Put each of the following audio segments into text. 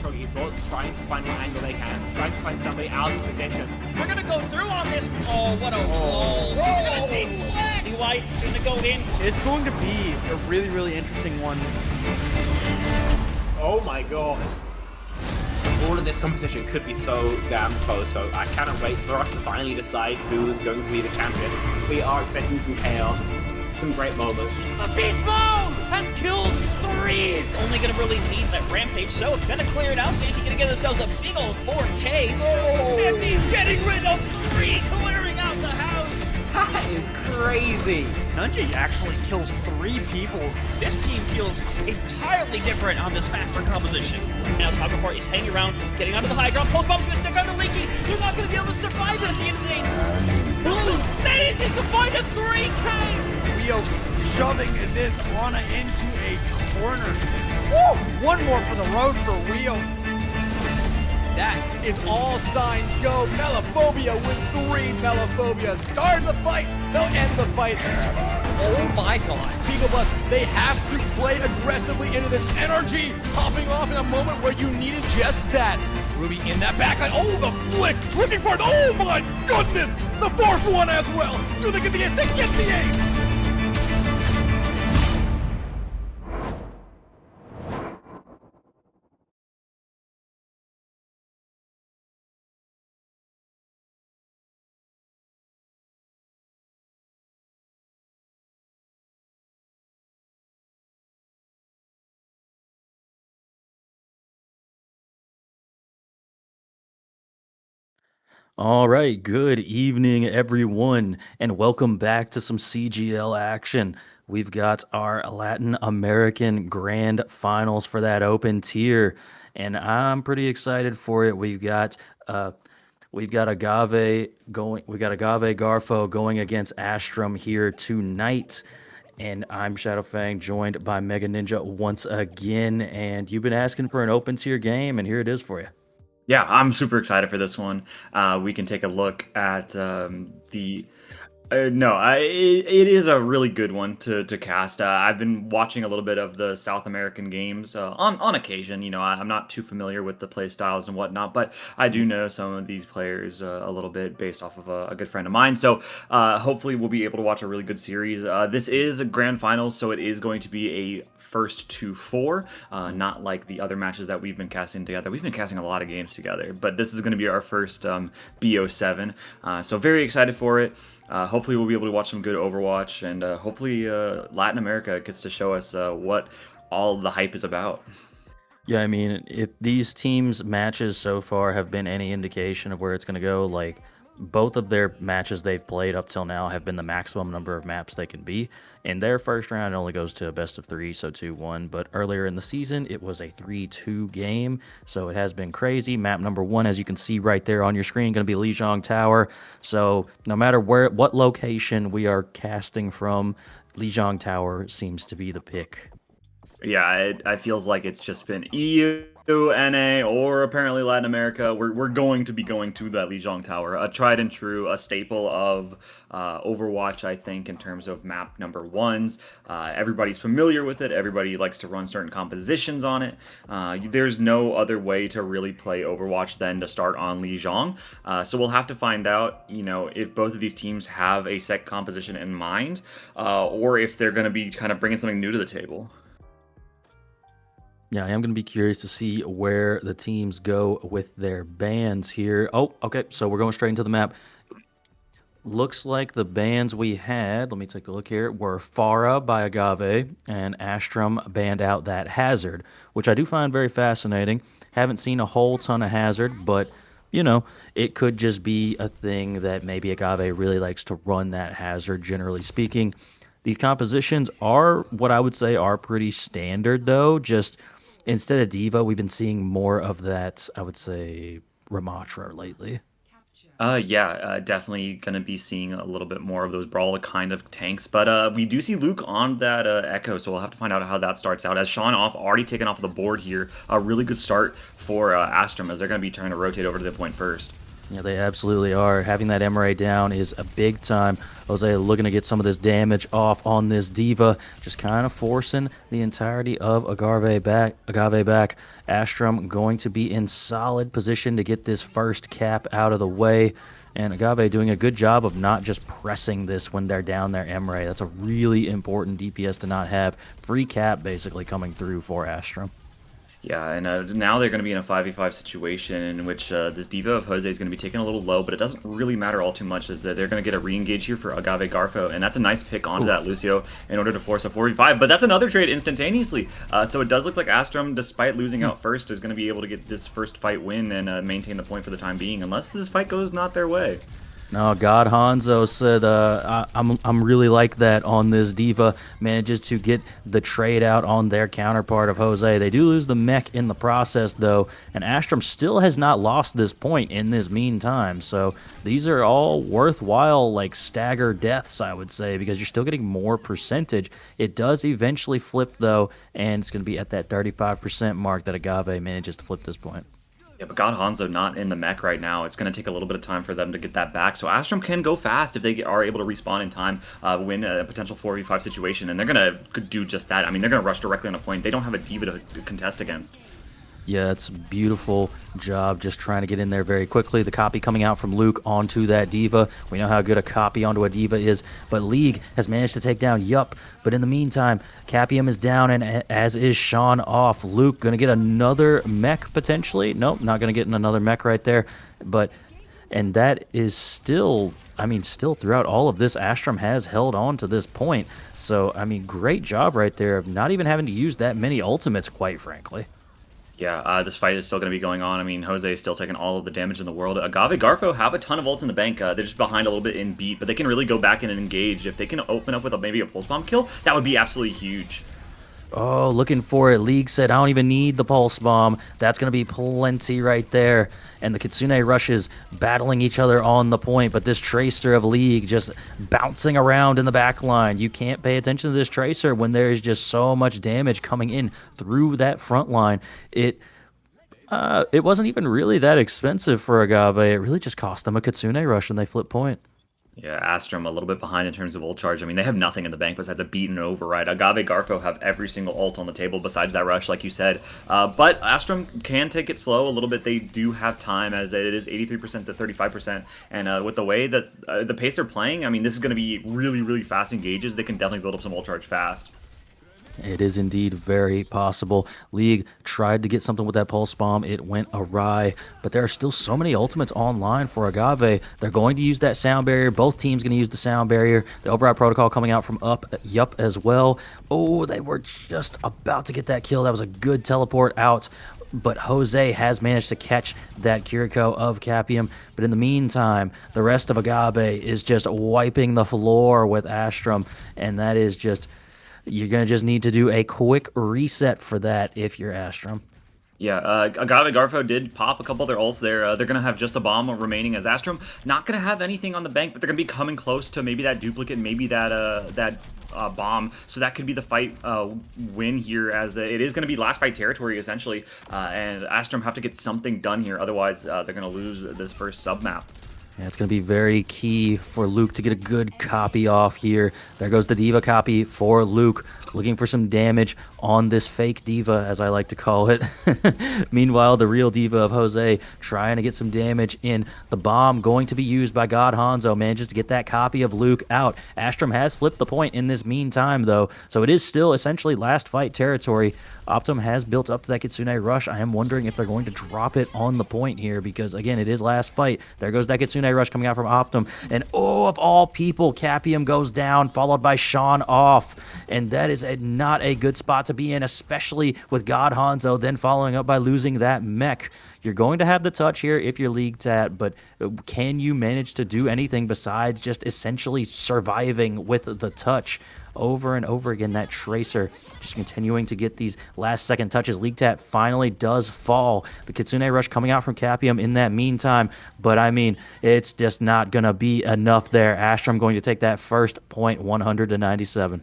Pro Esports, trying to find what angle they can, trying to find somebody out of position. We're gonna go through on this. Oh, what a wall. We're gonna take black. See White gonna go in. It's going to be a really, really interesting one. Oh my god. All of this competition could be so damn close, so I cannot wait for us to finally decide who's going to be the champion. We are expecting some chaos, some great moments. A beast mode has killed 3. Only gonna really need that rampage, so it's gonna clear it out. Santi gonna get themselves a big old 4K. Oh. Santi's getting rid of 3, clearing out the house. That is crazy. Nunji actually kills 3 people. This team feels entirely different on this faster composition. Now Saga is hanging around, getting onto the high ground. Post bomb's gonna stick on the Leaky. They're not gonna be able to survive it at the end of the day. Manages to find a 3K. Rio shoving this Ana into a corner. Woo! One more for the road for Rio. That is all signs go. Melophobia with 3 Melophobia. Start the fight. They'll end the fight. Oh my god. Beagle Bus, they have to play aggressively into this energy. Popping off in a moment where you needed just that. Ruby in that backline. Oh, the flick. Looking for it. Oh my goodness. The 4th one as well. Do they get the ace? They get the ace. All right, good evening, everyone, and welcome back to some CGL action. We've got our Latin American Grand Finals for that open tier, and I'm pretty excited for it. We've got Agave going. We got Agave Garfo going against Astrum here tonight, and I'm Shadowfang, joined by Mega Ninja once again. And you've been asking for an open tier game, and here it is for you. Yeah, I'm super excited for this one. We can take a look at the. It is a really good one to cast. I've been watching a little bit of the South American games on occasion. You know, I'm not too familiar with the play styles and whatnot, but I do know some of these players a little bit based off of a good friend of mine. So hopefully we'll be able to watch a really good series. This is a grand final, so it is going to be a first to 4, not like the other matches that we've been casting together. We've been casting a lot of games together, but this is going to be our first BO7. So very excited for it. Hopefully we'll be able to watch some good Overwatch, and hopefully Latin America gets to show us what all the hype is about. Yeah, I mean, if these teams' matches so far have been any indication of where it's going to go, like both of their matches they've played up till now have been the maximum number of maps they can be. In their first round, it only goes to a best of 3, so 2-1. But earlier in the season, it was a 3-2 game, so it has been crazy. Map number 1, as you can see right there on your screen, going to be Lijiang Tower. So no matter what location we are casting from, Lijiang Tower seems to be the pick. Yeah, it feels like it's just been EU, NA, or apparently Latin America. We're going to be going to that Lijiang Tower, a tried and true, a staple of Overwatch, I think, in terms of map number 1s. Everybody's familiar with it. Everybody likes to run certain compositions on it. There's no other way to really play Overwatch than to start on Lijiang. So we'll have to find out, you know, if both of these teams have a set composition in mind, or if they're going to be kind of bringing something new to the table. Yeah, I am going to be curious to see where the teams go with their bans here. Oh, okay, so we're going straight into the map. Looks like the bans we had, let me take a look here, were Farah by Agave, and Astrum banned out that Hazard, which I do find very fascinating. Haven't seen a whole ton of Hazard, but, you know, it could just be a thing that maybe Agave really likes to run that Hazard, generally speaking. These compositions are, what I would say, are pretty standard, though. Just instead of Diva, we've been seeing more of that, I would say, Ramatra lately. Definitely going to be seeing a little bit more of those Brawler kind of tanks. But we do see Luke on that Echo, so we'll have to find out how that starts out. As Sean already taken off the board here, a really good start for Astrum, as they're going to be trying to rotate over to the point first. Yeah, they absolutely are. Having that MRA down is a big time. Jose looking to get some of this damage off on this Diva, just kind of forcing the entirety of Agave back. Astrum going to be in solid position to get this first cap out of the way. And Agave doing a good job of not just pressing this when they're down their MRA. That's a really important DPS to not have. Free cap basically coming through for Astrum. Yeah, and now they're going to be in a 5v5 situation in which this Diva of Jose is going to be taken a little low, but it doesn't really matter all too much as they're going to get a re-engage here for Agave Garfo, and that's a nice pick onto that Lucio in order to force a 4v5, but that's another trade instantaneously. So it does look like Astrum, despite losing out first, is going to be able to get this first fight win and maintain the point for the time being, unless this fight goes not their way. No, God Hanzo said, I'm really like that on this Diva. Manages to get the trade out on their counterpart of Jose. They do lose the mech in the process, though, and Astrum still has not lost this point in this meantime. So these are all worthwhile, like, stagger deaths, I would say, because you're still getting more percentage. It does eventually flip, though, and it's going to be at that 35% mark that Agave manages to flip this point. Yeah, but God Hanzo not in the mech right now. It's going to take a little bit of time for them to get that back. So Astrum can go fast if they are able to respawn in time, win a potential 4v5 situation, and they're going to do just that. I mean, they're going to rush directly on a point. They don't have a Diva to contest against. Yeah, it's a beautiful job just trying to get in there very quickly. The copy coming out from Luke onto that Diva. We know how good a copy onto a Diva is, but League has managed to take down Yup. But in the meantime, Capium is down, and as is Sean off. Luke going to get another mech potentially. Nope, not going to get another mech right there. And that is still, I mean, still throughout all of this, Astrum has held on to this point. So, I mean, great job right there of not even having to use that many ultimates, quite frankly. Yeah, this fight is still going to be going on. I mean, Jose is still taking all of the damage in the world. Agave Garfo have a ton of ults in the bank. They're just behind a little bit in beat, but they can really go back in and engage. If they can open up with maybe a pulse bomb kill, that would be absolutely huge. Oh, looking for it. League said, I don't even need the pulse bomb. That's going to be plenty right there. And the Kitsune rushes battling each other on the point, but this Tracer of League just bouncing around in the back line. You can't pay attention to this Tracer when there is just so much damage coming in through that front line. It wasn't even really that expensive for Agave. It really just cost them a Kitsune rush and they flip point. Yeah, Astrum a little bit behind in terms of ult charge. I mean, they have nothing in the bank besides a beat and an override. Agave Garfo have every single ult on the table besides that rush, like you said. But Astrum can take it slow a little bit. They do have time, as it is 83% to 35%. And with the way that the pace they're playing, I mean, this is going to be really, really fast engages. They can definitely build up some ult charge fast. It is indeed very possible. League tried to get something with that pulse bomb. It went awry, but there are still so many ultimates online for Agave. They're going to use that sound barrier. Both teams going to use the sound barrier. The override protocol coming out from Yup as well. Oh, they were just about to get that kill. That was a good teleport out. But Jose has managed to catch that Kiriko of Capium. But in the meantime, the rest of Agave is just wiping the floor with Astrum, and that is just... You're going to just need to do a quick reset for that if you're Astrum. Yeah, Agave Garfo did pop a couple of their ults there. They're going to have just a bomb remaining as Astrum. Not going to have anything on the bank, but they're going to be coming close to maybe that duplicate, maybe that bomb. So that could be the fight win here, as it is going to be last fight territory, essentially. And Astrum have to get something done here. Otherwise, they're going to lose this first sub-map. Yeah, it's going to be very key for Luke to get a good copy off here. There goes the Diva copy for Luke, looking for some damage on this fake Diva, as I like to call it. Meanwhile, the real Diva of Jose trying to get some damage in. The bomb going to be used by God Hanzo, manages to get that copy of Luke out. Astrum has flipped the point in this meantime, though, so it is still essentially last fight territory. Optum has built up to that Kitsune rush. I am wondering if they're going to drop it on the point here because, again, it is last fight. There goes that Kitsune rush coming out from Optum. And, oh, of all people, Capium goes down, followed by Sean off. And that is not a good spot to be in, especially with God Hanzo then following up by losing that mech. You're going to have the touch here if you're League Tat, but can you manage to do anything besides just essentially surviving with the touch? Over and over again, that Tracer just continuing to get these last second touches. League Tat finally does fall. The Kitsune rush coming out from Capium in that meantime, but I mean, it's just not going to be enough there. Astrum going to take that first point, 100 to 97.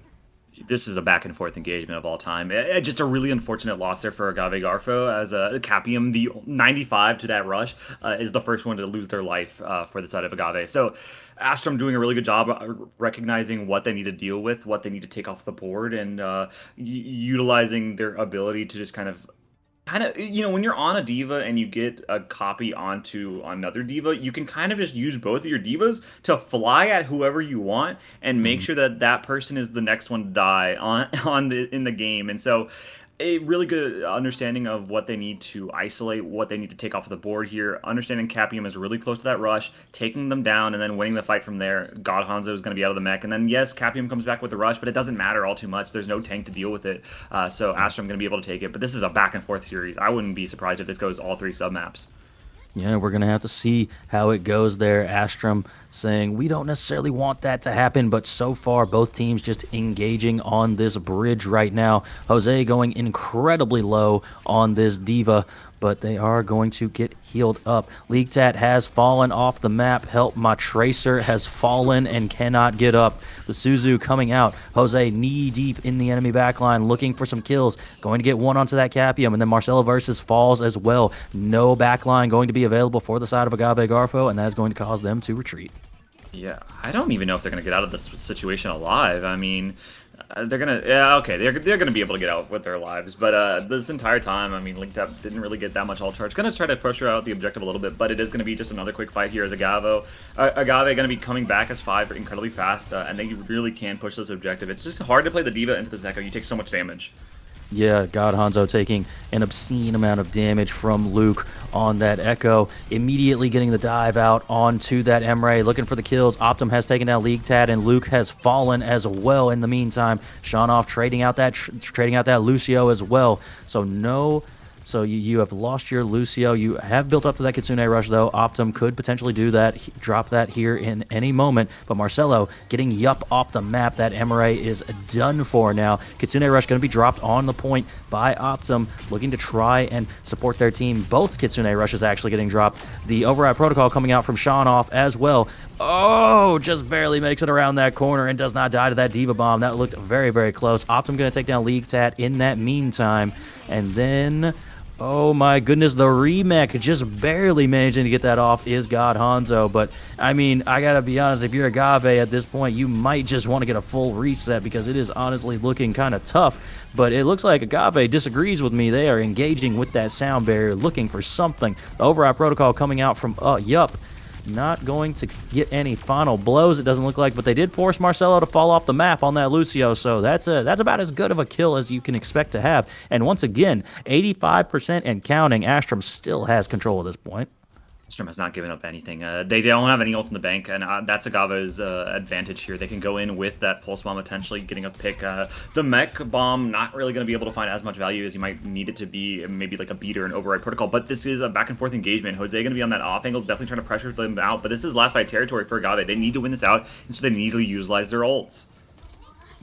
this is a back and forth engagement of all time. Just a really unfortunate loss there for Agave Garfo, as Capium, the 95 to that rush, is the first one to lose their life for the side of Agave. So Astrum doing a really good job recognizing what they need to deal with, what they need to take off the board, and utilizing their ability to just kind of, when you're on a diva and you get a copy onto another diva, you can kind of just use both of your divas to fly at whoever you want and make sure that that person is the next one to die in the game. And so a really good understanding of what they need to isolate, what they need to take off of the board here. Understanding Capium is really close to that rush, taking them down, and then winning the fight from there. God Hanzo is going to be out of the mech, and then yes, Capium comes back with the rush, but it doesn't matter all too much. There's no tank to deal with it, so Astrum going to be able to take it. But this is a back and forth series. I wouldn't be surprised if this goes all 3 submaps. Yeah, we're going to have to see how it goes there. Astrum saying we don't necessarily want that to happen, but so far both teams just engaging on this bridge right now. Jose going incredibly low on this diva, but they are going to get healed up. LeagueTat has fallen off the map. Help, my Tracer has fallen and cannot get up. The Suzu coming out. Jose knee deep in the enemy backline looking for some kills. Going to get one onto that Capium, and then Marcelo versus falls as well. No backline going to be available for the side of Agave Garfo, and that is going to cause them to retreat. Yeah, I don't even know if they're going to get out of this situation alive. I mean, they're going to... Yeah, okay, they're going to be able to get out with their lives. But this entire time, I mean, LeagueTap didn't really get that much all charge. Going to try to pressure out the objective a little bit, but it is going to be just another quick fight here as Agave going to be coming back as 5 incredibly fast, and they really can push this objective. It's just hard to play the diva into this echo. You take so much damage. Yeah, God Hanzo taking an obscene amount of damage from Luke on that Echo. Immediately getting the dive out onto that Emre, looking for the kills. Optum has taken down LeagueTat, and Luke has fallen as well in the meantime. Shanoff trading out that Lucio as well. So you have lost your Lucio. You have built up to that Kitsune Rush, though. Optum could potentially do that, drop that here in any moment. But Marcelo getting Yup off the map. That Emre is done for now. Kitsune Rush going to be dropped on the point by Optum, looking to try and support their team. Both Kitsune Rushes actually getting dropped. The Override Protocol coming out from Shanoff as well. Oh, just barely makes it around that corner and does not die to that Diva Bomb. That looked very, very close. Optum going to take down LeagueTat in that meantime. And then... oh my goodness, the remake just barely managing to get that off is God Hanzo. But, I mean, I gotta be honest, if you're Agave at this point, you might just want to get a full reset because it is honestly looking kind of tough. But it looks like Agave disagrees with me. They are engaging with that sound barrier, looking for something. The Override Protocol coming out from, Yup. Not going to get any final blows, it doesn't look like, but they did force Marcelo to fall off the map on that Lucio, so that's about as good of a kill as you can expect to have. And once again, 85% and counting. Astrum still has control at this point. Astrum has not given up anything. They don't have any ults in the bank, and that's Agave's advantage here. They can go in with that Pulse Bomb, potentially getting a pick. The Mech Bomb, not really going to be able to find as much value as you might need it to be, maybe like a beater and Override Protocol, but this is a back-and-forth engagement. Jose going to be on that off angle, definitely trying to pressure them out, but this is last fight territory for Agave. They need to win this out, and so they need to utilize their ults.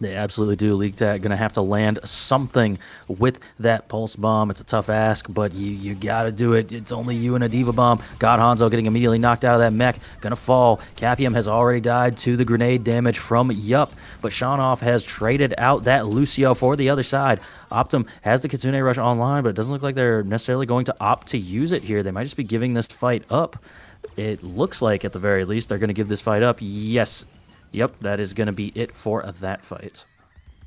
They absolutely do. LeagueTat going to have to land something with that Pulse Bomb. It's a tough ask, but you got to do it. It's only you and a Diva Bomb. God Hanzo getting immediately knocked out of that mech. Going to fall. Capium has already died to the grenade damage from Yup, but Shanoff has traded out that Lucio for the other side. Optum has the Kitsune Rush online, but it doesn't look like they're necessarily going to opt to use it here. They might just be giving this fight up. It looks like, at the very least, they're going to give this fight up. Yes. Yep, that is going to be it for that fight.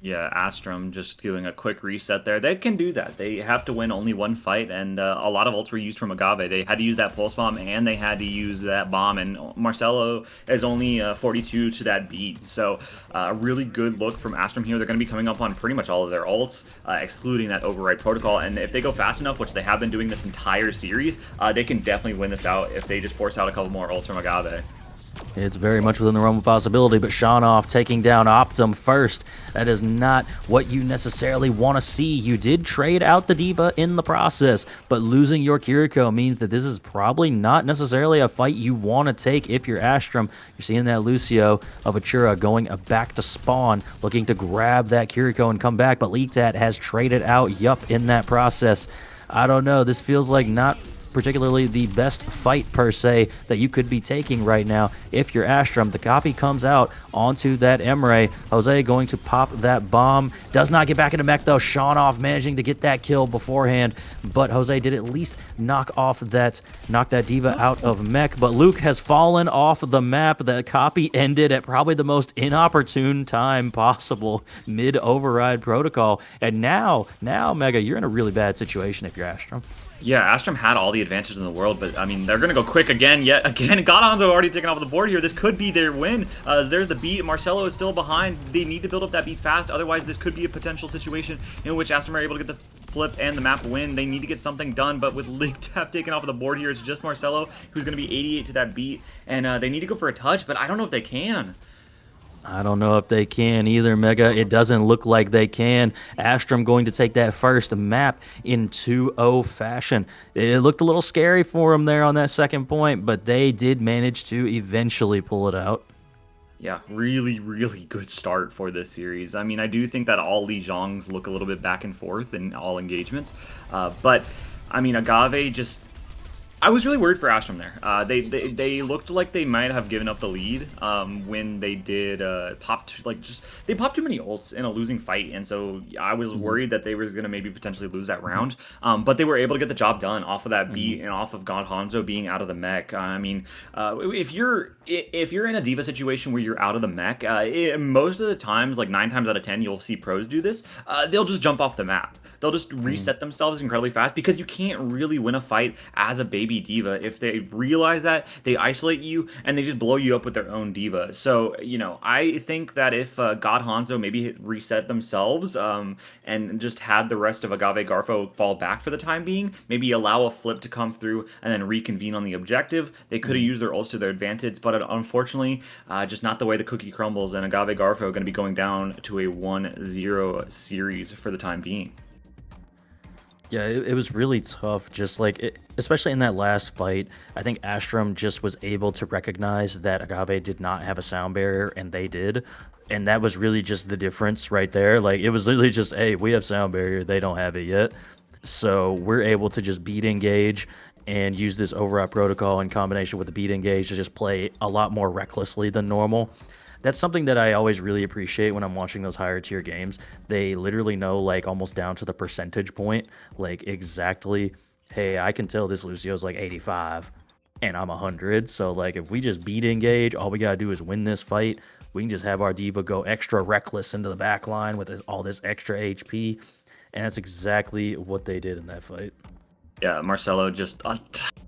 Yeah, Astrum just doing a quick reset there. They can do that. They have to win only one fight, and a lot of ults were used from Agave. They had to use that Pulse Bomb, and they had to use that bomb, and Marcelo is only 42 to that beat. So a really good look from Astrum here. They're going to be coming up on pretty much all of their ults, excluding that Override Protocol, and if they go fast enough, which they have been doing this entire series, they can definitely win this out if they just force out a couple more ults from Agave. It's very much within the realm of possibility, but Shanoff taking down Optum first. That is not what you necessarily want to see. You did trade out the Diva in the process, but losing your Kiriko means that this is probably not necessarily a fight you want to take if you're Astrum. You're seeing that Lucio of Achura going back to spawn, looking to grab that Kiriko and come back, but LeagueTat has traded out Yup in that process. I don't know. This feels like not particularly the best fight per se that you could be taking right now if you're Astrum. The copy comes out onto that Emre. Jose going to pop that bomb. Does not get back into mech though. Shaunov managing to get that kill beforehand, but Jose did at least knock that diva out of mech. But Luke has fallen off the map. The copy ended at probably the most inopportune time possible, mid override protocol. And now Mega, you're in a really bad situation if you're Astrum. Yeah, Astrum had all the advantages in the world, but I mean, they're going to go quick yet again. Godonzo already taken off the board here. This could be their win. There's the beat. Marcelo is still behind. They need to build up that beat fast. Otherwise, this could be a potential situation in which Astrum are able to get the flip and the map win. They need to get something done, but with LATAM taken off of the board here, it's just Marcelo who's going to be 88 to that beat, and they need to go for a touch, but I don't know if they can. I don't know if they can either, Mega. It doesn't look like they can. Astrum going to take that first map in 2-0 fashion. It looked a little scary for them there on that second point, but they did manage to eventually pull it out. Yeah, really, really good start for this series. I mean, I do think that all Li Zhongs look a little bit back and forth in all engagements, but I mean, Agave just... I was really worried for Astrum there. They looked like they might have given up the lead when they did they popped too many ults in a losing fight, and so I was worried that they were going to maybe potentially lose that round. But they were able to get the job done off of that beat and off of God Hanzo being out of the mech. I mean, if you're in a diva situation where you're out of the mech, most of the times, like 9 times out of 10, you'll see pros do this. They'll just jump off the map. They'll just reset themselves incredibly fast because you can't really win a fight as a baby diva. If they realize that, they isolate you and they just blow you up with their own diva. So, you know, I think that if God Hanzo maybe reset themselves and just had the rest of Agave Garfo fall back for the time being, maybe allow a flip to come through and then reconvene on the objective, they could have used their ults to their advantage, but unfortunately, just not the way the cookie crumbles, and Agave Garfo going to be going down to a 1-0 series for the time being. Yeah, it was really tough, just like, especially in that last fight. I think Astrum just was able to recognize that Agave did not have a sound barrier, and they did. And that was really just the difference right there. Like, it was literally just, hey, we have sound barrier, they don't have it yet. So we're able to just beat engage and use this override protocol in combination with the beat engage to just play a lot more recklessly than normal. That's something that I always really appreciate when I'm watching those higher tier games. They literally know, like, almost down to the percentage point, like, exactly, hey, I can tell this Lucio's like 85 and I'm 100. So, like, if we just beat engage, all we gotta do is win this fight. We can just have our diva go extra reckless into the back line with all this extra HP. And that's exactly what they did in that fight. Yeah, Marcelo just a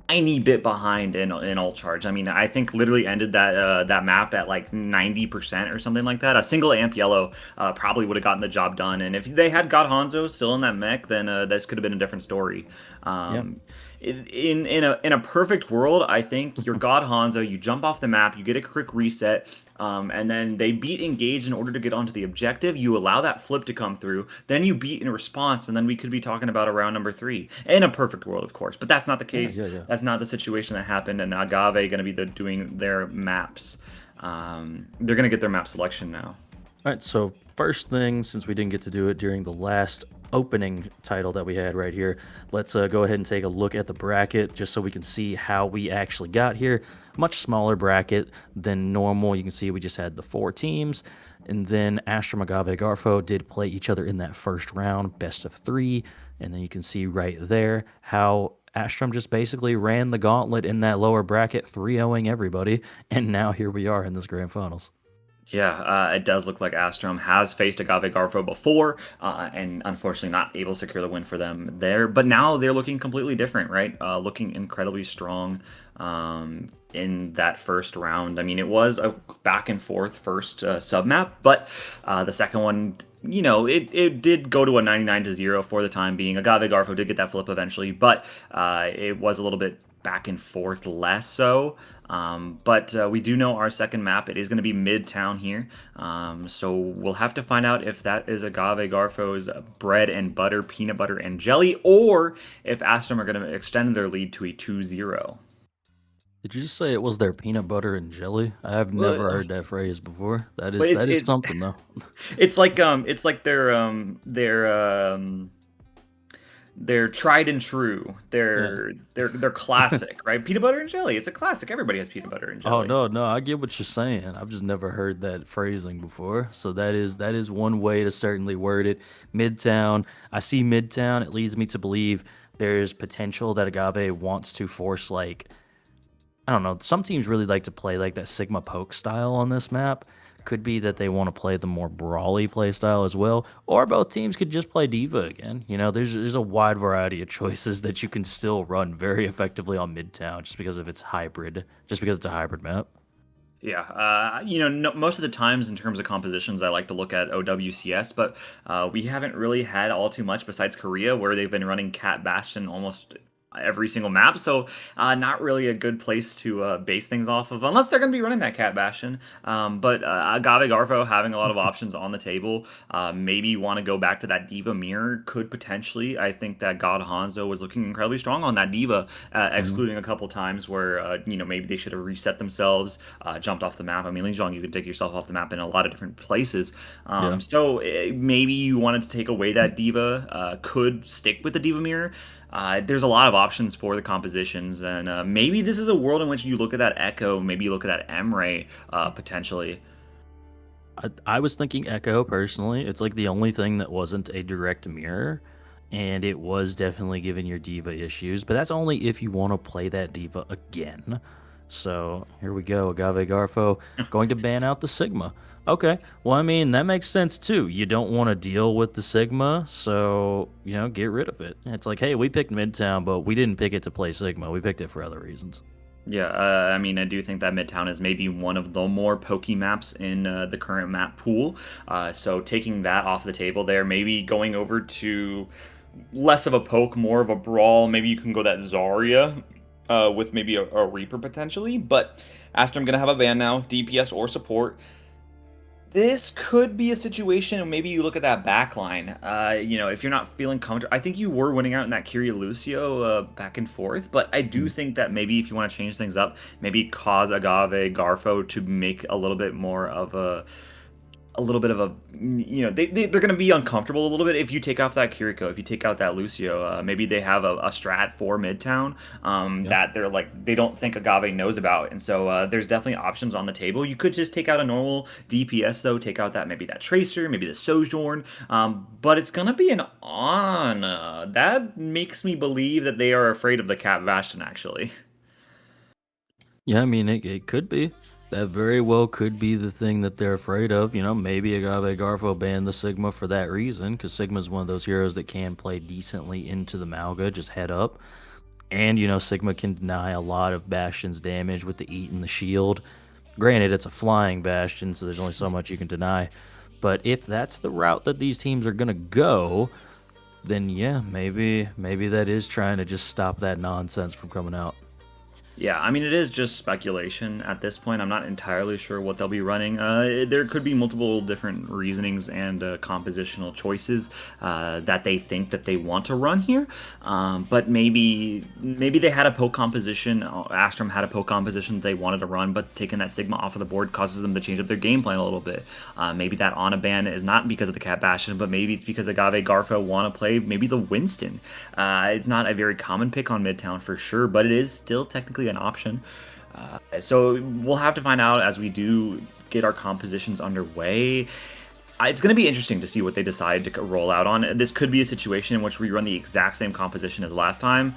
tiny bit behind in ult charge. I mean, I think literally ended that map at like 90% or something like that. A single amp yellow probably would have gotten the job done. And if they had got Hanzo still in that mech, then this could have been a different story. In a perfect world, I think you're God Hanzo, you jump off the map, you get a quick reset, and then they beat engage in order to get onto the objective. You allow that flip to come through, then you beat in response, and then we could be talking about a round number 3. In a perfect world, of course, but that's not the case. That's not the situation that happened, and Agave going to be doing their maps. They're going to get their map selection now. All right, so first thing, since we didn't get to do it during the last opening title that we had right here, let's go ahead and take a look at the bracket just so we can see how we actually got here. Much smaller bracket than normal. You can see we just had the 4 teams, and then Astrum, Agave, Garfo did play each other in that first round, best of 3, and then you can see right there how Astrum just basically ran the gauntlet in that lower bracket, 3-0ing everybody, and now here we are in this grand finals. Yeah, it does look like Astrum has faced Agave Garfo before, and unfortunately not able to secure the win for them there. But now they're looking completely different, right? Looking incredibly strong in that first round. I mean, it was a back and forth first sub-map, but the second one, you know, it did go to a 99-0 for the time being. Agave Garfo did get that flip eventually, but it was a little bit back and forth less so. But we do know our second map, it is going to be Midtown here. So we'll have to find out if that is Agave Garfo's bread and butter, peanut butter and jelly, or if Astrum are going to extend their lead to a 2-0. Did you just say it was their peanut butter and jelly? I've never heard that phrase before. That is something though. It's like their they're tried and true. They're classic, right? Peanut butter and jelly. It's a classic. Everybody has peanut butter and Oh jelly. no, no, I get what you're saying. I've just never heard that phrasing before. So that is one way to certainly word it. Midtown. I see Midtown. It leads me to believe there's potential that Agave wants to force like I don't know. Some teams really like to play like that Sigma poke style on this map. Could be that they want to play the more brawly play style as well, or both teams could just play Diva again. There's a wide variety of choices that you can still run very effectively on Midtown just because of its hybrid, just because it's a hybrid map. Yeah, no, most of the times in terms of compositions, I like to look at OWCS, but we haven't really had all too much besides Korea, where they've been running Cat Bastion almost every single map. So not really a good place to base things off of, unless they're going to be running that Cat Bastion. But Agave Garfo having a lot of options on the table. Maybe want to go back to that Diva mirror could potentially. I think that God Hanzo was looking incredibly strong on that Diva, excluding a couple times where maybe they should have reset themselves, jumped off the map. I mean, Lingjong, you could take yourself off the map in a lot of different places. Yeah. So maybe you wanted to take away that Diva, could stick with the Diva mirror. There's a lot of options for the compositions, and maybe this is a world in which you look at that Echo, maybe you look at that Emray, potentially. I was thinking Echo personally. It's like the only thing that wasn't a direct mirror, and it was definitely giving your Diva issues. But that's only if you want to play that Diva again. So here we go. Agave Garfo going to ban out the Sigma. Okay. Well, I mean, that makes sense too. You don't want to deal with the Sigma, so, get rid of it. It's like, hey, we picked Midtown, but we didn't pick it to play Sigma. We picked it for other reasons. Yeah, I mean, I do think that Midtown is maybe one of the more pokey maps in the current map pool. So taking that off the table there, maybe going over to less of a poke, more of a brawl. Maybe you can go that Zarya with maybe a Reaper potentially. But Astrum going to have a ban now, DPS or support. This could be a situation, and maybe you look at that backline. If you're not feeling comfortable, I think you were winning out in that Kyrie Lucio back and forth. But I do think that maybe if you want to change things up, maybe cause Agave Garfo to make a little bit more of a little bit of a, they're going to be uncomfortable a little bit if you take off that Kiriko, if you take out that Lucio. Maybe they have a strat for Midtown that they're like, they don't think Agave knows about. And so there's definitely options on the table. You could just take out a normal DPS though, take out maybe that Tracer, maybe the Sojourn. But it's going to be an Ana. That makes me believe that they are afraid of the Cat Bastion, actually. Yeah, I mean, it could be. That very well could be the thing that they're afraid of. Maybe Agave Garfo banned the Sigma for that reason, because Sigma is one of those heroes that can play decently into the Malga, just head up. And, Sigma can deny a lot of Bastion's damage with the Eat and the Shield. Granted, it's a flying Bastion, so there's only so much you can deny. But if that's the route that these teams are going to go, then yeah, maybe that is trying to just stop that nonsense from coming out. Yeah, I mean, it is just speculation at this point. I'm not entirely sure what they'll be running. There could be multiple different reasonings and compositional choices that they think that they want to run here. But maybe they had a poke composition. Astrum had a poke composition that they wanted to run, but taking that Sigma off of the board causes them to change up their game plan a little bit. Maybe that Ana ban is not because of the Cat Bastion, but maybe it's because Agave Garfo want to play maybe the Winston. It's not a very common pick on Midtown for sure, but it is still technically an option. So we'll have to find out as we do get our compositions underway. It's going to be interesting to see what they decide to roll out on. This could be a situation in which we run the exact same composition as last time,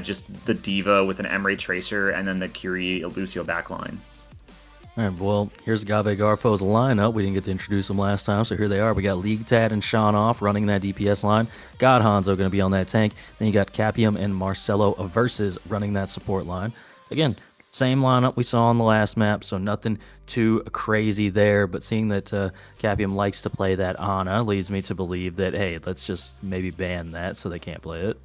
just the Diva with an Emray Tracer and then the Curie Lucio backline. All right, well, here's Agave Garfo's lineup. We didn't get to introduce them last time, so here they are. We got League Tad and Sean off running that DPS line. God Hanzo going to be on that tank. Then you got Capium and Marcelo Versus running that support line. Again, same lineup we saw on the last map, so nothing too crazy there. But seeing that Capium likes to play that Ana leads me to believe that, hey, let's just maybe ban that so they can't play it.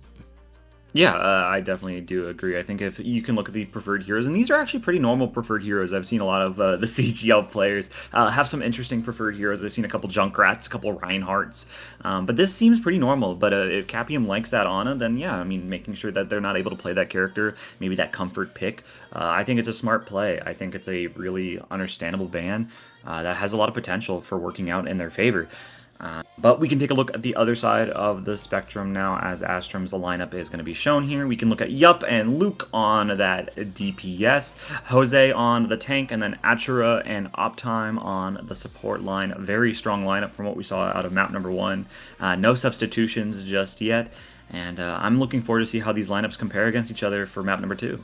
Yeah, I definitely do agree. I think if you can look at the preferred heroes, and these are actually pretty normal preferred heroes. I've seen a lot of the CGL players have some interesting preferred heroes. I've seen a couple Junkrats, a couple Reinhardts, but this seems pretty normal. But if Capium likes that Ana, then yeah, I mean, making sure that they're not able to play that character, maybe that comfort pick, I think it's a smart play. I think it's a really understandable ban that has a lot of potential for working out in their favor. But we can take a look at the other side of the spectrum now, as Astrum's lineup is going to be shown here. We can look at Yup and Luke on that DPS, Jose on the tank, and then Achura and Optime on the support line. A very strong lineup from what we saw out of map number 1. No substitutions just yet, and I'm looking forward to see how these lineups compare against each other for map number 2.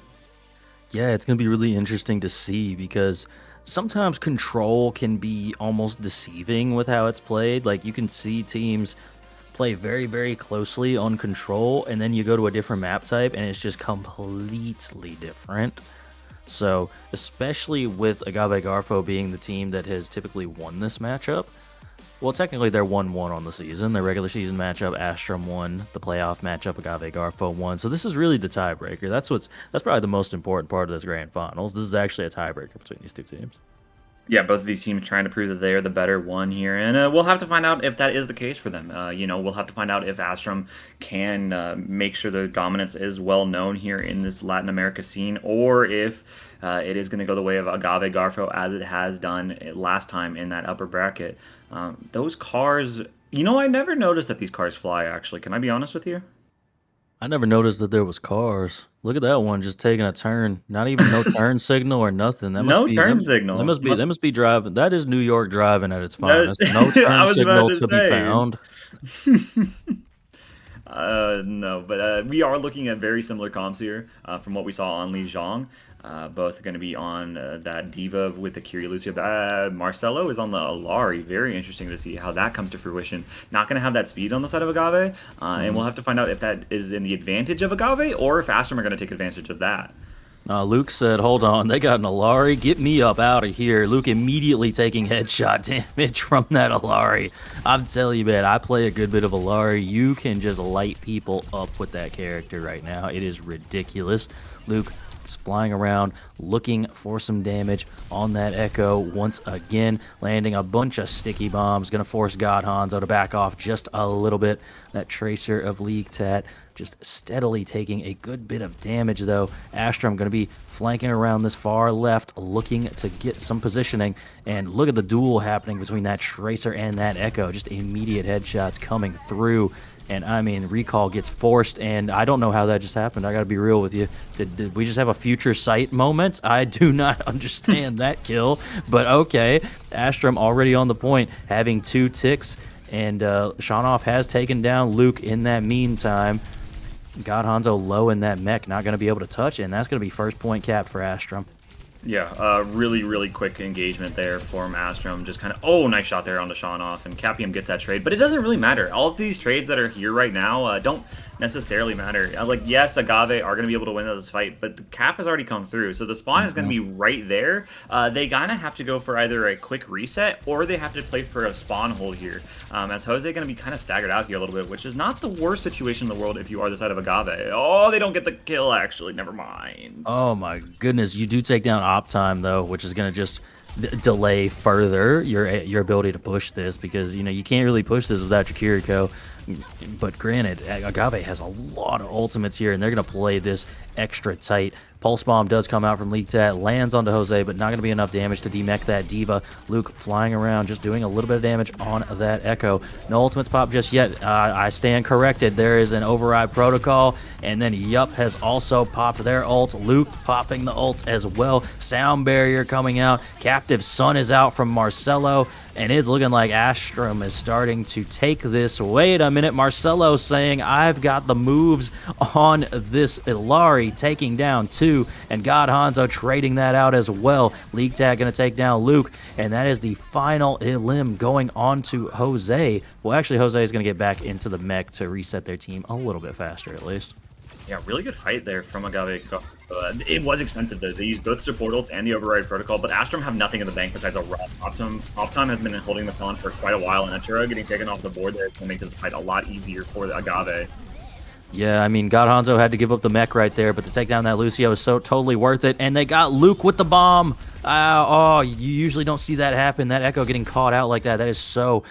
Yeah, it's going to be really interesting to see because sometimes control can be almost deceiving with how it's played. Like you can see teams play very, very closely on control, and then you go to a different map type and it's just completely different. So, especially with Agave Garfo being the team that has typically won this matchup, well, technically they're 1-1 on the season. Their regular season matchup, Astrum won. The playoff matchup, Agave Garfo won. So this is really the tiebreaker. That's probably the most important part of this grand finals. This is actually a tiebreaker between these two teams. Yeah, both of these teams trying to prove that they are the better one here, and we'll have to find out if that is the case for them. We'll have to find out if Astrum can make sure their dominance is well known here in this Latin America scene, or if it is going to go the way of Agave Garfo as it has done last time in that upper bracket. Those cars, I never noticed that these cars fly, actually. Can I be honest with you? I never noticed that there was cars. Look at that one just taking a turn. Not even no turn signal or nothing. That must No be turn signal. That must be driving. That is New York driving at its That- finest. No I turn was signal about to to be say. found. No, but we are looking at very similar comps here from what we saw on Li Zhang. Both going to be on that Diva with the Lucia. Marcelo is on the Alari. Very interesting to see how that comes to fruition. Not going to have that speed on the side of Agave, and we'll have to find out if that is in the advantage of Agave or if Astrum are going to take advantage of that. Luke said, hold on, they got an Alari. Get me up out of here. Luke immediately taking headshot damage from that Alari. I'm telling you, man, I play a good bit of Alari. You can just light people up with that character right now. It is ridiculous. Luke just flying around, looking for some damage on that Echo once again, landing a bunch of sticky bombs, going to force God Hanzo to back off just a little bit. That Tracer of League Tat just steadily taking a good bit of damage, though. Astrum going to be flanking around this far left, looking to get some positioning. And look at the duel happening between that Tracer and that Echo. Just immediate headshots coming through. And I mean, recall gets forced, and I don't know how that just happened. I gotta be real with you. Did we just have a future sight moment? I do not understand that kill, but okay. Astrum already on the point, having 2 ticks, and Shanoff has taken down Luke in that meantime. God Hanzo low in that mech, not going to be able to touch it, and that's going to be first point cap for Astrum. Yeah, really, really quick engagement there from Astrum. Just kind of, nice shot there onto Shanoff, and Capium gets that trade. But it doesn't really matter. All of these trades that are here right now don't necessarily matter. Yes, Agave are going to be able to win this fight, but the cap has already come through. So the spawn is going to be right there. They kind of have to go for either a quick reset, or they have to play for a spawn hold here. As Jose going to be kind of staggered out here a little bit, which is not the worst situation in the world if you are the side of Agave. Oh, they don't get the kill, actually. Never mind. Oh my goodness, you do take down Optime, though, which is going to just delay further your ability to push this, because you can't really push this without your Kiriko. But granted, Agave has a lot of ultimates here, and they're going to play this extra tight. Pulse Bomb does come out from League Tat, lands onto Jose, but not going to be enough damage to demech that Diva. Luke flying around, just doing a little bit of damage on that Echo. No ultimates pop just yet. I stand corrected. There is an override protocol, and then Yup has also popped their ult. Luke popping the ult as well. Sound barrier coming out. Captive Sun is out from Marcelo, and it's looking like Astrum is starting to take this. Wait a minute, Marcelo saying, I've got the moves on this Ilari, taking down 2, and God Hanzo trading that out as well. League Tag going to take down Luke, and that is the final elim going on to Jose. Well, actually, Jose is going to get back into the mech to reset their team a little bit faster, at least. Yeah, really good fight there from Agave. It was expensive, though. They used both support ults and the override protocol, but Astrum have nothing in the bank besides a Rob. Optime has been holding this on for quite a while, and Achura getting taken off the board there is going to make this fight a lot easier for the Agave. Yeah, I mean, God Hanzo had to give up the mech right there, but to take down that Lucio is so totally worth it. And they got Luke with the bomb. You usually don't see that happen. That Echo getting caught out like that. That is so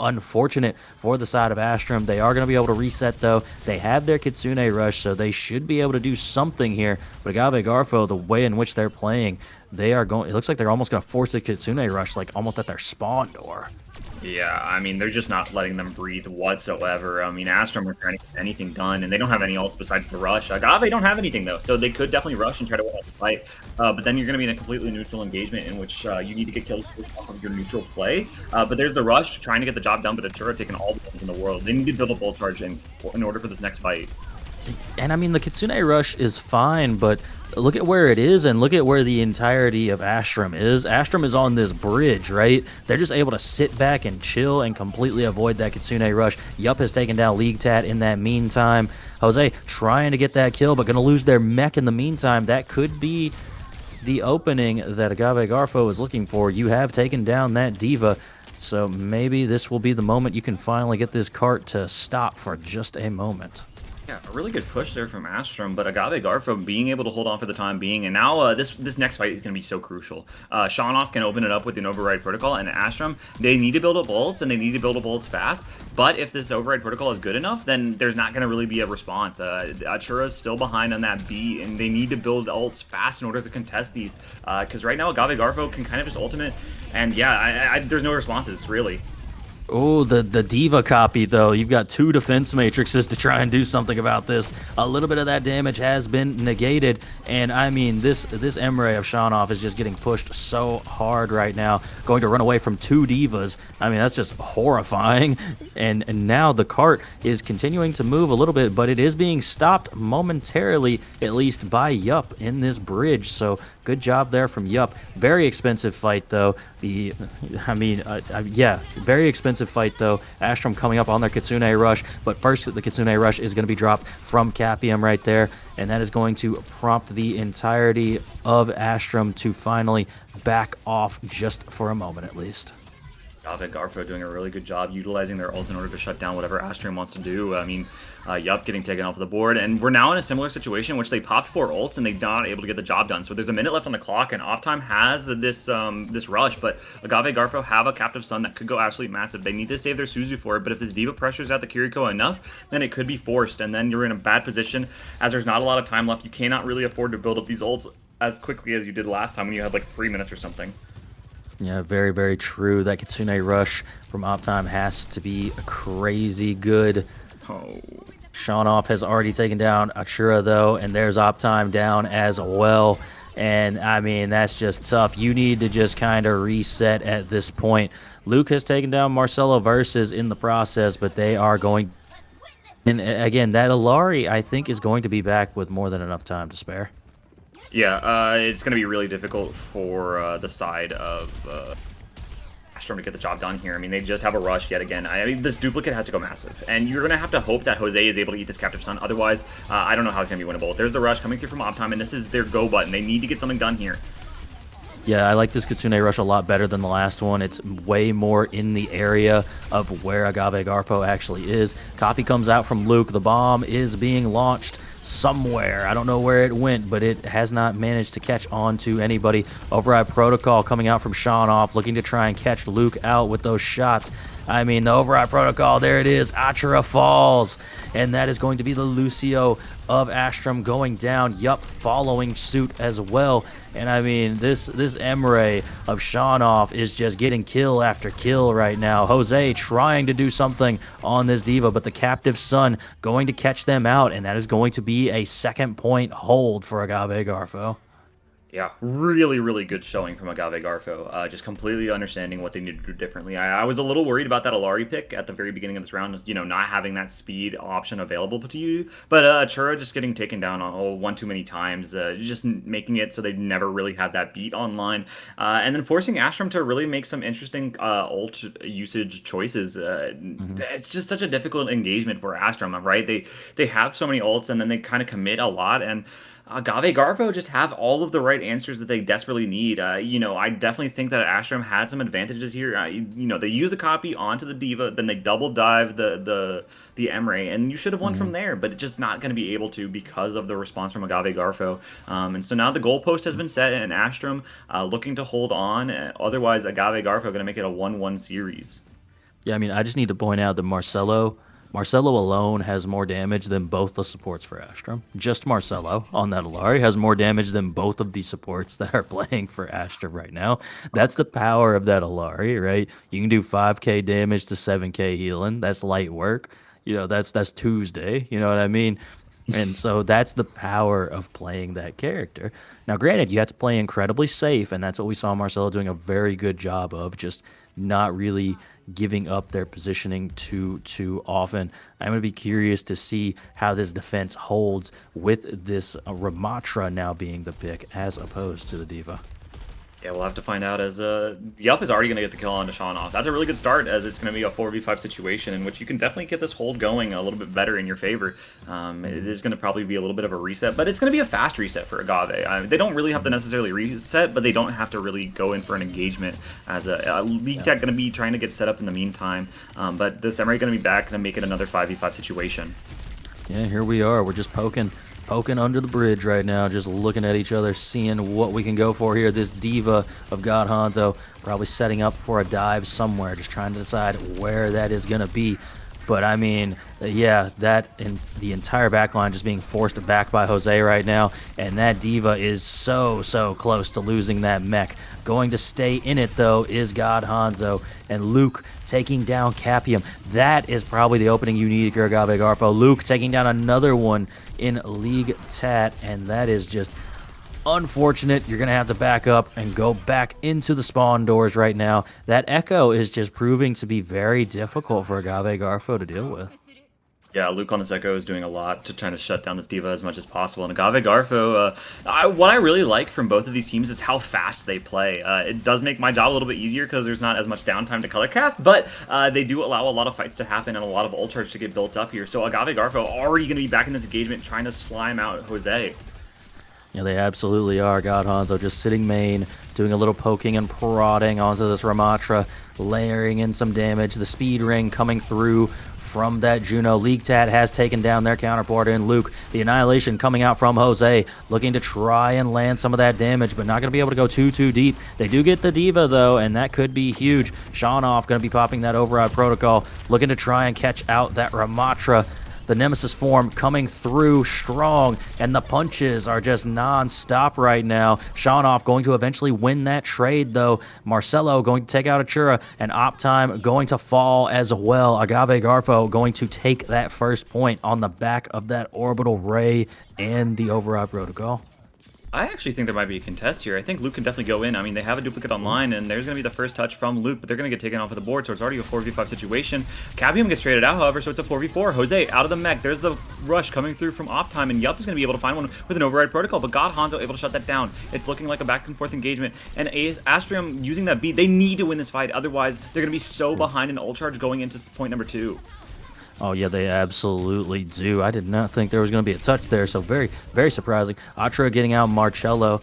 unfortunate for the side of Astrum. They are going to be able to reset, though. They have their Kitsune rush, so they should be able to do something here. But Agave Garfo, the way in which they're playing, they are going. It looks like they're almost going to force the Kitsune Rush, like almost at their spawn door. Yeah, I mean, they're just not letting them breathe whatsoever. I mean, Astrum are trying to get anything done, and they don't have any ults besides the rush. Agave don't have anything, though, so they could definitely rush and try to win the fight. But then you're going to be in a completely neutral engagement in which you need to get kills off of your neutral play. But there's the rush trying to get the job done, but Achura taking all the kills in the world. They need to build a bull charge in order for this next fight. And I mean, the Kitsune Rush is fine, but look at where it is and look at where the entirety of Astrum is. Astrum is on this bridge, right? They're just able to sit back and chill and completely avoid that Kitsune Rush. Yup has taken down League Tat in that meantime. Jose trying to get that kill, but going to lose their mech in the meantime. That could be the opening that Agave Garfo is looking for. You have taken down that Diva, so maybe this will be the moment you can finally get this cart to stop for just a moment. Yeah, a really good push there from Astrum, but Agave Garfo being able to hold on for the time being, and now this next fight is going to be so crucial. Shawnoff can open it up with an override protocol, and Astrum, they need to build up bolts, and they need to build up bolts fast, but if this override protocol is good enough, then there's not going to really be a response. Achura is still behind on that beat, and they need to build ults fast in order to contest these, because right now Agave Garfo can kind of just ultimate, and yeah, there's no responses, really. Oh, the Diva copy, though. You've got 2 defense matrices to try and do something about this. A little bit of that damage has been negated, and I mean, this Emre of Shawnoff is just getting pushed so hard right now, going to run away from 2 Divas. I mean, that's just horrifying, and now the cart is continuing to move a little bit, but it is being stopped momentarily, at least by Yup in this bridge, so good job there from Yup. Very expensive fight, though. Yeah, very expensive fight, though. Astrum coming up on their Kitsune Rush, but first the Kitsune Rush is going to be dropped from Capium right there, and that is going to prompt the entirety of Astrum to finally back off just for a moment at least. Agave Garfo doing a really good job utilizing their ults in order to shut down whatever Astrum wants to do. I mean, Yup getting taken off the board, and we're now in a similar situation in which they popped 4 ults and they're not able to get the job done. So there's a minute left on the clock, and Optime has this rush, but Agave Garfo have a Captive Sun that could go absolutely massive. They need to save their Suzu for it, but if this Diva pressures out the Kiriko enough, then it could be forced, and then you're in a bad position as there's not a lot of time left. You cannot really afford to build up these ults as quickly as you did last time when you had like 3 minutes or something. Yeah, very, very true. That Kitsune Rush from Optime has to be crazy good. Oh. Shawnoff has already taken down Achura, though, and there's Optime down as well. And, I mean, that's just tough. You need to just kind of reset at this point. Luke has taken down Marcelo Versus in the process, but they are going... And, again, that Alari, I think, is going to be back with more than enough time to spare. Yeah, it's going to be really difficult for the side of Astrum to get the job done here. I mean, they just have a rush yet again. I mean, this duplicate has to go massive, and you're going to have to hope that Jose is able to eat this Captive Sun. Otherwise, I don't know how it's going to be winnable. There's the rush coming through from Optime, and this is their go button. They need to get something done here. Yeah, I like this Kitsune Rush a lot better than the last one. It's way more in the area of where Agave Garfo actually is. Copy comes out from Luke. The bomb is being launched somewhere. I don't know where it went, but it has not managed to catch on to anybody. Override Protocol coming out from Shawnoff, looking to try and catch Luke out with those shots. I mean, the Override Protocol, there it is. Achura falls, and that is going to be the Lucio of Astrum going down. Yup, following suit as well. And I mean, this Emre of Shawnoff is just getting kill after kill right now. Jose trying to do something on this Diva, but the Captive Sun going to catch them out, and that is going to be a 2nd point hold for Agave Garfo. Yeah, really, really good showing from Agave Garfo. Just completely understanding what they need to do differently. I was a little worried about that Alari pick at the very beginning of this round, you know, not having that speed option available to you. But Achura just getting taken down on one too many times, just making it so they never really had that beat online. And then forcing Astrum to really make some interesting ult usage choices. It's just such a difficult engagement for Astrum, right? They have so many ults, and then they kind of commit a lot, and Agave Garfo just have all of the right answers that they desperately need. You know, I definitely think that Astrum had some advantages here. You know, they use the copy onto the Diva, then they double dive the Emre, and you should have won from there, but it's just not going to be able to because of the response from Agave Garfo. And so now the goalpost has been set, and Astrum looking to hold on. Otherwise, Agave Garfo going to make it a 1-1 series. Yeah, I mean, I just need to point out that Marcelo Marcelo alone has more damage than both the supports for Astrum. Just Marcelo on that Alari has more damage than both of the supports that are playing for Astrum right now. That's the power of that Alari, right? You can do 5k damage to 7k healing. That's light work. You know, that's Tuesday. You know what I mean? And so that's the power of playing that character. Now, granted, you have to play incredibly safe, and that's what we saw Marcelo doing a very good job of, just not really giving up their positioning too often. I'm going to be curious to see how this defense holds with this Ramatra now being the pick as opposed to the Diva. Yeah, we'll have to find out as Yup is already going to get the kill on Deshaun. That's a really good start, as it's going to be a 4v5 situation in which you can definitely get this hold going a little bit better in your favor. It is going to probably be a little bit of a reset, but it's going to be a fast reset for Agave. They don't really have to necessarily reset, but they don't have to really go in for an engagement as a League Tech going to be trying to get set up in the meantime. But the Samurai going to be back, going to make it another 5v5 situation. Yeah, here we are. We're just poking under the bridge right now, just looking at each other, seeing what we can go for here. This Diva of God Hanzo probably setting up for a dive somewhere, just trying to decide where that is going to be. But I mean, yeah, that and the entire backline just being forced back by Jose right now, and that Diva is so close to losing that mech. Going to stay in it, though, is God Hanzo, and Luke taking down Capium. That is probably the opening you need for Agave Garfo. Luke taking down another one in League Tat, and that is just unfortunate. You're going to have to back up and go back into the spawn doors right now. That Echo is just proving to be very difficult for Agave Garfo to deal with. Yeah, Luke on this Echo is doing a lot to try to shut down this Diva as much as possible. And Agave Garfo, what I really like from both of these teams is how fast they play. It does make my job a little bit easier because there's not as much downtime to color cast, but they do allow a lot of fights to happen and a lot of ult charge to get built up here. So Agave Garfo already going to be back in this engagement trying to slime out Jose. Yeah, they absolutely are. God Hanzo just sitting main, doing a little poking and prodding onto this Ramatra, layering in some damage. The speed ring coming through from that Juno. League Tat has taken down their counterpart in Luke. The Annihilation coming out from Jose, looking to try and land some of that damage, but not going to be able to go too deep. They do get the Diva, though, and that could be huge. Shawnoff going to be popping that Override Protocol, looking to try and catch out that Ramatra. The Nemesis form coming through strong, and the punches are just non-stop right now. Shawnoff going to eventually win that trade, though. Marcelo going to take out Achura, and Optime going to fall as well. Agave Garfo going to take that first point on the back of that Orbital Ray and the Override Protocol. I actually think there might be a contest here. I think Luke can definitely go in. I mean, they have a duplicate online, and there's going to be the first touch from Luke, but they're going to get taken off of the board, so it's already a 4v5 situation. Capium gets traded out, however, so it's a 4v4. Jose out of the mech. There's the rush coming through from Optime, and Yup is going to be able to find one with an Override Protocol, but God Hanzo able to shut that down. It's looking like a back-and-forth engagement, and Astrum using that beat. They need to win this fight, otherwise they're going to be so behind in ult charge going into point number 2. Oh, yeah, they absolutely do. I did not think there was going to be a touch there, so very surprising. Atra getting out Marcelo,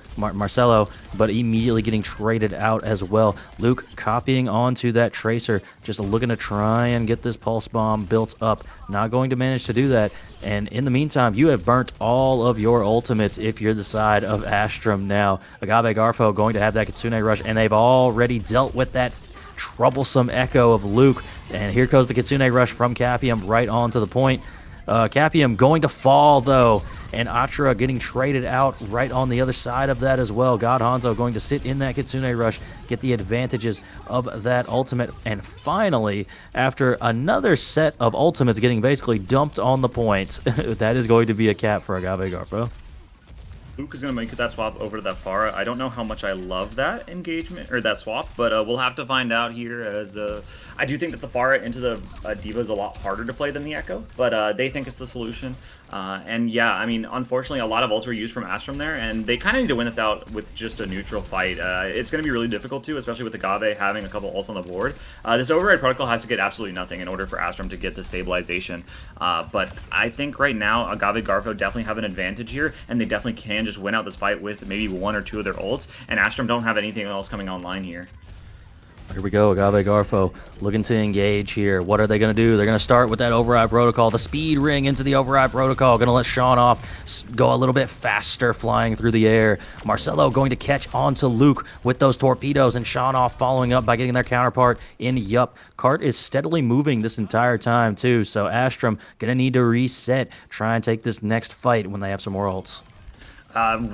but immediately getting traded out as well. Luke copying onto that Tracer, just looking to try and get this Pulse Bomb built up. Not going to manage to do that. And in the meantime, you have burnt all of your ultimates if you're the side of Astrum now. Agave Garfo going to have that Kitsune Rush, and they've already dealt with that troublesome Echo of Luke. And here goes the Kitsune Rush from Capium right onto the point. Capium going to fall, though, and Atra getting traded out right on the other side of that as well. God Hanzo going to sit in that Kitsune Rush, get the advantages of that ultimate, and finally, after another set of ultimates getting basically dumped on the points, that is going to be a cap for Agave Garfo. Luke is going to make that swap over to that Pharah. I don't know how much I love that engagement, or that swap, but we'll have to find out here, as I do think that the Pharah into the Diva is a lot harder to play than the Echo, but they think it's the solution. And yeah, I mean, unfortunately, a lot of ults were used from Astrum there, and they kind of need to win this out with just a neutral fight. It's going to be really difficult too, especially with Agave having a couple ults on the board. This Override Protocol has to get absolutely nothing in order for Astrum to get the stabilization. But I think right now, Agave Garfo definitely have an advantage here, and they definitely can just win out this fight with maybe one or two of their ults, and Astrum don't have anything else coming online here. Here we go, Agave Garfo looking to engage here. What are they going to do? They're going to start with that override protocol, the speed ring into the override protocol. Going to let Sean off go a little bit faster flying through the air. Marcelo going to catch onto Luke with those torpedoes, and Sean off following up by getting their counterpart in Yup. Cart is steadily moving this entire time too, so Astrum going to need to reset, try and take this next fight when they have some more ults.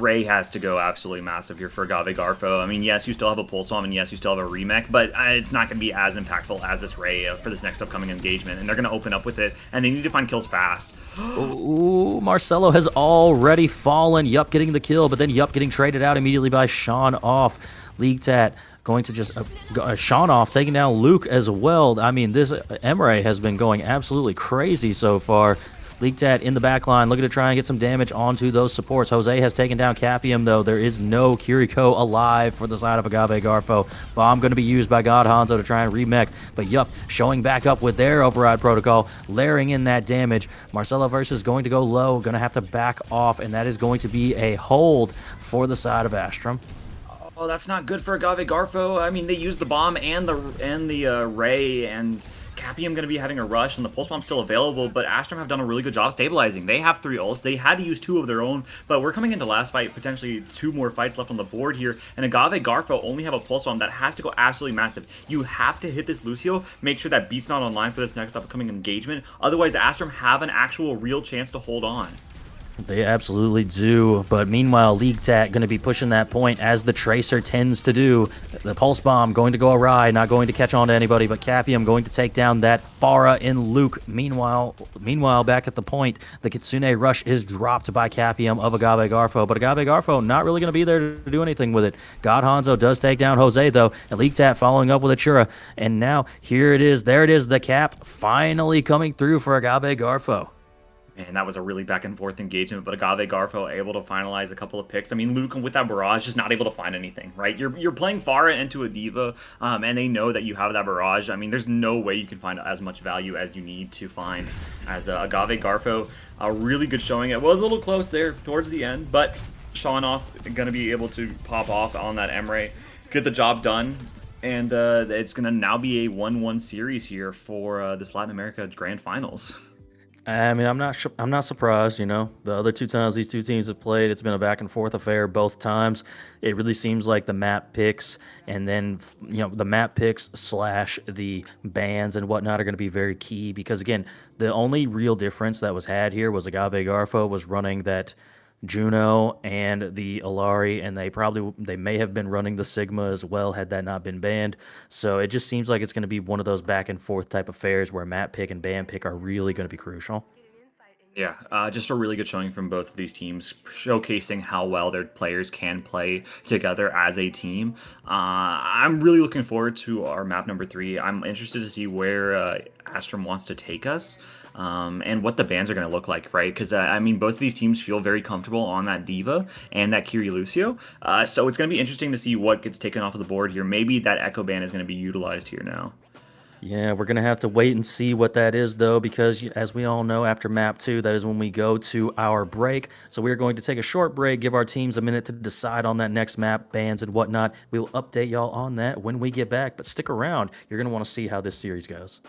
Ray has to go absolutely massive here for Agave Garfo. I mean, yes, you still have a Pulse Bomb, and yes, you still have a remech, but it's not going to be as impactful as this Ray for this next upcoming engagement, and they're going to open up with it, and they need to find kills fast. Ooh, Marcelo has already fallen. Yup getting the kill, but then Yup getting traded out immediately by Sean off. League Tat going to just Sean off, taking down Luke as well. I mean, this Emre has been going absolutely crazy so far. League Tat in the back line, looking to try and get some damage onto those supports. Jose has taken down Capium, though. There is no Kiriko alive for the side of Agave Garfo. Bomb going to be used by God Hanzo to try and remech. But Yup, showing back up with their override protocol, layering in that damage. Marcelo versus going to go low, going to have to back off, and that is going to be a hold for the side of Astrum. Oh, that's not good for Agave Garfo. I mean, they used the bomb and the Ray, and Capium going to be having a rush, and the Pulse Bomb's still available, but Astrum have done a really good job stabilizing. They have 3 ults. They had to use 2 of their own, but we're coming into last fight, potentially 2 more fights left on the board here, and Agave Garfo only have a Pulse Bomb that has to go absolutely massive. You have to hit this Lucio, make sure that Beat's not online for this next upcoming engagement, otherwise Astrum have an actual real chance to hold on. They absolutely do, but meanwhile, League Tat going to be pushing that point as the Tracer tends to do. The Pulse Bomb going to go awry, not going to catch on to anybody, but Capium going to take down that Pharah in Luke. Meanwhile, back at the point, the Kitsune Rush is dropped by Capium of Agave Garfo, but Agave Garfo not really going to be there to do anything with it. God Hanzo does take down Jose, though, and League Tat following up with a Chura, and now here it is, there it is, the cap finally coming through for Agave Garfo. And that was a really back and forth engagement, but Agave Garfo able to finalize a couple of picks. I mean, Luke with that barrage just not able to find anything, right? You're playing Pharah into a Diva, and they know that you have that barrage. I mean, there's no way you can find as much value as you need to find as Agave Garfo. A really good showing. It was a little close there towards the end, but Sean off going to be able to pop off on that Emre, get the job done. And it's going to now be a 1-1 series here for this Latin America Grand Finals. I mean, I'm not surprised. You know, the other 2 times these 2 teams have played, it's been a back and forth affair both times. It really seems like the map picks, and then the map picks / the bans and whatnot are going to be very key, because again, the only real difference that was had here was Agave Garfo was running that Juno and the Alari, and they may have been running the Sigma as well had that not been banned. So it just seems like it's going to be one of those back and forth type affairs where map pick and ban pick are really going to be crucial. Yeah, just a really good showing from both of these teams, showcasing how well their players can play together as a team. I'm really looking forward to our map number 3. I'm interested to see where Astrum wants to take us. And what the bans are going to look like, right? Because, I mean, both of these teams feel very comfortable on that Diva and that Kiri Lucio. So it's going to be interesting to see what gets taken off of the board here. Maybe that Echo ban is going to be utilized here now. Yeah, we're going to have to wait and see what that is, though, because as we all know, after map 2, that is when we go to our break. So we're going to take a short break, give our teams a minute to decide on that next map, bans and whatnot. We will update y'all on that when we get back, but stick around. You're going to want to see how this series goes.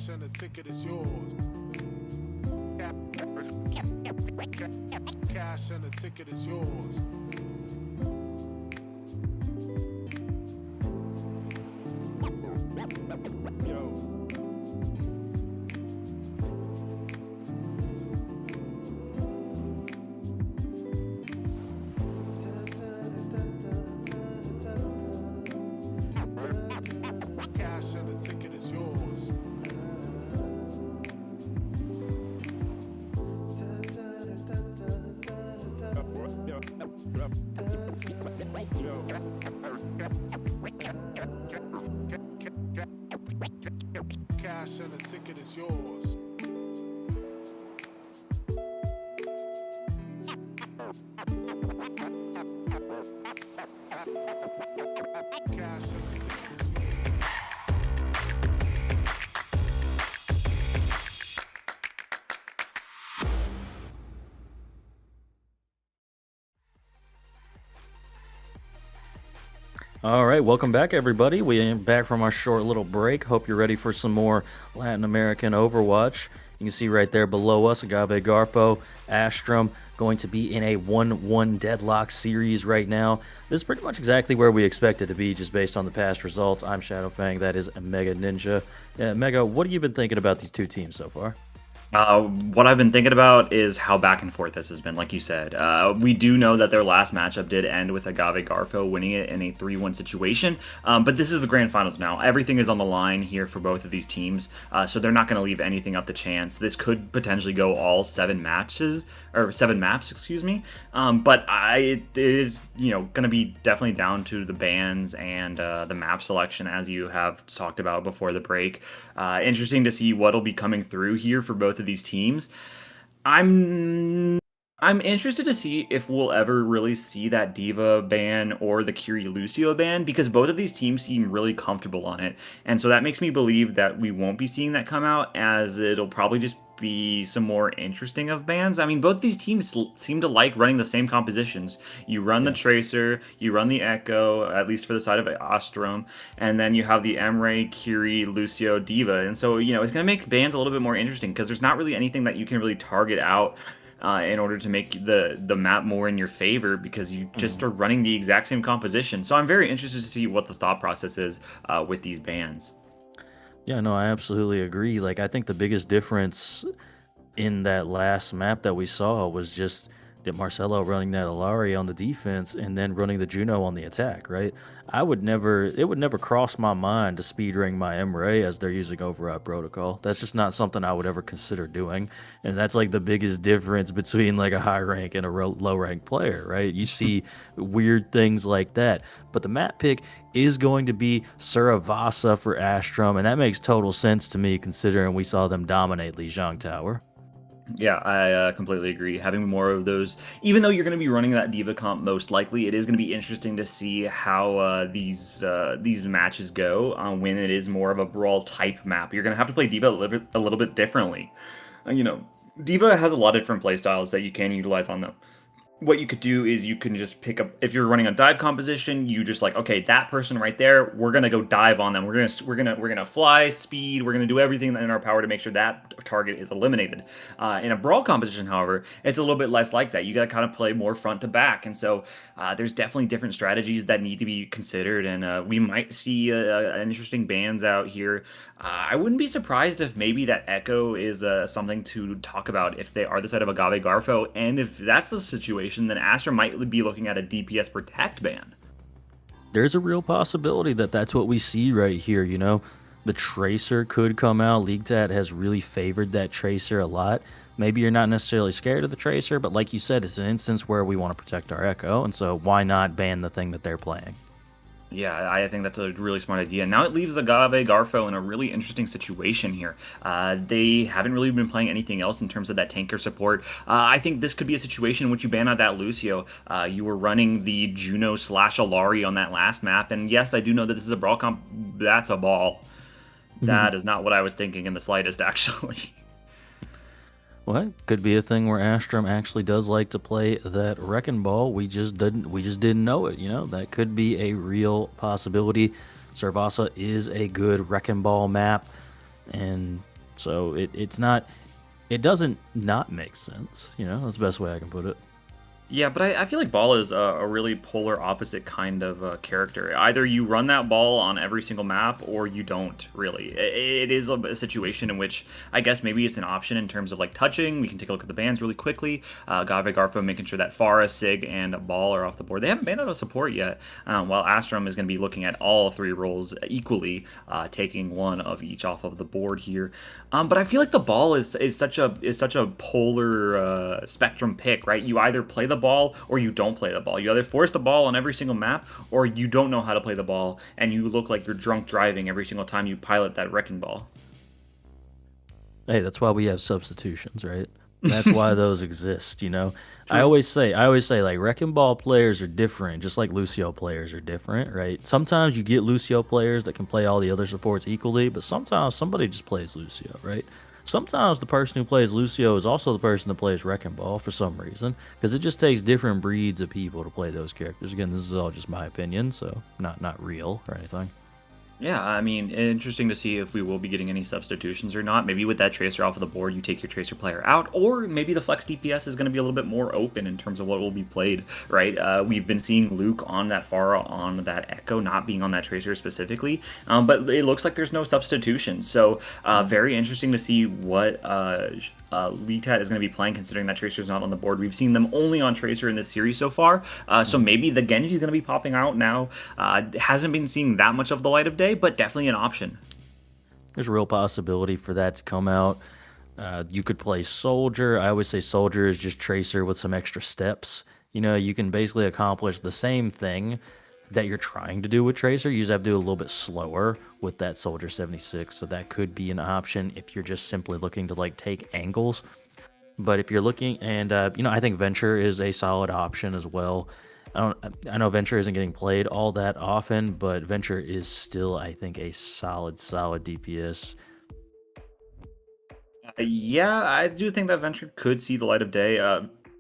Cash and the ticket is yours. Cash and the ticket is yours. Yo. Cash and the ticket is yours. Cash and the ticket is yours. Cash and the ticket. All right, welcome back, everybody. We are back from our short little break. Hope you're ready for some more Latin American Overwatch. You can see right there below us, Agave Garfo, Astrum, going to be in a 1-1 deadlock series right now. This is pretty much exactly where we expect it to be, just based on the past results. I'm Shadowfang, that is Mega Ninja. Mega, what have you been thinking about these two teams so far? What I've been thinking about is how back and forth this has been, like you said. We do know that their last matchup did end with Agave Garfo winning it in a 3-1 situation, but this is the grand finals now. Everything is on the line here for both of these teams, so they're not going to leave anything up to chance. This could potentially go all 7 matches, or 7 maps, excuse me, but it is, going to be definitely down to the bans and the map selection, as you have talked about before the break. Interesting to see what'll be coming through here for both of these teams. I'm interested to see if we'll ever really see that Diva ban or the Curie Lucio ban, because both of these teams seem really comfortable on it, and so that makes me believe that we won't be seeing that come out, as it'll probably just be some more interesting of bans. I mean, both these teams seem to like running the same compositions. You run the Tracer, you run the Echo, at least for the side of Astrum, and then you have the Emre, Curie, Lucio, Diva. And so, it's going to make bans a little bit more interesting, because there's not really anything that you can really target out in order to make the map more in your favor, because you just are running the exact same composition. So I'm very interested to see what the thought process is with these bans. Yeah, no, I absolutely agree. Like, I think the biggest difference in that last map that we saw was just that Marcelo running that Alari on the defense and then running the Juno on the attack, right? It would never cross my mind to speed ring my Emre as they're using override protocol. That's just not something I would ever consider doing. And that's like the biggest difference between like a high rank and a low rank player, right? You see weird things like that. But the map pick is going to be Suravasa for Astrum, and that makes total sense to me considering we saw them dominate Lijiang Tower. Yeah, I completely agree. Having more of those, even though you're going to be running that Diva comp most likely, it is going to be interesting to see how these matches go when it is more of a brawl type map. You're going to have to play Diva a little bit differently. Diva has a lot of different playstyles that you can utilize on them. What you could do is you can just pick up, if you're running a dive composition, you just like, okay, that person right there, we're gonna go dive on them. We're gonna fly, speed. We're gonna do everything in our power to make sure that target is eliminated. In a brawl composition, however, it's a little bit less like that. You gotta kind of play more front to back, and so there's definitely different strategies that need to be considered, and we might see an interesting bans out here. I wouldn't be surprised if maybe that Echo is something to talk about if they are the side of Agave Garfo, and if that's the situation, then Astrum might be looking at a DPS Protect ban. There's a real possibility that that's what we see right here, The Tracer could come out. LeagueTat has really favored that Tracer a lot. Maybe you're not necessarily scared of the Tracer, but like you said, it's an instance where we want to protect our Echo, and so why not ban the thing that they're playing? Yeah, I think that's a really smart idea. Now it leaves Agave Garfo in a really interesting situation here. They haven't really been playing anything else in terms of that tanker support. I think this could be a situation in which you ban out that Lucio. You were running the Juno / Alari on that last map, and yes, I do know that this is a brawl comp. That's a ball. That is not what I was thinking in the slightest, actually. Well, it could be a thing where Astrum actually does like to play that Wrecking Ball. We just didn't know it, That could be a real possibility. Suravasa is a good Wrecking Ball map, and So it's not, it doesn't not make sense. You know, that's the best way I can put it. Yeah, but I feel like Ball is a really polar opposite kind of character. Either you run that ball on every single map, or you don't, really. It is a situation in which I guess maybe it's an option in terms of like touching. We can take a look at the bans really quickly. Agave Garfo making sure that Farah, Sig, and Ball are off the board. They haven't banned out of support yet, while Astrum is going to be looking at all 3 roles equally, taking 1 of each off of the board here. But I feel like the Ball is such a polar spectrum pick, right? You either play the ball or you don't play the ball. You either force the ball on every single map, or you don't know how to play the ball and you look like you're drunk driving every single time you pilot that wrecking ball. Hey, that's why we have substitutions, right? That's why those exist, you know. I always say like wrecking ball players are different, just like Lucio players are different, right? Sometimes you get Lucio players that can play all the other supports equally, but sometimes somebody just plays Lucio, right? Sometimes the person who plays Lucio is also the person that plays Wrecking Ball for some reason, because it just takes different breeds of people to play those characters. Again, this is all just my opinion, so not real or anything. Yeah, I mean, interesting to see if we will be getting any substitutions or not. Maybe with that Tracer off of the board, you take your Tracer player out, or maybe the Flex DPS is going to be a little bit more open in terms of what will be played, right? We've been seeing Luke on that Farah, on that Echo, not being on that Tracer specifically, but it looks like there's no substitutions. So very interesting to see what LATAM is going to be playing, considering that Tracer is not on the board. We've seen them only on Tracer in this series so far, so maybe the Genji is going to be popping out now. Hasn't been seeing that much of the light of day, but definitely an option. There's a real possibility for that to come out. You could play Soldier. I always say Soldier is just Tracer with some extra steps. You know, you can basically accomplish the same thing that you're trying to do with Tracer. You just have to do it a little bit slower with that Soldier 76, so that could be an option if you're just simply looking to like take angles. But if you're looking, and you know, I think Venture is a solid option as well. I know Venture isn't getting played all that often, but Venture is still, I think, a solid DPS. Yeah, I do think that Venture could see the light of day.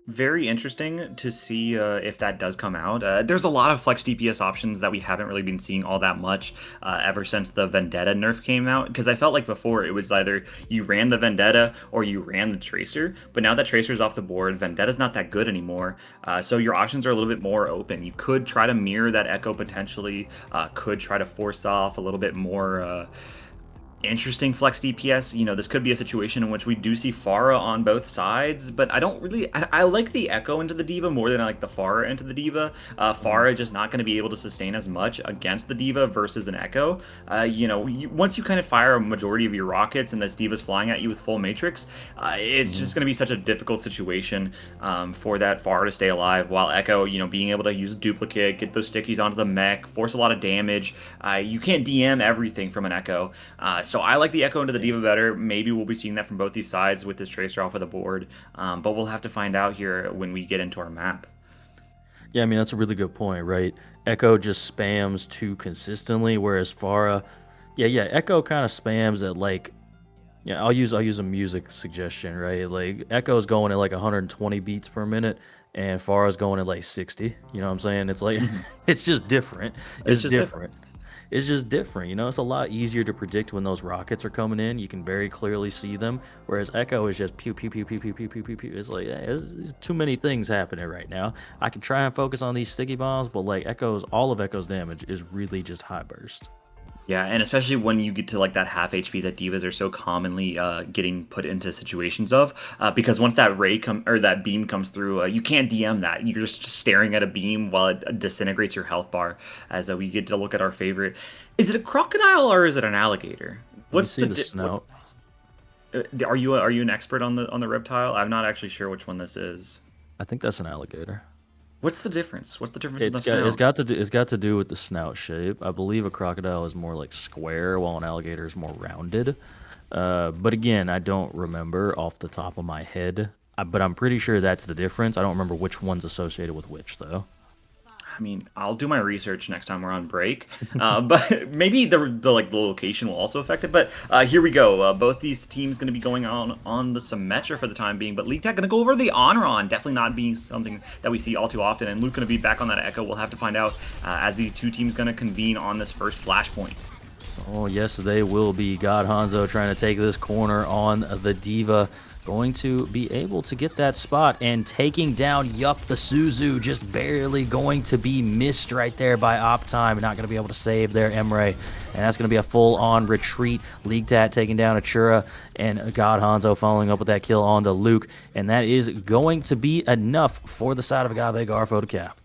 Very interesting to see if that does come out. There's a lot of flex DPS options that we haven't really been seeing all that much ever since the Vendetta nerf came out, because I felt like before it was either you ran the Vendetta or you ran the Tracer, but now that Tracer's off the board, Vendetta's not that good anymore, so your options are a little bit more open. You could try to mirror that Echo potentially, could try to force off a little bit more interesting flex DPS. You know, this could be a situation in which we do see Farah on both sides, but I don't really, I like the Echo into the D.Va more than I like the Farah into the D.Va. Farah just not going to be able to sustain as much against the D.Va versus an Echo. You know, once you kind of fire a majority of your rockets and this D.Va's flying at you with full Matrix, it's just going to be such a difficult situation for that Farah to stay alive, while Echo, you know, being able to use duplicate, get those stickies onto the mech, force a lot of damage. You can't DM everything from an Echo. So I like the Echo into the D.Va better. Maybe we'll be seeing that from both these sides with this Tracer off of the board, but we'll have to find out here when we get into our map. Yeah, I mean, that's a really good point, right? Echo just spams too consistently, whereas Farah, yeah, Echo kind of spams at like, yeah, I'll use a music suggestion, right? Like Echo's going at like 120 beats per minute, and Farah's going at like 60. You know what I'm saying? It's like, it's just different. It's just different. It's just different, you know. It's a lot easier to predict when those rockets are coming in. You can very clearly see them, whereas Echo is just pew pew pew pew pew pew pew pew pew. It's like, there's too many things happening right now. I can try and focus on these sticky bombs, but like all of Echo's damage is really just high burst. Yeah, and especially when you get to like that half HP that D.Vas are so commonly getting put into situations of, because once that that beam comes through, you can't DM that. You're just staring at a beam while it disintegrates your health bar. As we get to look at our favorite, is it a crocodile or is it an alligator? What's the snout? Are you an expert on the reptile? I'm not actually sure which one this is. I think that's an alligator. What's the difference? What's the difference in the It's snout? got to do with the snout shape. I believe a crocodile is more like square, while an alligator is more rounded. But again, I don't remember off the top of my head. But I'm pretty sure that's the difference. I don't remember which one's associated with which, though. I mean, I'll do my research next time we're on break, but maybe the location will also affect it. But here we go. Both these teams going to be going on the Symmetra for the time being, but LATAM going to go over the Onron, definitely not being something that we see all too often. And Luke going to be back on that Echo. We'll have to find out as these two teams going to convene on this first flashpoint. Oh, yes, they will be. God Hanzo trying to take this corner on the Diva. Going to be able to get that spot and taking down, yup, the Suzu. Just barely going to be missed right there by Optime. Not going to be able to save their Emre. And that's going to be a full-on retreat. League Tat taking down Achura and God Hanzo following up with that kill on to Luke. And that is going to be enough for the side of Agave Garfo to cap.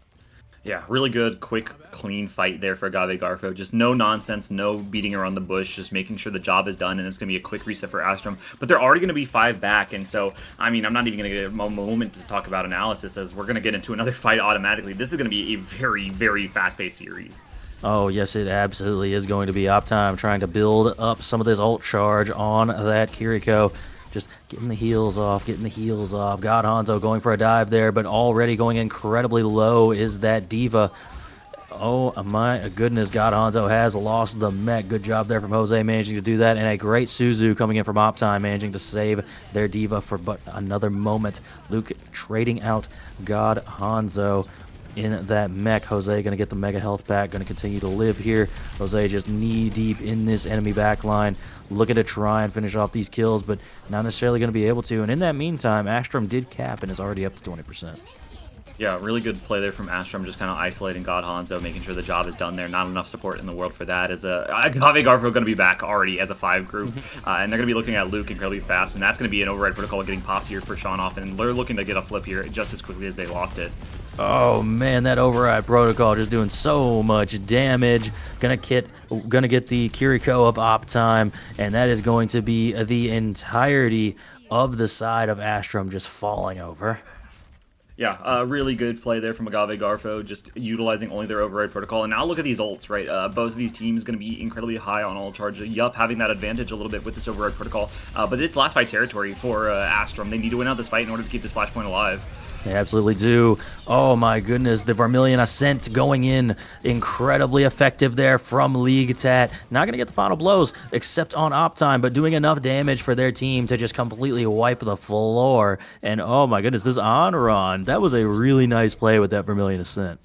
Yeah, really good, quick, clean fight there for Agave Garfo. Just no nonsense, no beating around the bush, just making sure the job is done, and it's going to be a quick reset for Astrum. But they're already going to be 5 back, and so, I mean, I'm not even going to get a moment to talk about analysis, as we're going to get into another fight automatically. This is going to be a very, very fast-paced series. Oh, yes, it absolutely is going to be. Optime trying to build up some of this ult charge on that Kiriko. Just getting the heals off, God Hanzo going for a dive there, but already going incredibly low is that Diva. Oh my goodness, God Hanzo has lost the mech. Good job there from Jose managing to do that, and a great Suzu coming in from Optime managing to save their Diva for but another moment. Luke trading out God Hanzo in that mech. Jose going to get the mega health back, going to continue to live here. Jose just knee deep in this enemy backline, looking to try and finish off these kills, but not necessarily going to be able to. And in that meantime, Astrum did cap and is already up to 20%. Yeah, really good play there from Astrum, just kind of isolating God Hanzo, making sure the job is done there. Not enough support in the world for that. Agave Garfo going to be back already as a 5 group, and they're going to be looking at Luke incredibly fast, and that's going to be an override protocol getting popped here for Sean off, and they're looking to get a flip here just as quickly as they lost it. Oh man, that override protocol just doing so much damage. Gonna get the Kiriko up Optime, and that is going to be the entirety of the side of Astrum just falling over. Yeah, really good play there from Agave Garfo, just utilizing only their override protocol. And now look at these ults, right? Both of these teams going to be incredibly high on ult charge. Yup, having that advantage a little bit with this override protocol. But it's last fight territory for Astrum. They need to win out this fight in order to keep this flashpoint alive. They absolutely do. Oh my goodness, the Vermilion Ascent going in. Incredibly effective there from League Tat. Not going to get the final blows, except on Optime, but doing enough damage for their team to just completely wipe the floor. And oh my goodness, this Onron, that was a really nice play with that Vermilion Ascent.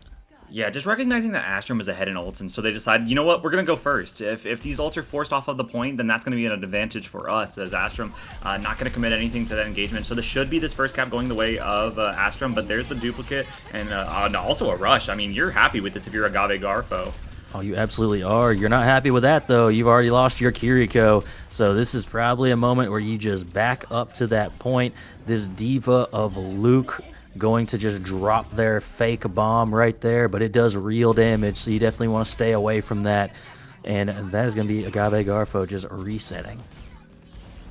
Yeah, just recognizing that Astrum is ahead in ults, and so they decide, you know what, we're going to go first. If these ults are forced off of the point, then that's going to be an advantage for us as Astrum. Not going to commit anything to that engagement, so this should be this first cap going the way of Astrum, but there's the duplicate, and also a rush. I mean, you're happy with this if you're Agave Garfo. Oh, you absolutely are. You're not happy with that, though. You've already lost your Kiriko, so this is probably a moment where you just back up to that point. This Diva of Luke going to just drop their fake bomb right there, but it does real damage, so you definitely want to stay away from that. And that is going to be Agave Garfo just resetting.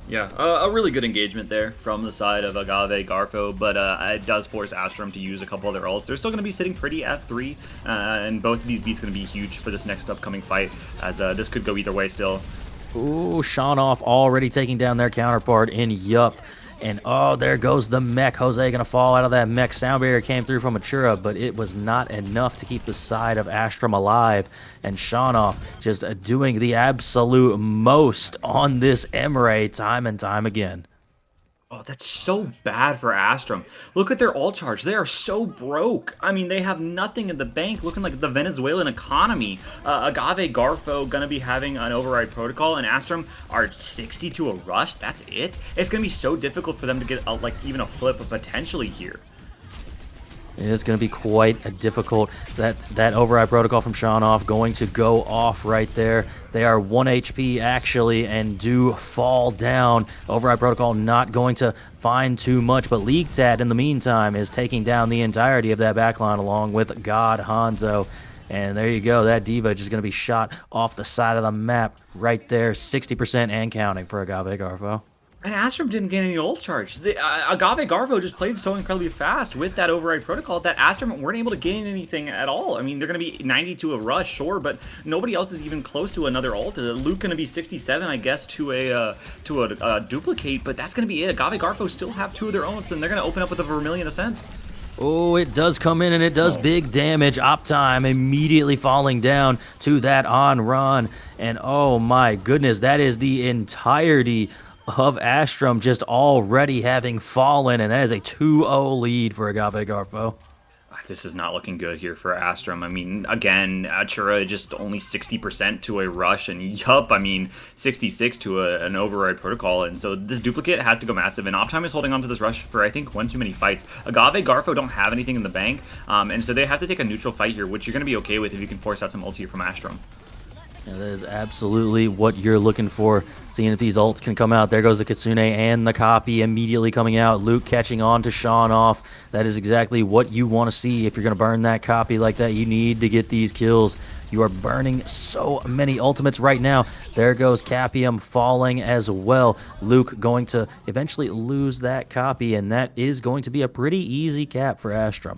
Yeah, a really good engagement there from the side of Agave Garfo, but it does force Astrum to use a couple of their ults. They're still going to be sitting pretty at 3, and both of these beats going to be huge for this next upcoming fight, as this could go either way still. Ooh, Shanoff already taking down their counterpart in Yup. And oh, there goes the mech. Jose gonna fall out of that mech. Sound barrier came through from Achura, but it was not enough to keep the side of Astrum alive. And Shanoff just doing the absolute most on this Emre time and time again. Oh, that's so bad for Astrum. Look at their ult charge. They are so broke. I mean, they have nothing in the bank, looking like the Venezuelan economy. Agave Garfo gonna be having an override protocol, and Astrum are 60 to a rush. That's it. It's gonna be so difficult for them to get like even a flip potentially here. It's going to be quite difficult. That override protocol from Shanoff going to go off right there. They are 1 HP actually and do fall down. Override protocol not going to find too much, but League Tat in the meantime is taking down the entirety of that backline along with God Hanzo. And there you go. That Diva just going to be shot off the side of the map right there. 60% and counting for Agave Garfo. And Astrum didn't get any ult charge. Agave Garfo just played so incredibly fast with that override protocol that Astrum weren't able to gain anything at all. I mean, they're going to be 90 to a rush, sure, but nobody else is even close to another ult. Luke going to be 67, I guess, to a duplicate, but that's going to be it. Agave Garfo still have 2 of their ults, and they're going to open up with a Vermilion Ascent. Oh, it does come in, and it does big damage. Optime immediately falling down to that on run. And oh my goodness, that is the entirety of Astrum just already having fallen, and that is a 2-0 lead for Agave Garfo. This is not looking good here for Astrum. I mean, again, Achura just only 60% to a rush, and yup, I mean, 66 to an override protocol, and so this duplicate has to go massive, and Optime is holding on to this rush for, I think, one too many fights. Agave Garfo don't have anything in the bank, and so they have to take a neutral fight here, which you're going to be okay with if you can force out some ulti here from Astrum. Yeah, that is absolutely what you're looking for. Seeing if these ults can come out. There goes the Kitsune and the copy immediately coming out. Luke catching on to Sean off. That is exactly what you want to see. If you're going to burn that copy like that, you need to get these kills. You are burning so many ultimates right now. There goes Capium falling as well. Luke going to eventually lose that copy, and that is going to be a pretty easy cap for Astrum.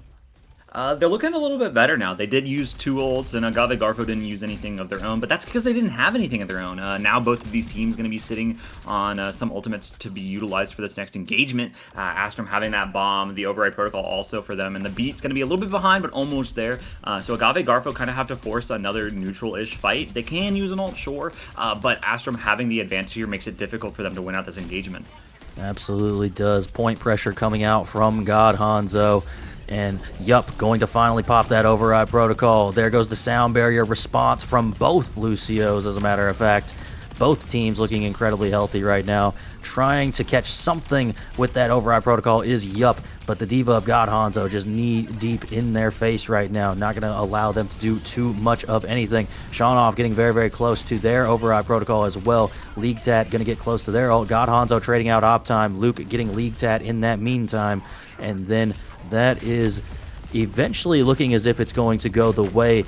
They're looking a little bit better now. They did use 2 ults, and Agave Garfo didn't use anything of their own, but that's because they didn't have anything of their own. Now both of these teams going to be sitting on some ultimates to be utilized for this next engagement. Astrum having that bomb, the override protocol also for them, and the beat's going to be a little bit behind, but almost there. So Agave Garfo kind of have to force another neutral-ish fight. They can use an ult, sure, but Astrum having the advantage here makes it difficult for them to win out this engagement. Absolutely does. Point pressure coming out from God Hanzo. And yup, going to finally pop that override protocol. There goes the sound barrier response from both Lucios, as a matter of fact. Both teams looking incredibly healthy right now. Trying to catch something with that override protocol is yup, but the Diva of God Hanzo just knee deep in their face right now. Not going to allow them to do too much of anything. Shawnoff getting very, very close to their override protocol as well. League Tat going to get close to their ult. God Hanzo trading out op time. Luke getting League Tat in that meantime. And then that is eventually looking as if it's going to go the way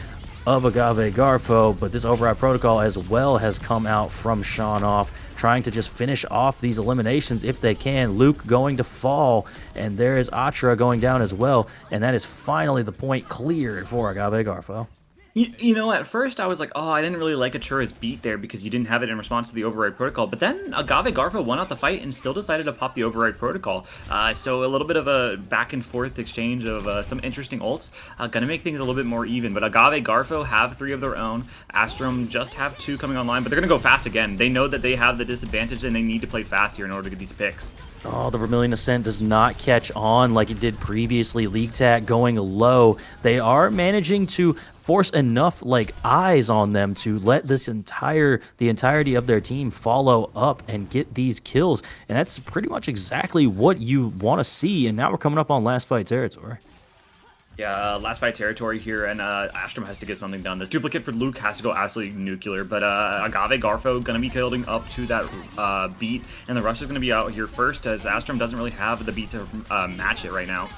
of Agave Garfo, but this override protocol as well has come out from Shawnoff, trying to just finish off these eliminations if they can. Luke going to fall, and there is Atra going down as well, and that is finally the point cleared for Agave Garfo. You know, at first I was like, oh, I didn't really like Achura's beat there because you didn't have it in response to the override protocol. But then Agave Garfo won out the fight and still decided to pop the override protocol. So a little bit of a back and forth exchange of some interesting ults. Gonna make things a little bit more even. But Agave Garfo have 3 of their own. Astrum just have 2 coming online, but they're gonna go fast again. They know that they have the disadvantage and they need to play fast here in order to get these picks. Oh, the Vermilion Ascent does not catch on like it did previously. League Tat going low. They are managing to force enough like eyes on them to let the entirety of their team follow up and get these kills. And that's pretty much exactly what you want to see. And now we're coming up on last fight territory. Yeah, last fight territory here, and Astrum has to get something done. This duplicate for Luke has to go absolutely nuclear, but Agave Garfo going to be building up to that beat, and the rush is going to be out here first, as Astrum doesn't really have the beat to match it right now.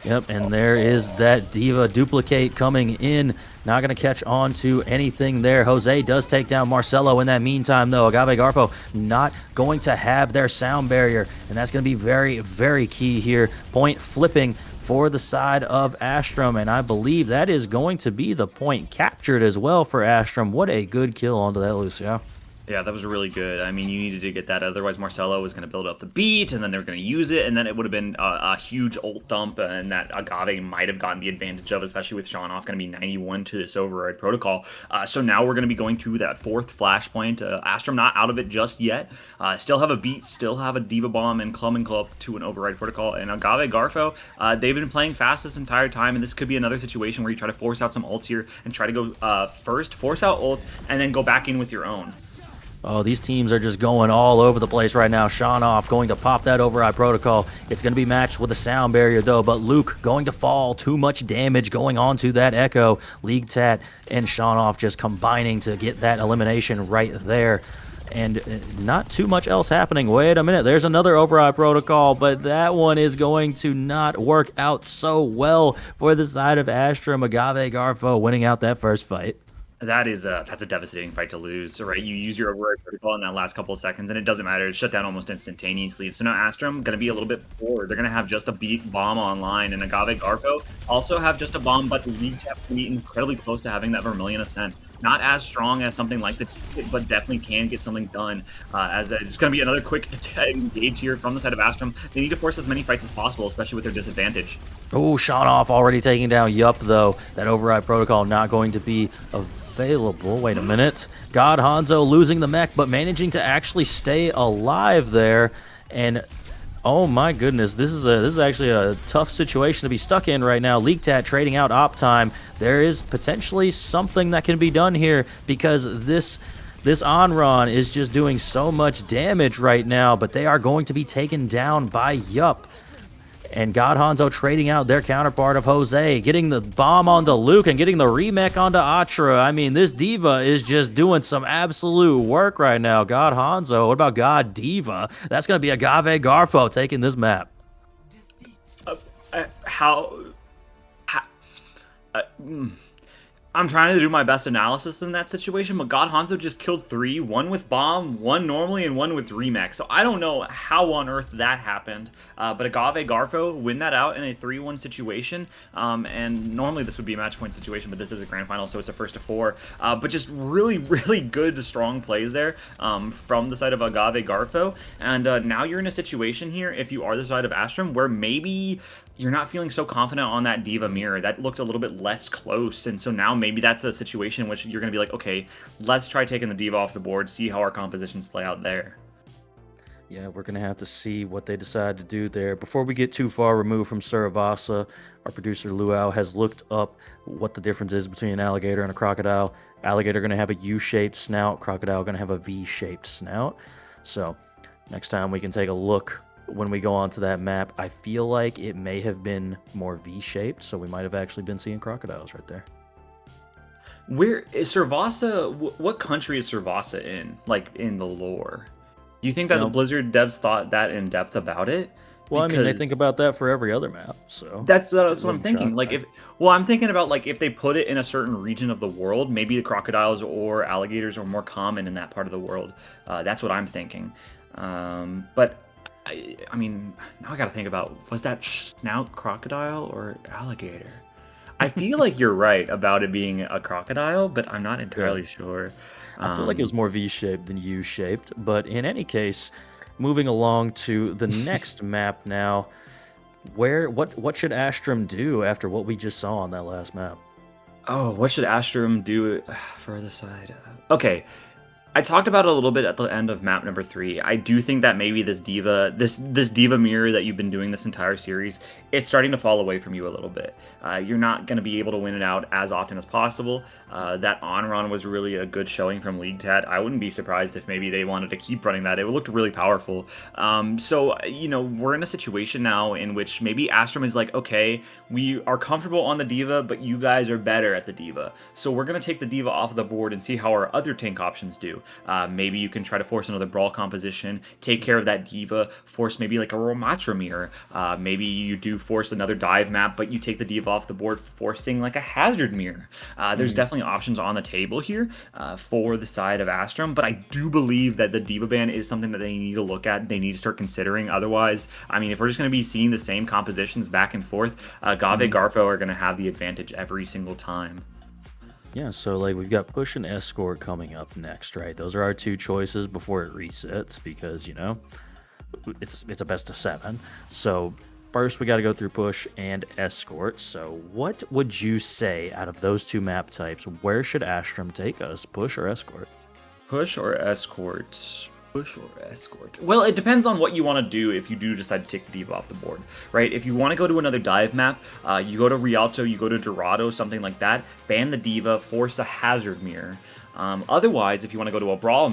Yep, and there is that Diva duplicate coming in. Not going to catch on to anything there. Jose does take down Marcelo in that meantime, though. Agave Garfo not going to have their sound barrier, and that's going to be very, very key here. Point flipping for the side of Astrum, and I believe that is going to be the point captured as well for Astrum. What a good kill onto that Lucio. Yeah, that was really good. I mean, you needed to get that. Otherwise, Marcelo was going to build up the beat, and then they were going to use it, and then it would have been a huge ult dump, and that Agave might have gotten the advantage of, especially with Shawnoff going to be 91 to this override protocol. So now we're going to be going to that 4th flashpoint. Astrum not out of it just yet. Still have a beat, still have a Diva Bomb, and Clum to an override protocol. And Agave Garfo, they've been playing fast this entire time, and this could be another situation where you try to force out some ults here and try to go first, force out ults, and then go back in with your own. Oh, these teams are just going all over the place right now. Shawnoff going to pop that override protocol. It's going to be matched with a sound barrier, though, but Luke going to fall. Too much damage going on to that Echo. League Tat and Shawnoff just combining to get that elimination right there. And not too much else happening. Wait a minute. There's another override protocol, but that one is going to not work out so well for the side of Astrum. Agave Garfo winning out that first fight. That's a devastating fight to lose, right? You use your override protocol in that last couple of seconds, and it doesn't matter. It's shut down almost instantaneously. So now Astrum going to be a little bit poor. They're going to have just a beat bomb online, and Agave Garfo also have just a bomb, but the League have to be incredibly close to having that Vermilion Ascent. Not as strong as something like the ticket, but definitely can get something done. As it's going to be another quick engage here from the side of Astrum. They need to force as many fights as possible, especially with their disadvantage. Oh, Shawnoff already taking down Yup, though. That override protocol not going to be available. Wait a minute. God Hanzo losing the mech, but managing to actually stay alive there. And Oh my goodness, this is actually a tough situation to be stuck in right now. LeakTat trading out op time. There is potentially something that can be done here because this Onron is just doing so much damage right now, but they are going to be taken down by Yup. And God Hanzo trading out their counterpart of Jose, getting the bomb onto Luke and getting the remech onto Atra. I mean, this Diva is just doing some absolute work right now. God Hanzo. What about God Diva? That's going to be Agave Garfo taking this map. How I'm trying to do my best analysis in that situation, but God Hanzo just killed 3, one with bomb, one normally, and one with remake. So I don't know how on earth that happened, but Agave Garfo win that out in a 3-1 situation, and normally this would be a match point situation, but this is a grand final, so it's a first to 4. But just really, really good, strong plays there from the side of Agave Garfo, and now you're in a situation here, if you are the side of Astrum, where maybe you're not feeling so confident on that Diva mirror. That looked a little bit less close, and so now maybe that's a situation in which you're going to be like, okay, let's try taking the Diva off the board, see how our compositions play out there. Yeah, we're going to have to see what they decide to do there. Before we get too far removed from Suravasa, our producer Luau has looked up what the difference is between an alligator and a crocodile. Alligator going to have a U-shaped snout, crocodile going to have a V-shaped snout. So next time we can take a look when we go onto that map. I feel like it may have been more V-shaped, so we might have actually been seeing crocodiles right there. Where is Suravasa? What country is Suravasa in? Like in the lore? Do you think that the Blizzard devs thought that in depth about it? Well, because I mean, they think about that for every other map, so that's what I'm thinking. Like I'm thinking about like if they put it in a certain region of the world, maybe the crocodiles or alligators are more common in that part of the world. That's what I'm thinking. But I mean, now I got to think about, was that snout crocodile or alligator? I feel like you're right about it being a crocodile, but I'm not entirely sure. I feel like it was more V-shaped than U-shaped, but in any case, moving along to the next map now, what should Astrum do after what we just saw on that last map? Oh, what should Astrum do for the side? Okay. I talked about it a little bit at the end of map number 3. I do think that maybe this Diva mirror that you've been doing this entire series, it's starting to fall away from you a little bit. You're not going to be able to win it out as often as possible. That on-run was really a good showing from LeagueTat. I wouldn't be surprised if maybe they wanted to keep running that. It looked really powerful. So, you know, we're in a situation now in which maybe Astrum is like, okay, we are comfortable on the Diva, but you guys are better at the Diva. So we're going to take the Diva off of the board and see how our other tank options do. Maybe you can try to force another Brawl composition, take care of that Diva, force maybe like a Romatra mirror. Maybe you do force another dive map, but you take the Diva off the board, forcing like a Hazard mirror. There's definitely options on the table here for the side of Astrum, but I do believe that the Diva ban is something that they need to look at. They need to start considering. Otherwise, I mean, if we're just going to be seeing the same compositions back and forth, Agave Garfo are going to have the advantage every single time. Yeah, so like we've got Push and Escort coming up next, right? Those are our two choices before it resets because, you know, it's a best of 7. So first we got to go through Push and Escort. So what would you say out of those two map types, where should Astrum take us, Push or Escort? Push or Escort? Push or Escort? Well, it depends on what you want to do if you do decide to take the Diva off the board, right? If you want to go to another dive map, you go to Rialto, you go to Dorado, something like that, ban the Diva, force a Hazard mirror. Otherwise, if you want to go to a Brawl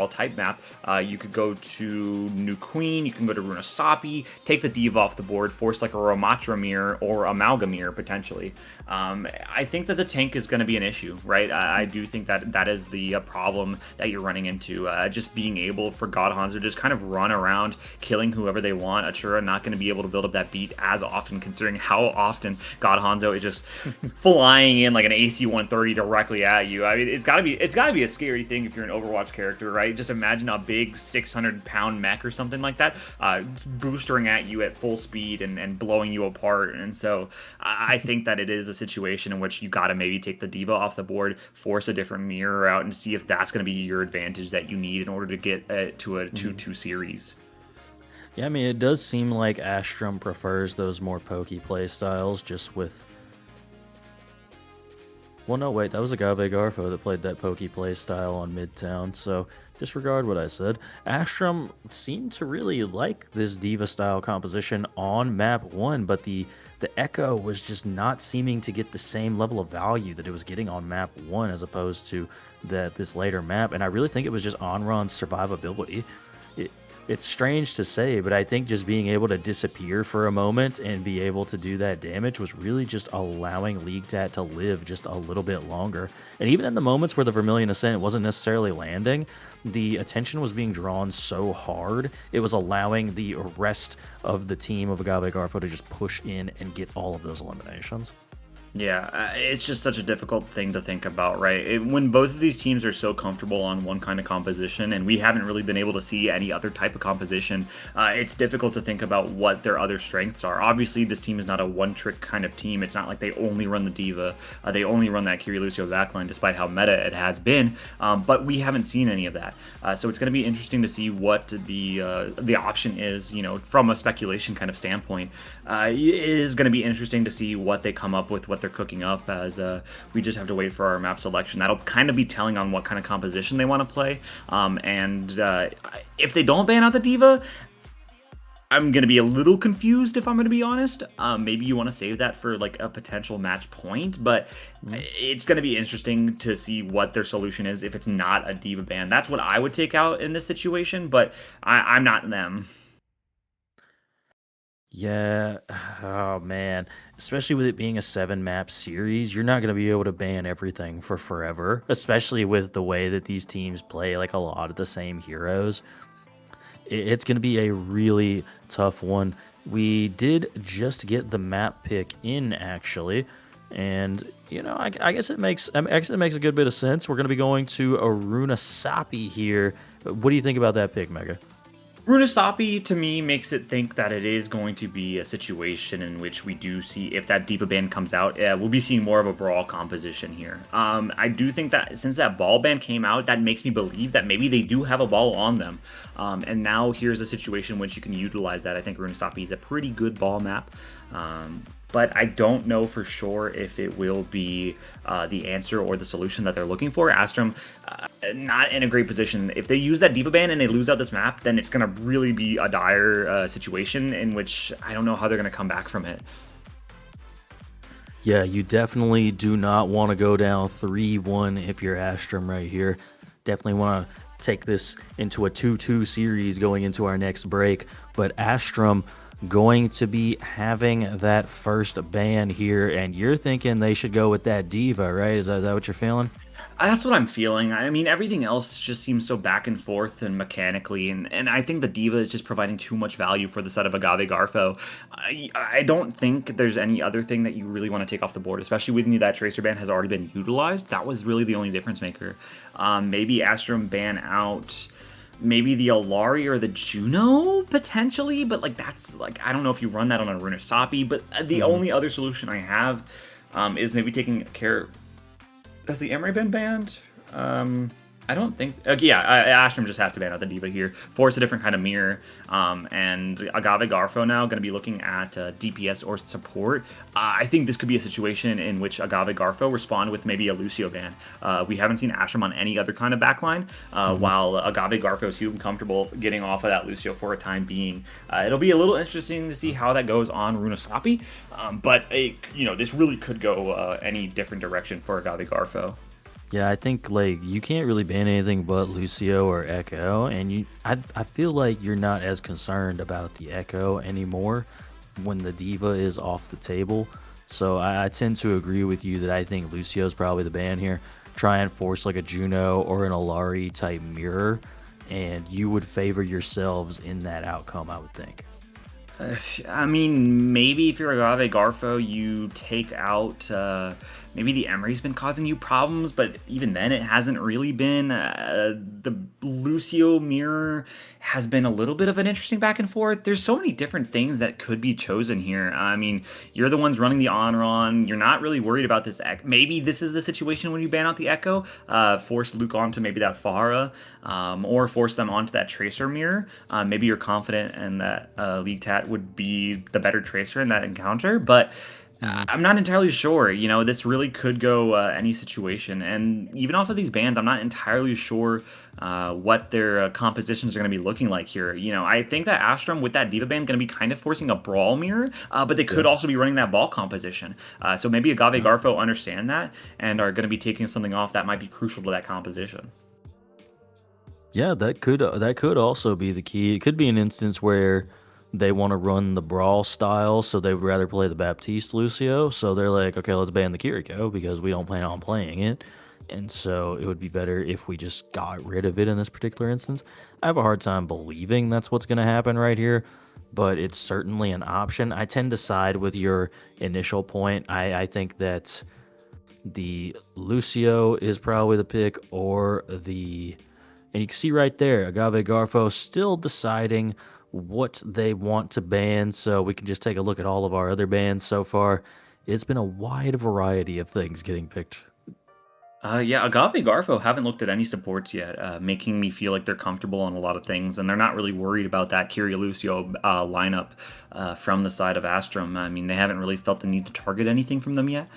type map, you could go to New Queen, you can go to Runasapi, take the Diva off the board, force like a Romatra mirror or Amalgam mirror potentially. I think that the tank is going to be an issue, right? I do think that that is the problem that you're running into. Just being able for God Hanzo to just kind of run around, killing whoever they want. Achura not going to be able to build up that beat as often, considering how often God Hanzo is just flying in like an AC 130 directly at you. I mean, it's got to be a scary thing if you're an Overwatch character, right? Just imagine a big 600-pound mech or something like that, boostering at you at full speed and blowing you apart. And so I think that it is a situation in which you got to maybe take the Diva off the board, force a different mirror out, and see if that's going to be your advantage that you need in order to get to a 2-2 series. Yeah, I mean, it does seem like Astrum prefers those more pokey play styles, just with Well, no, wait, that was Agave Garfo that played that pokey play style on Midtown, so disregard what I said. Astrum seemed to really like this diva style composition on map 1, but the Echo was just not seeming to get the same level of value that it was getting on map 1 as opposed to this later map, and I really think it was just Onron's survivability. It's strange to say, but I think just being able to disappear for a moment and be able to do that damage was really just allowing LeagueTat to live just a little bit longer. And even in the moments where the Vermilion Ascent wasn't necessarily landing, the attention was being drawn so hard, it was allowing the rest of the team of Agave Garfo to just push in and get all of those eliminations. Yeah, it's just such a difficult thing to think about, right? When both of these teams are so comfortable on one kind of composition, and we haven't really been able to see any other type of composition, it's difficult to think about what their other strengths are. Obviously, this team is not a one-trick kind of team. It's not like they only run the Diva. They only run that Kiri Lucio backline, despite how meta it has been. But we haven't seen any of that. So it's going to be interesting to see what the option is, from a speculation kind of standpoint. It is going to be interesting to see what they come up with, what they're cooking up, as we just have to wait for our map selection. That'll kind of be telling on what kind of composition they want to play. And if they don't ban out the Diva, I'm going to be a little confused, if I'm going to be honest. Maybe you want to save that for like a potential match point, but it's going to be interesting to see what their solution is if it's not a Diva ban. That's what I would take out in this situation, but I'm not them. Yeah, oh man. Especially with it being a 7-map series, you're not going to be able to ban everything for forever, especially with the way that these teams play like a lot of the same heroes. It's going to be a really tough one. We did just get the map pick in, actually, and I guess it makes a good bit of sense. We're going to be going to Aruna Sapi here. What do you think about that pick, Mega? Runasapi, to me, makes it think that it is going to be a situation in which we do see, if that Diva ban comes out, we'll be seeing more of a brawl composition here. I do think that since that ball ban came out, that makes me believe that maybe they do have a ball on them. And now here's a situation in which you can utilize that. I think Runasapi is a pretty good ball map. But I don't know for sure if it will be the answer or the solution that they're looking for. Astrum, not in a great position. If they use that Diva ban and they lose out this map, then it's going to really be a dire situation in which I don't know how they're going to come back from it. Yeah, you definitely do not want to go down 3-1 if you're Astrum right here. Definitely want to take this into a 2-2 series going into our next break. But Astrum going to be having that first ban here, and you're thinking they should go with that Diva, right? Is that what you're feeling? That's what I'm feeling. I mean, everything else just seems so back and forth and mechanically, and I think the Diva is just providing too much value for the set of Agave Garfo. I don't think there's any other thing that you really want to take off the board, especially when that Tracer ban has already been utilized. That was really the only difference maker. Maybe Astrum ban out maybe the Alari or the Juno, potentially, but that's I don't know if you run that on a Runasapi, but the only other solution I have is maybe taking care. Has the Emery been banned? I don't think. Astrum just has to ban out the Diva here. Force a different kind of mirror. And Agave Garfo now going to be looking at DPS or support. I think this could be a situation in which Agave Garfo respond with maybe a Lucio ban. We haven't seen Astrum on any other kind of backline, while Agave Garfo is comfortable getting off of that Lucio for a time being. It'll be a little interesting to see how that goes on Runasapi, but this really could go any different direction for Agave Garfo. Yeah, I think you can't really ban anything but Lucio or Echo, and I feel like you're not as concerned about the Echo anymore when the Diva is off the table. So I tend to agree with you that I think Lucio's probably the ban here. Try and force a Juno or an Alari type mirror, and you would favor yourselves in that outcome, I would think. I mean, maybe if you're Agave Garfo, you take out maybe the Emery's been causing you problems, but even then it hasn't really been. The Lucio mirror has been a little bit of an interesting back and forth. There's so many different things that could be chosen here. I mean, you're the ones running the Onron. You're not really worried about this. Maybe this is the situation when you ban out the Echo, force Luke onto maybe that Pharah, or force them onto that Tracer mirror. Maybe you're confident in that LeagueTat would be the better Tracer in that encounter, but I'm not entirely sure. You know, this really could go any situation. And even off of these bands, I'm not entirely sure what their compositions are going to be looking like here. You know, I think that Astrum with that Diva band going to be kind of forcing a brawl mirror, but they could also be running that ball composition. So maybe Agave Garfo understand that and are going to be taking something off that might be crucial to that composition. Yeah, that could also be the key. It could be an instance where they want to run the brawl style, so they would rather play the Baptiste Lucio. So they're like, okay, let's ban the Kiriko because we don't plan on playing it. And so it would be better if we just got rid of it in this particular instance. I have a hard time believing that's what's going to happen right here, but it's certainly an option. I tend to side with your initial point. I think that the Lucio is probably the pick, or the, and you can see right there, Agave Garfo still deciding what they want to ban. So we can just take a look at all of our other bans so far. It's been a wide variety of things getting picked. Yeah, Agave Garfo haven't looked at any supports yet, making me feel like they're comfortable on a lot of things, and they're not really worried about that Kyria Lucio lineup from the side of Astrum. I mean, they haven't really felt the need to target anything from them yet.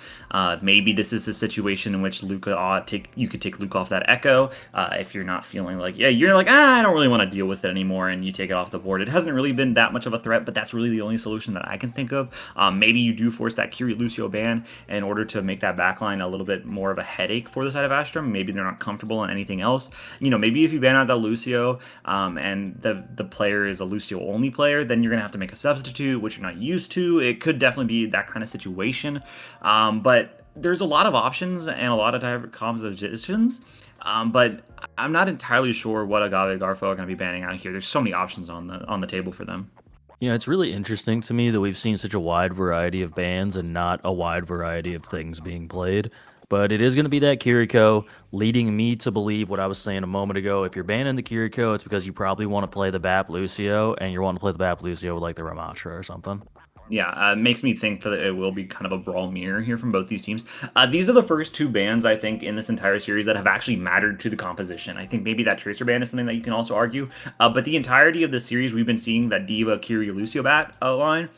Maybe this is a situation in which Luca you could take Luca off that Echo if you're not feeling like, yeah, you're like, I don't really want to deal with it anymore, and you take it off the board. It hasn't really been that much of a threat, but that's really the only solution that I can think of. Maybe you do force that Kyria Lucio ban in order to make that backline a little bit more of a headache for the side of Astrum. Maybe they're not comfortable on anything else. You know, maybe if you ban out the Lucio and the player is a Lucio only player, then you're gonna have to make a substitute, which you're not used to. It could definitely be that kind of situation. But there's a lot of options and a lot of different compositions. But I'm not entirely sure what Agave Garfo are going to be banning out here. There's so many options on the table for them. You know, it's really interesting to me that we've seen such a wide variety of bans and not a wide variety of things being played. But it is going to be that Kiriko, leading me to believe what I was saying a moment ago. If you're banning the Kiriko, it's because you probably want to play the Bap Lucio, and you want to play the Bap Lucio with like the Ramatra or something. Yeah, it makes me think that it will be kind of a brawl mirror here from both these teams. These are the first two bans, I think, in this entire series that have actually mattered to the composition. I think maybe that Tracer ban is something that you can also argue. But the entirety of the series, we've been seeing that Diva, Kyria, Lucio back line,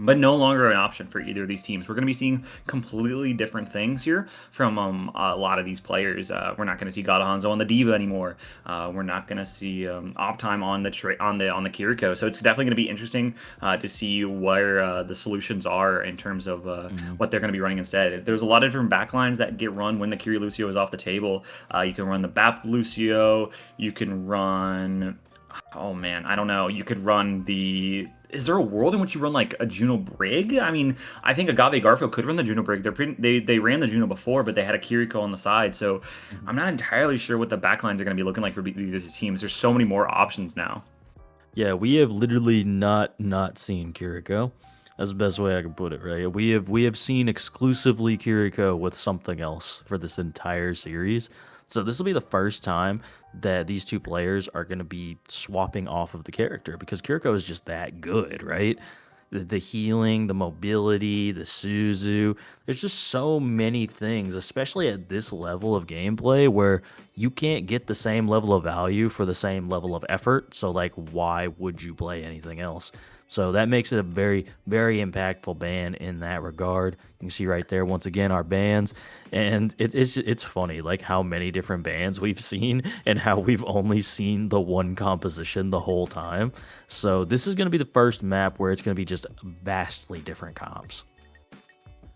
but no longer an option for either of these teams. We're going to be seeing completely different things here from a lot of these players. We're not going to see God Hanzo on the Diva anymore. We're not going to see Optime on the Kiriko. So it's definitely going to be interesting to see where the solutions are in terms of what they're going to be running instead. There's a lot of different backlines that get run when the Kyria Lucio is off the table. You can run the Bap Lucio. You can run... Oh man, I don't know. You could run the... Is there a world in which you run like a Juno Brig? I mean, I think Agave Garfo could run the Juno Brig. They ran the Juno before, but they had a Kiriko on the side. So I'm not entirely sure what the backlines are going to be looking like for these teams. There's so many more options now. Yeah, we have literally not seen Kiriko. That's the best way I can put it, right? We have seen exclusively Kiriko with something else for this entire series. So this will be the first time that these two players are going to be swapping off of the character, because Kiriko is just that good, right? The healing, the mobility, the Suzu. There's just so many things, especially at this level of gameplay, where you can't get the same level of value for the same level of effort. So, like, why would you play anything else? So that makes it a very, very impactful ban in that regard. You can see right there, once again, our bans. And it's funny, like, how many different bans we've seen and how we've only seen the one composition the whole time. So this is going to be the first map where it's going to be just vastly different comps.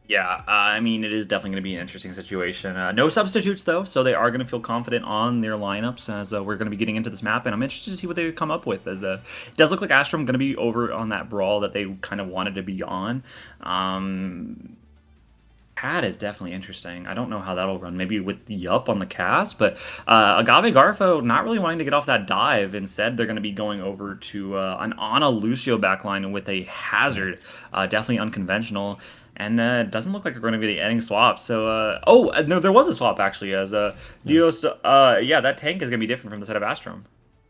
Yeah, I mean, it is definitely going to be an interesting situation. No substitutes, though, so they are going to feel confident on their lineups as we're going to be getting into this map, and I'm interested to see what they come up with. As it does look like Astrum going to be over on that brawl that they kind of wanted to be on. Pad is definitely interesting. I don't know how that'll run. Maybe with the up on the cast, but Agave Garfo not really wanting to get off that dive. Instead, they're going to be going over to an Ana Lucio backline with a Hazard. Definitely unconventional. And it doesn't look like we're going to be adding swaps. So, no, there was a swap actually. As Dios, yeah, that tank is going to be different from the side of Astrum.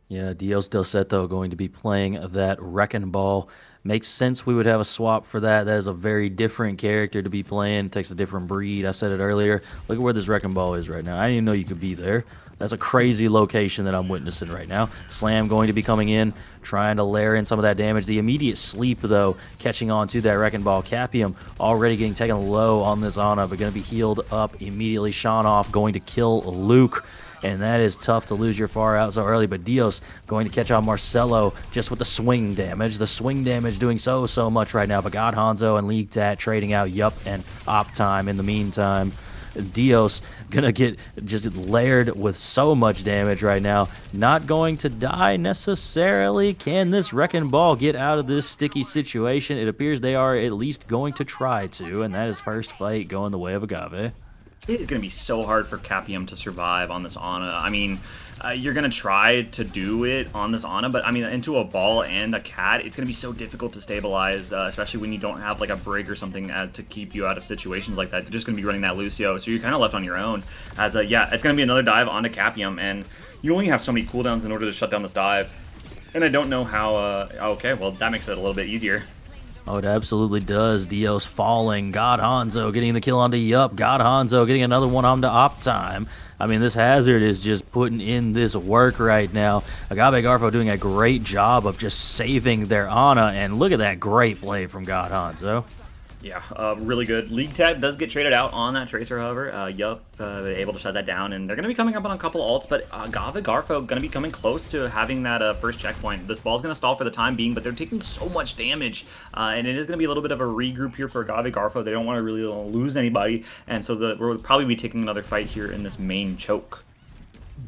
Yeah, Dios Del Seto going to be playing that Wrecking Ball. Makes sense we would have a swap for that. That is a very different character to be playing. Takes a different breed. I said it earlier. Look at where this Wrecking Ball is right now. I didn't even know you could be there. That's a crazy location that I'm witnessing right now. Slam going to be coming in, trying to layer in some of that damage. The immediate sleep, though, catching on to that Wrecking Ball. Capium already getting taken low on this Ana, but going to be healed up immediately. Sean off, going to kill Luke. And that is tough to lose your far out so early. But Dios going to catch on Marcelo just with the swing damage. The swing damage doing so much right now. But God Hanzo and League Tat trading out Yup and Optime in the meantime. Dios gonna get just layered with so much damage right now. Not going to die necessarily. Can this Wrecking Ball get out of this sticky situation? It appears they are at least going to try to. And that is first fight going the way of Agave. It is going to be so hard for Capium to survive on this Ana. I mean, you're going to try to do it on this Ana, but I mean, into a ball and a cat, it's going to be so difficult to stabilize, especially when you don't have like a brig or something to keep you out of situations like that. You're just going to be running that Lucio, so you're kind of left on your own. As yeah, it's going to be another dive onto Capium, and you only have so many cooldowns in order to shut down this dive. And I don't know how, okay, well, that makes it a little bit easier. Oh, it absolutely does. Dios falling. God Hanzo getting the kill onto Yup. God Hanzo getting another one onto Optime. I mean, this Hazard is just putting in this work right now. Agave Garfo doing a great job of just saving their Ana. And look at that great play from God Hanzo. Yeah, really good. League Tat does get traded out on that Tracer, however. Yup, able to shut that down, and they're going to be coming up on a couple ults, but Agave Garfo going to be coming close to having that first checkpoint. This ball's going to stall for the time being, but they're taking so much damage, and it is going to be a little bit of a regroup here for Agave Garfo. They don't want to really lose anybody, and so we'll probably be taking another fight here in this main choke.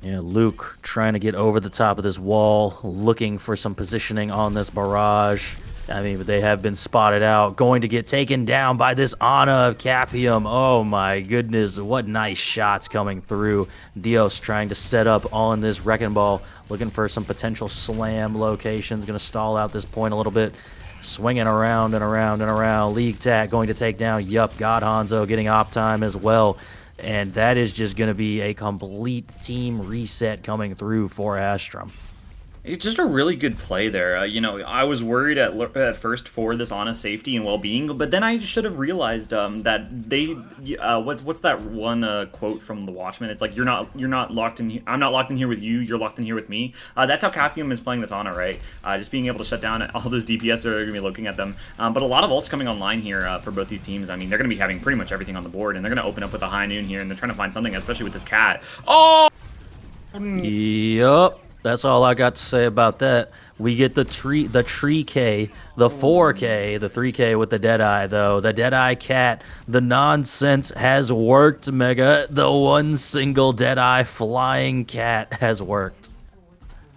Yeah, Luke trying to get over the top of this wall, looking for some positioning on this barrage. I mean, but they have been spotted out, going to get taken down by this Ana of Capium. Oh my goodness, what nice shots coming through. Dios trying to set up on this Wrecking Ball, looking for some potential slam locations. Going to stall out this point a little bit. Swinging around and around and around. League Tat going to take down Yup. God Hanzo getting Optime as well. And that is just going to be a complete team reset coming through for Astrum. It's just a really good play there. You know, I was worried at first for this Ana safety and well-being, but then I should have realized that they what's that one quote from the Watchmen? It's like you're not locked in. I'm not locked in here with you. You're locked in here with me. That's how Capium is playing this Ana, right? Just being able to shut down all those DPS that are going to be looking at them. But a lot of ults coming online here for both these teams. I mean, they're going to be having pretty much everything on the board, and they're going to open up with a high noon here, and they're trying to find something, especially with this cat. Oh. Yup. That's all I got to say about that. We get the tree K, the 4K, the 3K with the Deadeye, though. The Deadeye cat, the nonsense has worked, Mega. The one single Deadeye flying cat has worked.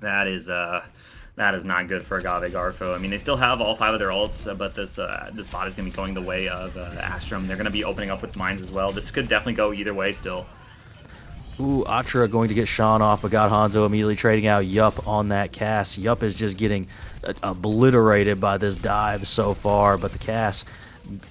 That is not good for Agave Garfo. I mean, they still have all 5 of their ults, but this bot is going to be going the way of Astrum. They're going to be opening up with mines as well. This could definitely go either way still. Ooh, Atra going to get Sean off, but God Hanzo immediately trading out Yup on that cast. Yup is just getting obliterated by this dive so far, but the cast,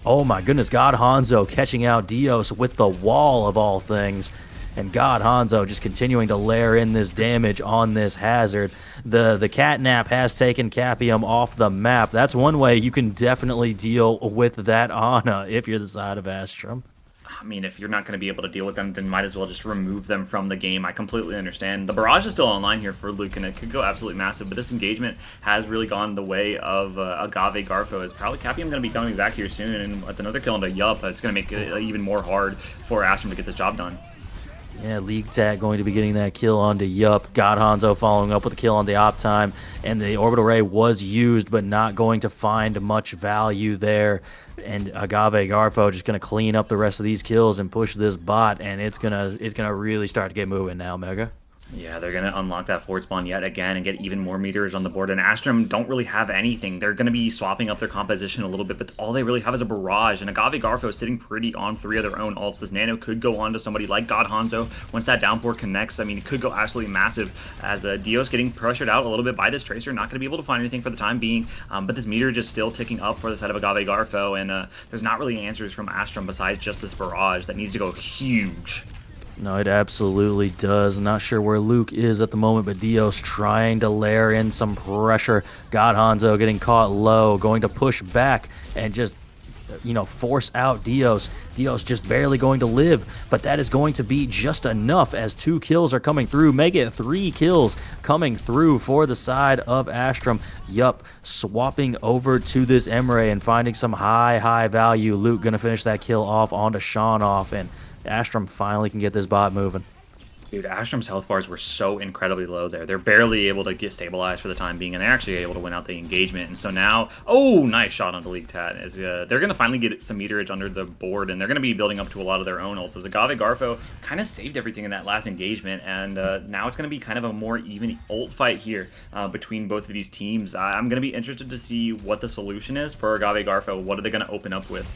oh my goodness, God Hanzo catching out Dios with the wall of all things, and God Hanzo just continuing to layer in this damage on this Hazard. The catnap has taken Capium off the map. That's one way you can definitely deal with that Ana if you're the side of Astrum. I mean, if you're not going to be able to deal with them, then might as well just remove them from the game. I completely understand. The barrage is still online here for Luke, and it could go absolutely massive, but this engagement has really gone the way of Agave Garfo. Is probably Capium going to be coming back here soon, and with another kill into Yup, it's going to make it even more hard for Astrum to get this job done. Yeah, League Tat going to be getting that kill onto Yup. God Hanzo following up with a kill on the Optime, and the Orbital Ray was used, but not going to find much value there. And Agave Garfo just going to clean up the rest of these kills and push this bot, and it's gonna really start to get moving now, Mega. Yeah, they're going to unlock that forward spawn yet again and get even more meters on the board. And Astrum don't really have anything. They're going to be swapping up their composition a little bit, but all they really have is a barrage. And Agave Garfo is sitting pretty on 3 of their own ults. This nano could go on to somebody like God Hanzo. Once that downpour connects, I mean, it could go absolutely massive as Dios getting pressured out a little bit by this Tracer. Not going to be able to find anything for the time being, but this meter just still ticking up for the side of Agave Garfo. And there's not really answers from Astrum besides just this barrage that needs to go huge. No, it absolutely does. Not sure where Luke is at the moment, but Dios trying to layer in some pressure. God Hanzo getting caught low, going to push back and just you know, force out Dios. Dios just barely going to live, but that is going to be just enough as 2 kills are coming through. Make it 3 kills coming through for the side of Astrum. Yup, swapping over to this Emre and finding some high value. Luke gonna finish that kill off onto Sean off, and Astrum finally can get this bot moving. Dude, Astrum's health bars were so incredibly low there. They're barely able to get stabilized for the time being, and they're actually able to win out the engagement. And so now, oh, nice shot onto League Tat. As they're going to finally get some meterage under the board, and they're going to be building up to a lot of their own ults. As Agave Garfo kind of saved everything in that last engagement, and now it's going to be kind of a more even ult fight here between both of these teams. I'm going to be interested to see what the solution is for Agave Garfo. What are they going to open up with?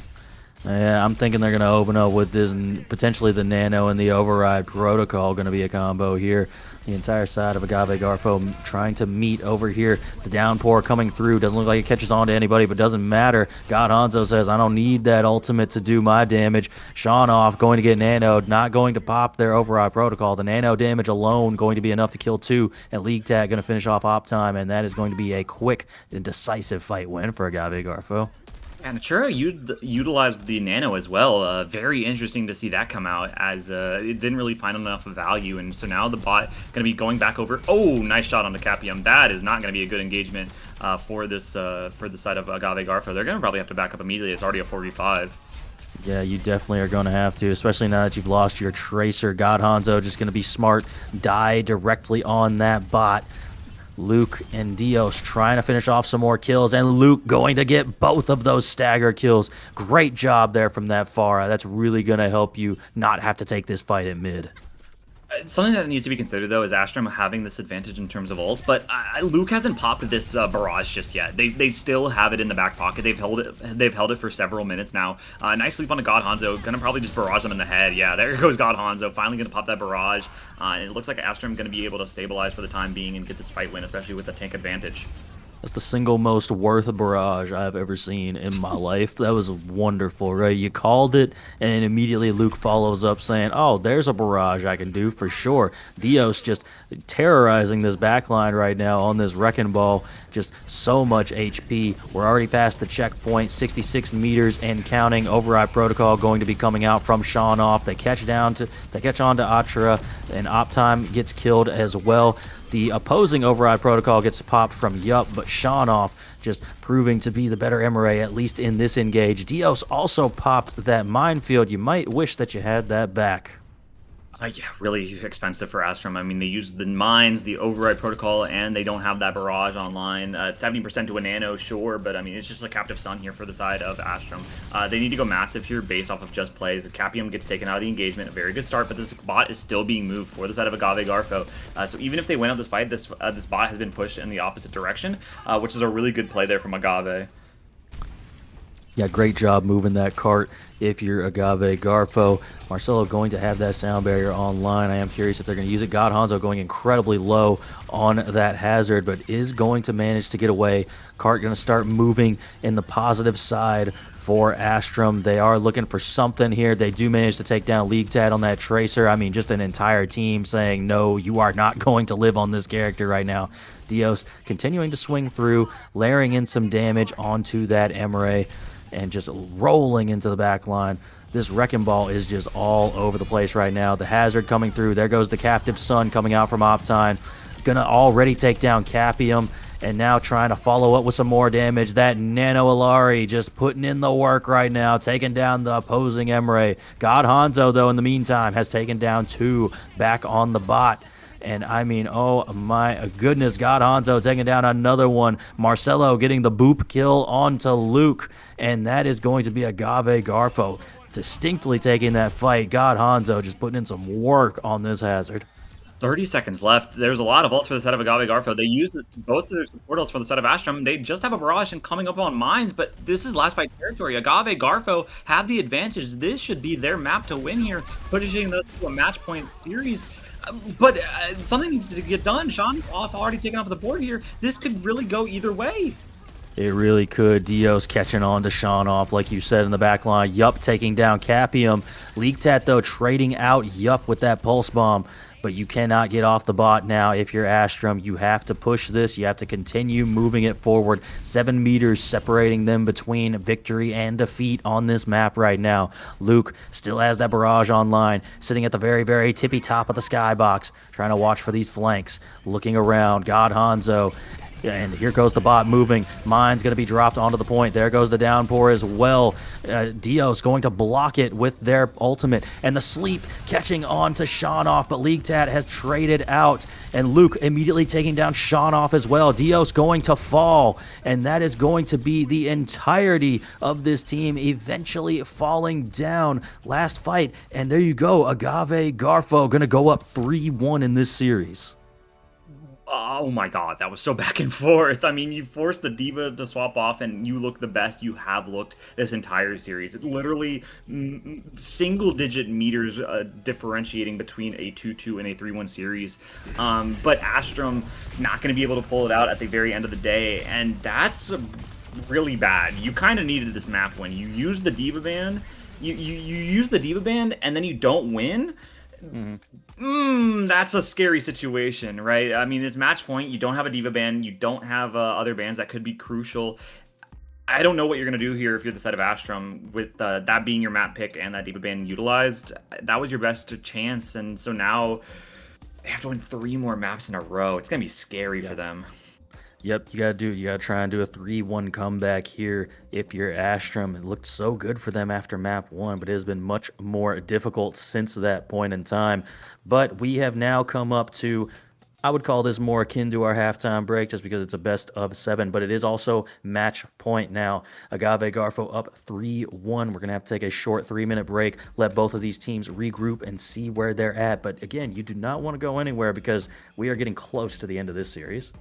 Yeah, I'm thinking they're going to open up with this, and potentially the Nano and the Override Protocol going to be a combo here. The entire side of Agave Garfo trying to meet over here. The downpour coming through. Doesn't look like it catches on to anybody, but doesn't matter. God Hanzo says, I don't need that ultimate to do my damage. Sean off, going to get nanoed, not going to pop their Override Protocol. The nano damage alone going to be enough to kill 2, and League Tag going to finish off op time, and that is going to be a quick and decisive fight win for Agave Garfo. And Natura utilized the Nano as well. Very interesting to see that come out, as it didn't really find enough value. And so now the bot going to be going back over. Oh, nice shot on the Capium. That is not going to be a good engagement for the side of Agave Garfo. They're going to probably have to back up immediately. It's already a 4v5. Yeah, you definitely are going to have to, especially now that you've lost your Tracer. God Hanzo just going to be smart, die directly on that bot. Luke and Dios trying to finish off some more kills, and Luke going to get both of those stagger kills. Great job there from that Pharah. That's really going to help you not have to take this fight at mid. Something that needs to be considered, though, is Astrum having this advantage in terms of ults, but Luke hasn't popped this barrage just yet. They still have it in the back pocket. They've held it for several minutes now. Nice sleep on a God Hanzo. Gonna probably just barrage them in the head. Yeah, there goes God Hanzo. Finally gonna pop that barrage. And it looks like Astrum gonna be able to stabilize for the time being and get this fight win, especially with the tank advantage. That's the single most worth barrage I've ever seen in my life. That was wonderful, right? You called it, and immediately Luke follows up saying, oh, there's a barrage I can do for sure. Dios just terrorizing this backline right now on this Wrecking Ball. Just so much HP. We're already past the checkpoint, 66 meters and counting. Override Protocol going to be coming out from Sean off. They catch on to Atra, and Optime gets killed as well. The opposing Override Protocol gets popped from Yup, but Sean off just proving to be the better Emre, at least in this engage. Dios also popped that minefield. You might wish that you had that back. Yeah, really expensive for Astrum. I mean, they use the mines, the Override Protocol, and they don't have that barrage online. 70% to a nano, sure, but I mean, it's just a captive sun here for the side of Astrum. They need to go massive here based off of just plays. Capium gets taken out of the engagement, a very good start, but this bot is still being moved for the side of Agave Garfo. So even if they win out this fight, this bot has been pushed in the opposite direction, which is a really good play there from Agave. Yeah, great job moving that cart if you're Agave Garfo. Marcelo going to have that sound barrier online. I am curious if they're going to use it. God Hanzo going incredibly low on that hazard, but is going to manage to get away. Cart going to start moving in the positive side for Astrum. They are looking for something here. They do manage to take down League Tat on that Tracer. I mean, just an entire team saying, no, you are not going to live on this character right now. Dios continuing to swing through, layering in some damage onto that Emre, and just rolling into the back line. This Wrecking Ball is just all over the place right now. The hazard coming through. There goes the captive sun coming out from Optime. Gonna already take down Capium, and now trying to follow up with some more damage. That Nano Ilari just putting in the work right now, taking down the opposing Emre. God Hanzo, though, in the meantime, has taken down 2 back on the bot. And I mean, oh my goodness, God Hanzo taking down another one. Marcelo getting the boop kill onto Luke. And that is going to be Agave Garfo distinctly taking that fight. God Hanzo just putting in some work on this hazard. 30 seconds left. There's a lot of ults for the side of Agave Garfo. They use both of their support ults for the side of Astrum. They just have a barrage and coming up on mines, but this is last fight territory. Agave Garfo have the advantage. This should be their map to win here, pushing them to a match point series. But something needs to get done. Sean off already taken off the board here. This could really go either way. It really could. Dios catching on to Shanoff, like you said in the back line. Yup, taking down Capium. Leaktat, though, trading out Yup with that Pulse Bomb. But you cannot get off the bot now if you're Astrum. You have to push this. You have to continue moving it forward. 7 meters separating them between victory and defeat on this map right now. Luke still has that barrage online, sitting at the very, very tippy top of the skybox, trying to watch for these flanks, looking around. God Hanzo. And here goes the bot moving. Mine's going to be dropped onto the point. There goes the downpour as well. Dio's going to block it with their ultimate. And the sleep catching on to Shanoff, but Leaktat has traded out. And Luke immediately taking down Shanoff as well. Dio's going to fall. And that is going to be the entirety of this team eventually falling down. Last fight. And there you go. Agave Garfo going to go up 3-1 in this series. Oh my god, that was so back and forth. I mean, you forced the D.Va to swap off, and you look the best you have looked this entire series. It literally single-digit meters differentiating between a 2-2 and a 3-1 series. But Astrum not going to be able to pull it out at the very end of the day, and that's really bad. You kind of needed this map win. You use the D.Va ban, you use the D.Va ban, and then you don't win. That's a scary situation, right? I mean, it's match point. You don't have a D.Va ban. You don't have other bans that could be crucial. I don't know what you're going to do here if you're the side of Astrum with that being your map pick and that D.Va ban utilized. That was your best chance, and so now they have to win 3 more maps in a row. It's going to be scary for them. Yep, you gotta try and do a 3-1 comeback here if you're Astrum. It looked so good for them after map 1, but it has been much more difficult since that point in time. But we have now come up to, I would call this more akin to our halftime break just because it's a best of 7, but it is also match point now. Agave Garfo up 3-1. We're gonna have to take a short 3-minute break, let both of these teams regroup and see where they're at. But again, you do not want to go anywhere because we are getting close to the end of this series.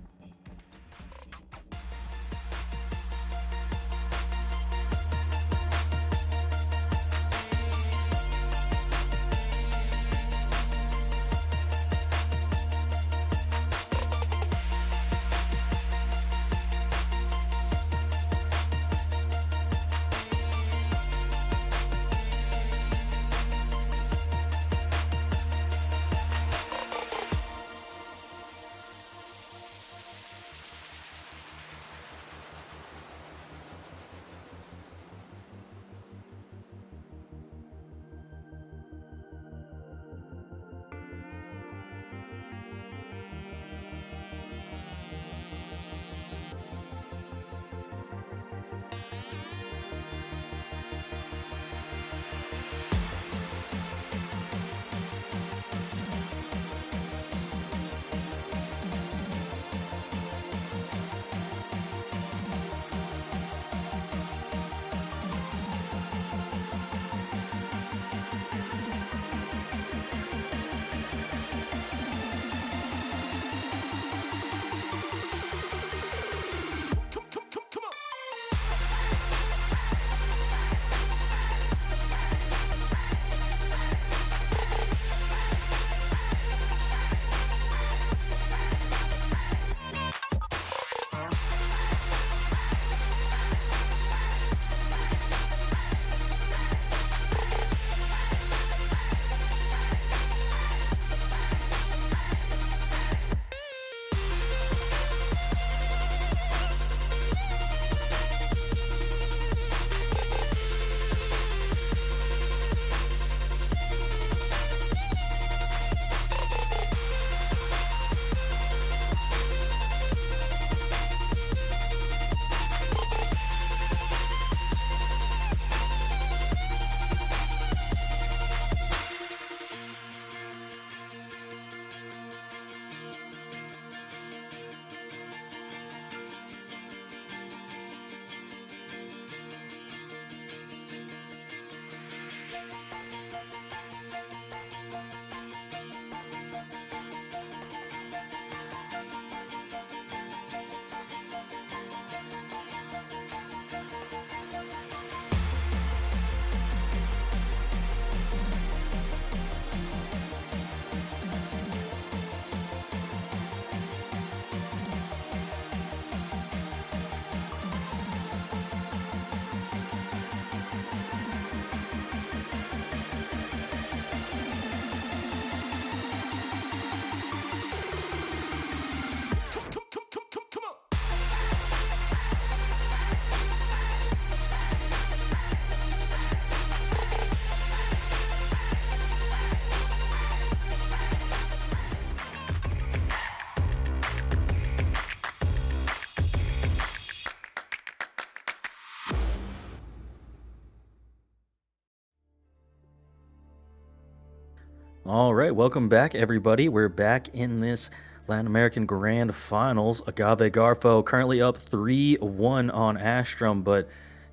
All right, welcome back, everybody. We're back in this Latin American Grand Finals. Agave Garfo currently up 3-1 on Astrum, but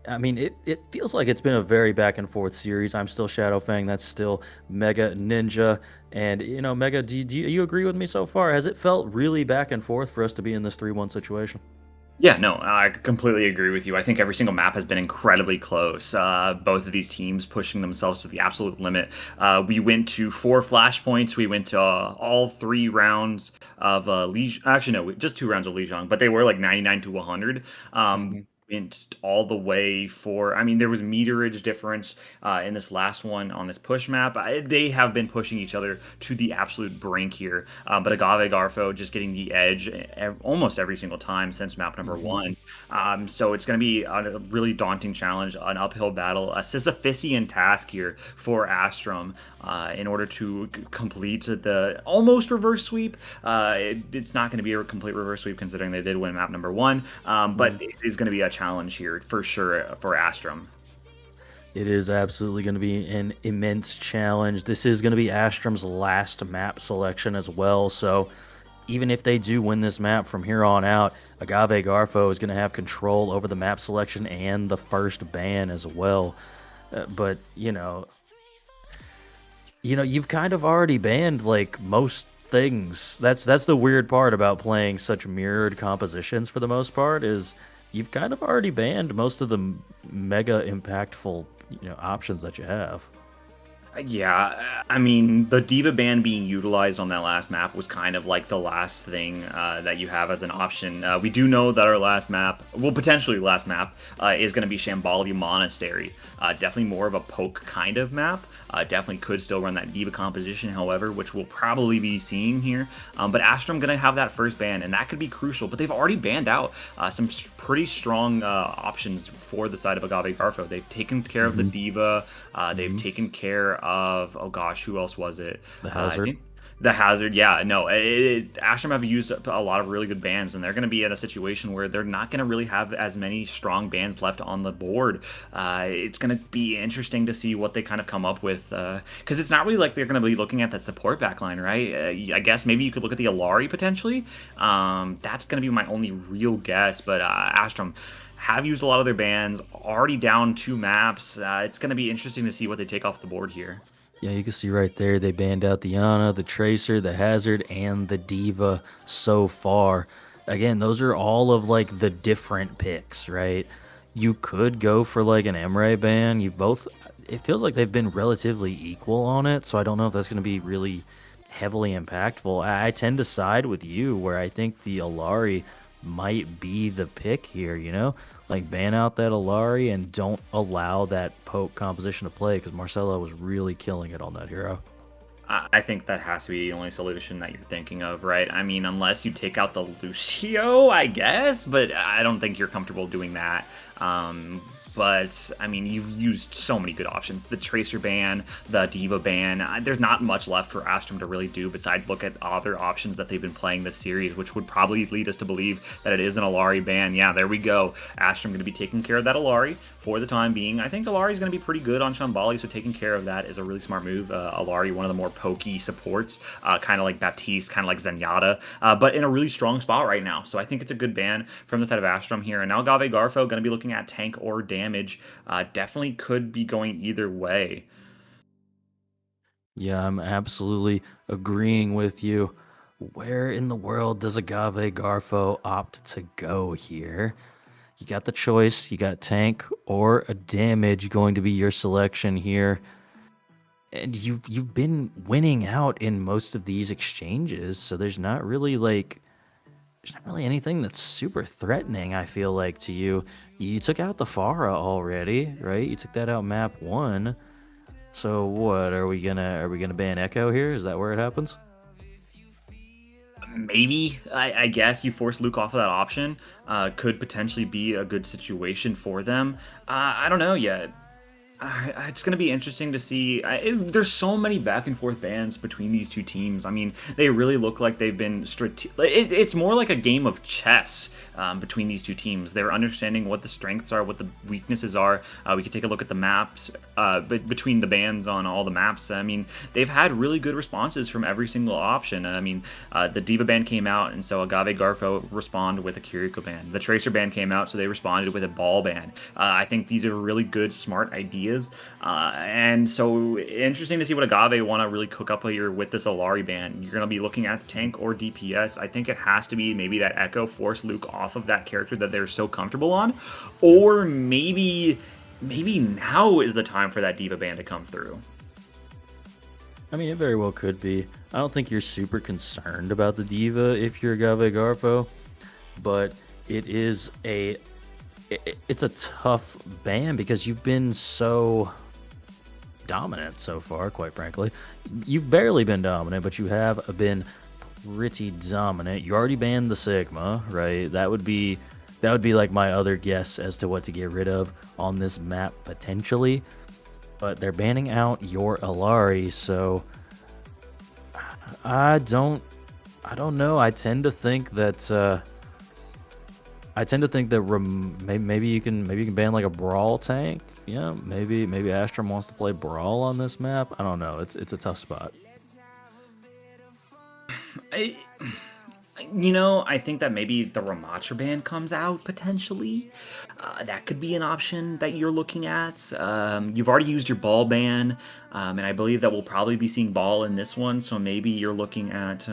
I mean, it feels like it's been a very back and forth series. I'm still Shadow Fang. That's still Mega Ninja. And, Mega, do you agree with me so far? Has it felt really back and forth for us to be in this 3-1 situation? Yeah, no, I completely agree with you. I think every single map has been incredibly close. Both of these teams pushing themselves to the absolute limit. We went to 4 flashpoints. We went to all 3 rounds of Liege. Actually, no, just 2 rounds of Lijiang, but they were like 99 to 100. Hmm. Went all the way for. I mean, there was meterage difference in this last one on this push map. They have been pushing each other to the absolute brink here. But Agave Garfo just getting the edge almost every single time since map number Hmm. one. So it's going to be a really daunting challenge, an uphill battle, a Sisyphusian task here for Astrum in order to complete the almost reverse sweep. It's not going to be a complete reverse sweep considering they did win map number one, but it is going to be a challenge here for sure for Astrum. It is absolutely going to be an immense challenge. This is going to be Astrum's last map selection as well. So even if they do win this map from here on out, Agave Garfo is going to have control over the map selection and the first ban as well. But you've kind of already banned like most things. That's the weird part about playing such mirrored compositions for the most part is you've kind of already banned most of the mega impactful, options that you have. Yeah, I mean, the Diva ban being utilized on that last map was kind of like the last thing that you have as an option. We do know that our last map, well, potentially last map, is going to be Shambali Monastery. Definitely more of a poke kind of map. Definitely could still run that Diva composition, however, which we'll probably be seeing here. But Astrum going to have that first ban, and that could be crucial. But they've already banned out some pretty strong options for the side of Agave Garfo. They've taken care of the Diva. They've taken care of, oh gosh, who else was it? The I hazard. think the hazard. Yeah, no, Astrum have used a lot of really good bans, and they're going to be in a situation where they're not going to really have as many strong bans left on the board. It's going to be interesting to see what they kind of come up with, because it's not really like they're going to be looking at that support backline, right? I guess maybe you could look at the Alari potentially. That's going to be my only real guess, but Astrum have used a lot of their bans, already down 2 maps. It's going to be interesting to see what they take off the board here. Yeah, you can see right there they banned out the Ana, the Tracer, the Hazard, and the Diva so far. Again, those are all of like the different picks, right? You could go for like an Emre ban. You both, it feels like they've been relatively equal on it, so I don't know if that's going to be really heavily impactful. I tend to side with you where I think the Alari might be the pick here, Like ban out that Alari and don't allow that poke composition to play because Marcelo was really killing it on that hero. I think that has to be the only solution that you're thinking of, right? I mean, unless you take out the Lucio, I guess, but I don't think you're comfortable doing that. But I mean, you've used so many good options. The Tracer ban, the Diva ban. There's not much left for Astrum to really do besides look at other options that they've been playing this series, which would probably lead us to believe that it is an Alari ban. Yeah, there we go. Astrum going to be taking care of that Alari for the time being. I think Alari is going to be pretty good on Shambali, so taking care of that is a really smart move. Alari, one of the more pokey supports, kind of like Baptiste, kind of like Zenyatta, but in a really strong spot right now. So I think it's a good ban from the side of Astrum here. And now Agave Garfo going to be looking at tank or damage. Definitely could be going either way. Yeah, I'm absolutely agreeing with you. Where in the world does Agave Garfo opt to go here? You got the choice. You got tank or a damage going to be your selection here. And you've been winning out in most of these exchanges, so there's not really anything that's super threatening, I feel like, to you. You took out the Pharah already, right? You took that out map 1. So what, are we gonna ban Echo here? Is that where it happens? Maybe, I guess you force Luke off of that option. Could potentially be a good situation for them. I don't know yet. It's going to be interesting to see. There's so many back and forth bans between these two teams. I mean, they really look like they've been it's more like a game of chess between these two teams. They're understanding what the strengths are, what the weaknesses are. We could take a look at the maps between the bans on all the maps. I mean, they've had really good responses from every single option. I mean, the Diva ban came out, and so Agave Garfo responded with a Kiriko ban. The Tracer ban came out, so they responded with a Ball ban. I think these are really good, smart ideas. And so interesting to see what Agave want to really cook up here with this Alari ban. You're going to be looking at tank or DPS. I think it has to be maybe that Echo force Luke off of that character that they're so comfortable on, or maybe now is the time for that Diva ban to come through. I mean, it very well could be. I don't think you're super concerned about the Diva if you're Agave Garfo, but it's a tough ban because you've been so dominant so far, quite frankly. You've barely been dominant, but you have been pretty dominant. You already banned the Sigma, right? That would be like my other guess as to what to get rid of on this map potentially. But they're banning out your Alari, so I don't know. I tend to think that maybe you can ban like a Brawl tank. Yeah, maybe Astrum wants to play Brawl on this map. I don't know. It's a tough spot. I think that maybe the Ramatra ban comes out potentially. That could be an option that you're looking at. You've already used your Ball ban, and I believe that we'll probably be seeing Ball in this one. So maybe you're looking at.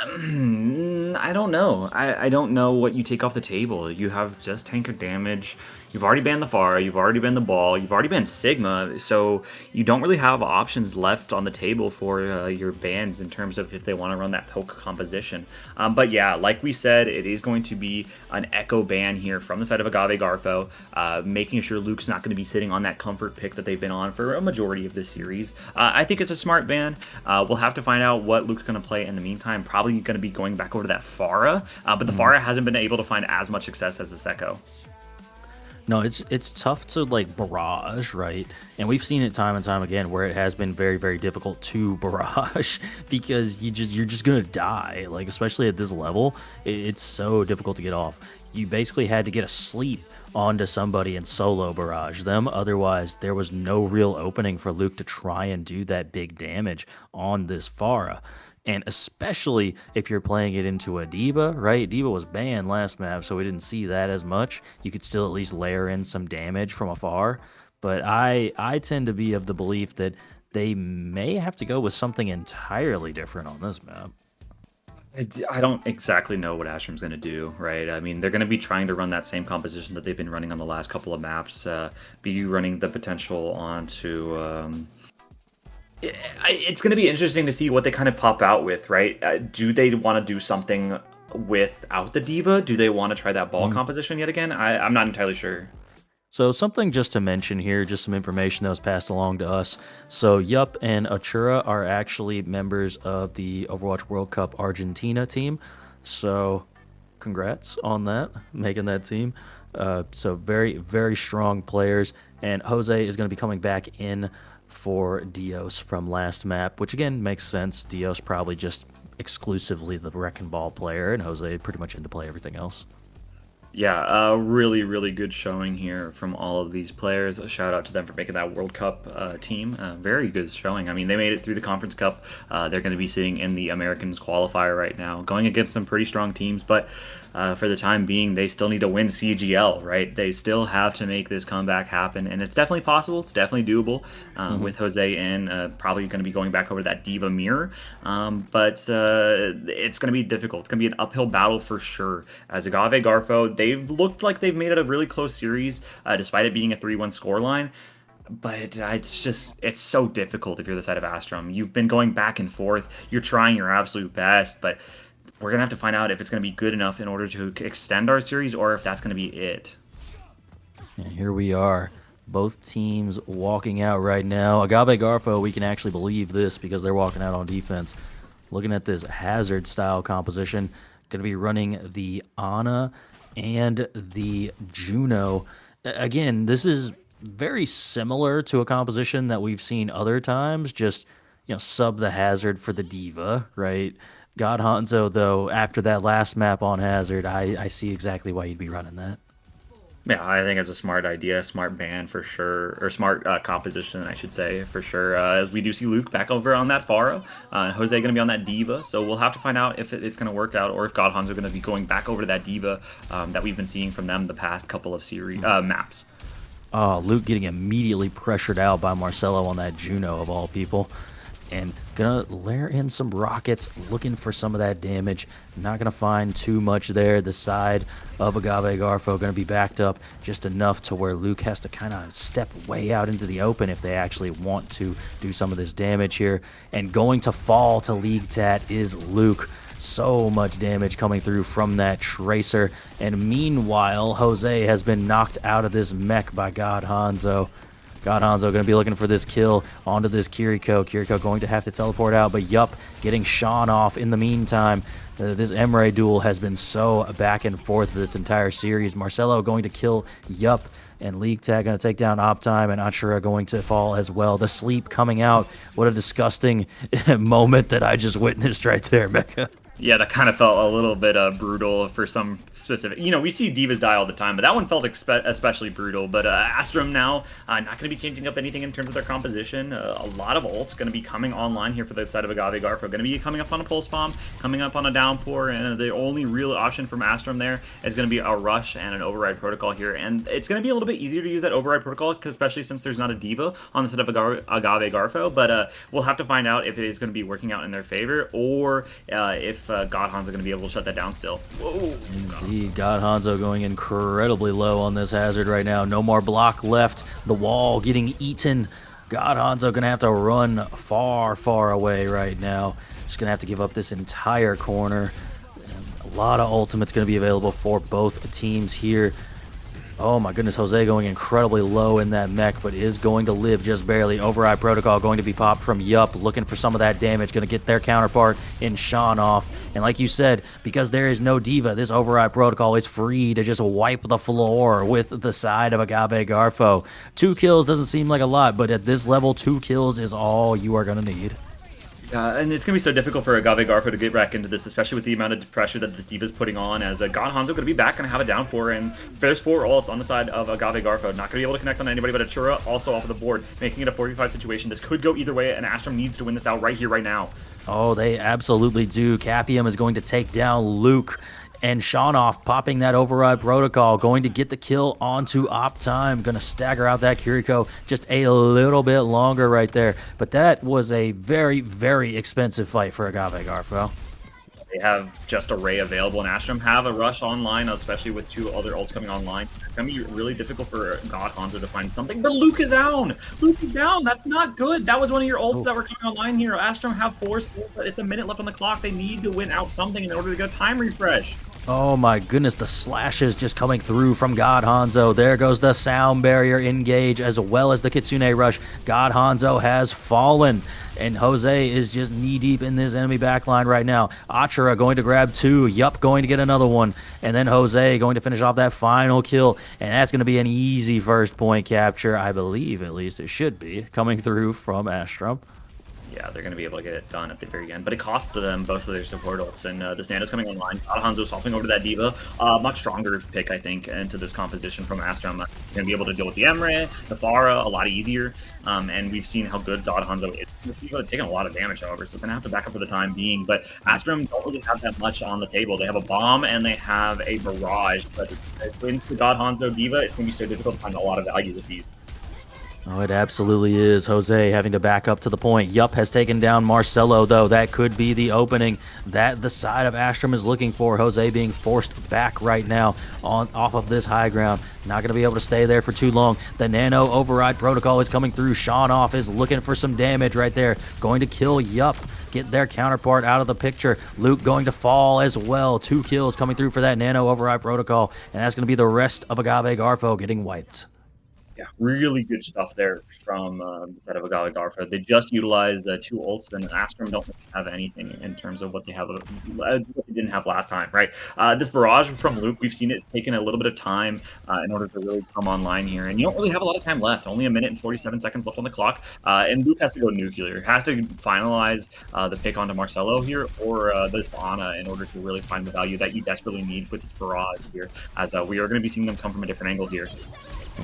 I don't know. I don't know what you take off the table. You have just tanker damage. You've already banned the Pharah. You've already banned the Ball. You've already banned Sigma. So you don't really have options left on the table for your bans in terms of if they want to run that poke composition. But yeah, like we said, it is going to be an Echo ban here from the side of Agave Garfo, making sure Luke's not going to be sitting on that comfort pick that they've been on for a majority of this series. I think it's a smart ban. We'll have to find out what Luke's going to play in the meantime. Probably going to be going back over to that Pharah, but the Pharah hasn't been able to find as much success as the Echo. No, it's tough to like barrage, right? And we've seen it time and time again where it has been very, very difficult to barrage because you're just gonna die. Like especially at this level, it's so difficult to get off. You basically had to get a sleep onto somebody and solo barrage them. Otherwise, there was no real opening for Luke to try and do that big damage on this Pharah. And especially if you're playing it into a Diva, right? Diva was banned last map, so we didn't see that as much. You could still at least layer in some damage from afar. But I tend to be of the belief that they may have to go with something entirely different on this map. I don't exactly know what Astrum's going to do, right? I mean, they're going to be trying to run that same composition that they've been running on the last couple of maps, be running the potential onto... It's going to be interesting to see what they kind of pop out with, right? Do they want to do something without the Diva? Do they want to try that Ball composition yet again? I'm not entirely sure. So something just to mention here, just some information that was passed along to us. So Yup and Achura are actually members of the Overwatch World Cup Argentina team. So congrats on that, making that team. So very, very strong players. And Jose is going to be coming back in for Dios from last map, which again makes sense. Dios probably just exclusively the Wrecking Ball player, and Jose pretty much into play everything else. Yeah, really, really good showing here from all of these players. A shout out to them for making that World Cup team. Very good showing. I mean, they made it through the Conference Cup. They're going to be sitting in the Americans qualifier right now, going against some pretty strong teams, but for the time being, they still need to win CGL, right? They still have to make this comeback happen, and it's definitely possible. It's definitely doable with Jose in. Probably going to be going back over that Diva mirror, but it's going to be difficult. It's going to be an uphill battle for sure. As Agave Garfo, they've looked like they've made it a really close series, despite it being a 3-1 scoreline. But it's so difficult if you're the side of Astrum. You've been going back and forth. You're trying your absolute best, but we're going to have to find out if it's going to be good enough in order to extend our series or if that's going to be it. And here we are. Both teams walking out right now. Agave Garfo, we can actually believe this because they're walking out on defense. Looking at this Hazard style composition, going to be running the Ana and the Juno. Again, this is very similar to a composition that we've seen other times, just, sub the hazard for the diva, right? God Hanzo, though, after that last map on hazard, I see exactly why you'd be running that. Yeah, I think it's a smart idea, smart ban for sure, or smart composition, I should say, for sure. As we do see Luke back over on that Pharah, Jose going to be on that Diva, so we'll have to find out if it's going to work out, or if God Hanzo are going to be going back over to that Diva that we've been seeing from them the past couple of series maps. Oh, Luke getting immediately pressured out by Marcelo on that Juno of all people. And gonna layer in some rockets, looking for some of that damage. Not gonna find too much there. The side of Agave Garfo gonna be backed up just enough to where Luke has to kind of step way out into the open if they actually want to do some of this damage here. And going to fall to League Tat is Luke. So much damage coming through from that Tracer. And meanwhile, Jose has been knocked out of this mech by God Hanzo. God Hanzo going to be looking for this kill onto this Kiriko. Kiriko going to have to teleport out, but Yup getting Sean off in the meantime. This Emre duel has been so back and forth this entire series. Marcelo going to kill Yup, and League Tag going to take down Optime, and Ashura going to fall as well. The sleep coming out. What a disgusting moment that I just witnessed right there, Becca. Yeah, that kind of felt a little bit brutal for some specific... we see Divas die all the time, but that one felt especially brutal. But Astrum now, not going to be changing up anything in terms of their composition. A lot of ults going to be coming online here for the side of Agave Garfo. Going to be coming up on a Pulse Bomb, coming up on a Downpour, and the only real option from Astrum there is going to be a Rush and an Override Protocol here. And it's going to be a little bit easier to use that Override Protocol, especially since there's not a Diva on the side of Agave Garfo. But we'll have to find out if it is going to be working out in their favor, or if God Hanzo going to be able to shut that down still. Whoa. Indeed, God Hanzo going incredibly low on this hazard right now. No more block left. The wall getting eaten. God Hanzo going to have to run far, far away right now. Just going to have to give up this entire corner. And a lot of ultimates going to be available for both teams here. Oh my goodness, Jose going incredibly low in that mech, but is going to live just barely. Override Protocol going to be popped from Yup, looking for some of that damage, going to get their counterpart in Sean off. And like you said, because there is no Diva, this Override Protocol is free to just wipe the floor with the side of Agave Garfo. 2 kills doesn't seem like a lot, but at this level, 2 kills is all you are going to need. And it's going to be so difficult for Agave Garfo to get back into this, especially with the amount of pressure that this Diva's putting on, as God Hanzo going to be back, going to have a Downpour, and there's 4 ults on the side of Agave Garfo. Not going to be able to connect on anybody, but Achura also off of the board, making it a 45 situation. This could go either way, and Astrum needs to win this out right here, right now. Oh, they absolutely do. Capium is going to take down Luke. And Shanoff popping that Override Protocol, going to get the kill onto Optime. Going to stagger out that Kiriko just a little bit longer right there. But that was a very, very expensive fight for Agave Garfo. They have just Array available, and Astrum have a Rush online, especially with 2 other ults coming online. It's going to be really difficult for God Hanzo to find something, but Luke is down! Luke is down! That's not good! That was one of your ults that were coming online here. Astrum have 4 skills, but it's a minute left on the clock. They need to win out something in order to get a time refresh. Oh my goodness, the slashes just coming through from God Hanzo. There goes the sound barrier engage as well as the Kitsune rush. God Hanzo has fallen, and Jose is just knee-deep in this enemy backline right now. Achura going to grab 2, Yup going to get another one, and then Jose going to finish off that final kill, and that's going to be an easy first point capture, I believe, at least it should be, coming through from Astrum. Yeah, they're going to be able to get it done at the very end. But it cost them both of their support ults. And this Nano's coming online. Hanzo swapping over to that Diva. Much stronger pick, I think, into this composition from Astrum. Going to be able to deal with the Emre, the Pharah, a lot easier. And we've seen how good God Hanzo is. He's taking a lot of damage, however, so they're going to have to back up for the time being. But Astrum don't really have that much on the table. They have a bomb and they have a barrage. But against the God Hanzo Diva, it's going to be so difficult to find a lot of value with these. Oh, it absolutely is. Jose having to back up to the point. Yup has taken down Marcelo, though. That could be the opening that the side of Astrum is looking for. Jose being forced back right now off of this high ground. Not going to be able to stay there for too long. The Nano Override Protocol is coming through. Shanoff is looking for some damage right there. Going to kill Yup. Get their counterpart out of the picture. Luke going to fall as well. 2 kills coming through for that Nano Override Protocol. And that's going to be the rest of Agave Garfo getting wiped. Yeah, really good stuff there from the side of Agave Garfo. They just utilized 2 ults, and Astrum don't have anything in terms of what they have, what they didn't have last time, right? This barrage from Luke, we've seen it taken a little bit of time in order to really come online here, and you don't really have a lot of time left. Only a minute and 47 seconds left on the clock, and Luke has to go nuclear. Has to finalize the pick onto Marcelo here or this Ana in order to really find the value that you desperately need with this barrage here, as we are going to be seeing them come from a different angle here.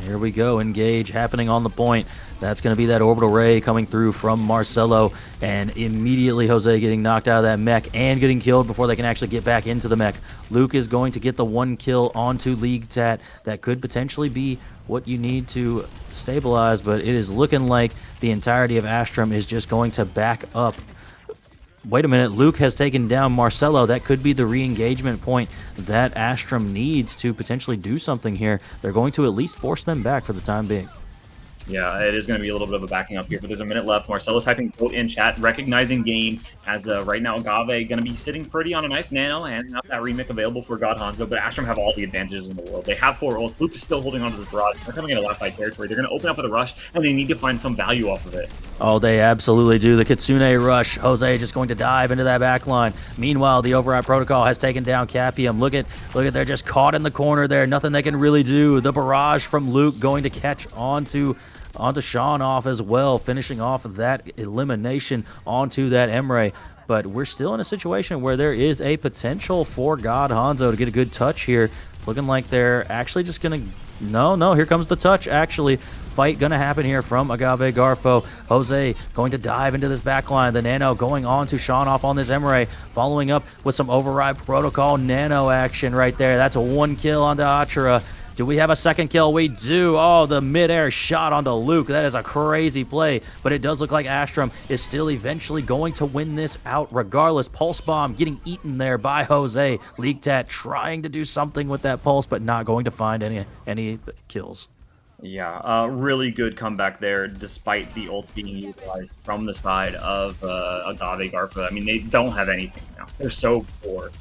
Here we go, engage happening on the point. That's going to be that orbital ray coming through from Marcelo, and immediately Jose getting knocked out of that mech and getting killed before they can actually get back into the mech. Luke is going to get the 1 kill onto League Tat. That could potentially be what you need to stabilize, but it is looking like the entirety of Astrum is just going to back up. Wait a minute, Luke has taken down Marcelo. That could be the re-engagement point that Astrum needs to potentially do something here. They're going to at least force them back for the time being. Yeah, it is going to be a little bit of a backing up here, but there's a minute left. Marcelo typing vote in chat, recognizing game, as right now Agave going to be sitting pretty on a nice nano and have that remake available for God Hanzo, but Astrum have all the advantages in the world. They have 4 ults. Luke is still holding on to this barrage. They're coming into left fight territory. They're going to open up with a rush, and they need to find some value off of it. Oh, they absolutely do. The Kitsune rush. Jose just going to dive into that back line. Meanwhile, the Override Protocol has taken down Capium. Look at, they're just caught in the corner there. Nothing they can really do. The barrage from Luke going to catch onto Sean off as well, finishing off that elimination onto that Emre. But we're still in a situation where there is a potential for God Hanzo to get a good touch here. It's looking like they're actually just going to... No, here comes the touch, actually. Fight going to happen here from Agave Garfo. Jose going to dive into this backline. The Nano going on to Sean off on this Emre, following up with some Override Protocol Nano action right there. That's a 1 kill onto Achara. Do we have a second kill? We do. Oh, the midair shot onto Luke. That is a crazy play, but it does look like Astrum is still eventually going to win this out regardless. Pulse Bomb getting eaten there by Jose. League Tat trying to do something with that pulse, but not going to find any kills. Yeah, really good comeback there, despite the ults being utilized from the side of Agave Garfo. I mean, they don't have anything now. They're so poor.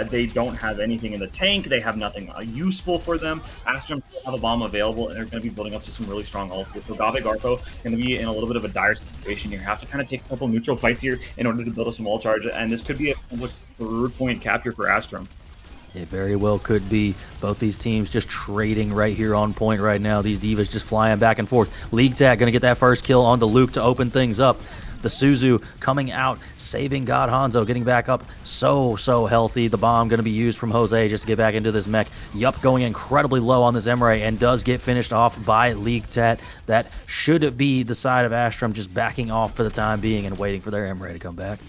They don't have anything in the tank. They have nothing useful for them. Astrum still have a bomb available, and they're going to be building up to some really strong ults. With Agave Garfo going to be in a little bit of a dire situation here. Have to kind of take a couple neutral fights here in order to build up some ult charge, and this could be a third point capture for Astrum. It very well could be. Both these teams just trading right here on point right now. These divas just flying back and forth. League Tag going to get that first kill onto Luke to open things up. The Suzu coming out, saving God Hanzo, getting back up so healthy. The bomb going to be used from Jose just to get back into this mech. Yup, going incredibly low on this Emre and does get finished off by League Tat. That should be the side of Astrum just backing off for the time being and waiting for their Emre to come back.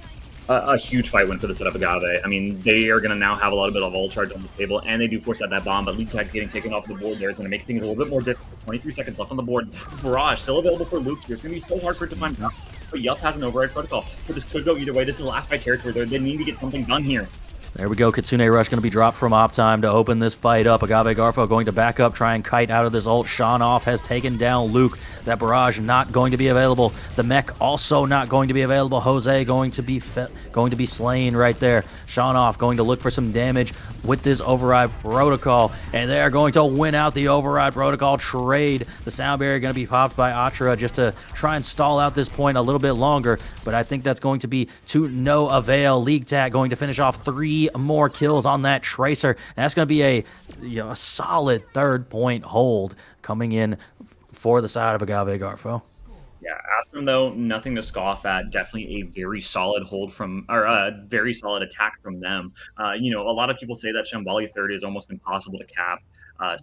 A huge fight win for the setup of Agave. I mean, they are going to now have a little bit of ult charge on the table, and they do force out that bomb, but League Tag getting taken off the board there is going to make things a little bit more difficult. 23 seconds left on the board. Barrage still available for Luke here. It's going to be so hard for it to find out. But Yup has an override protocol, so this could go either way. This is the last fight territory. They need to get something done here. There we go. Kitsune Rush going to be dropped from Optime to open this fight up. Agave Garfo going to back up, try and kite out of this ult. Sean off has taken down Luke. That barrage not going to be available. The mech also not going to be available. Jose going to be slain right there. Sean off going to look for some damage with this override protocol, and they are going to win out the override protocol trade. The sound barrier going to be popped by Achara just to try and stall out this point a little bit longer, but I think that's going to be to no avail. League Tag going to finish off 3 more kills on that Tracer, and that's going to be a solid 3rd point hold coming in for the side of Agave Garfo. Yeah, Astrum though, nothing to scoff at. Definitely a very solid hold from, or a very solid attack from them. A lot of people say that Shambali 30 is almost impossible to cap.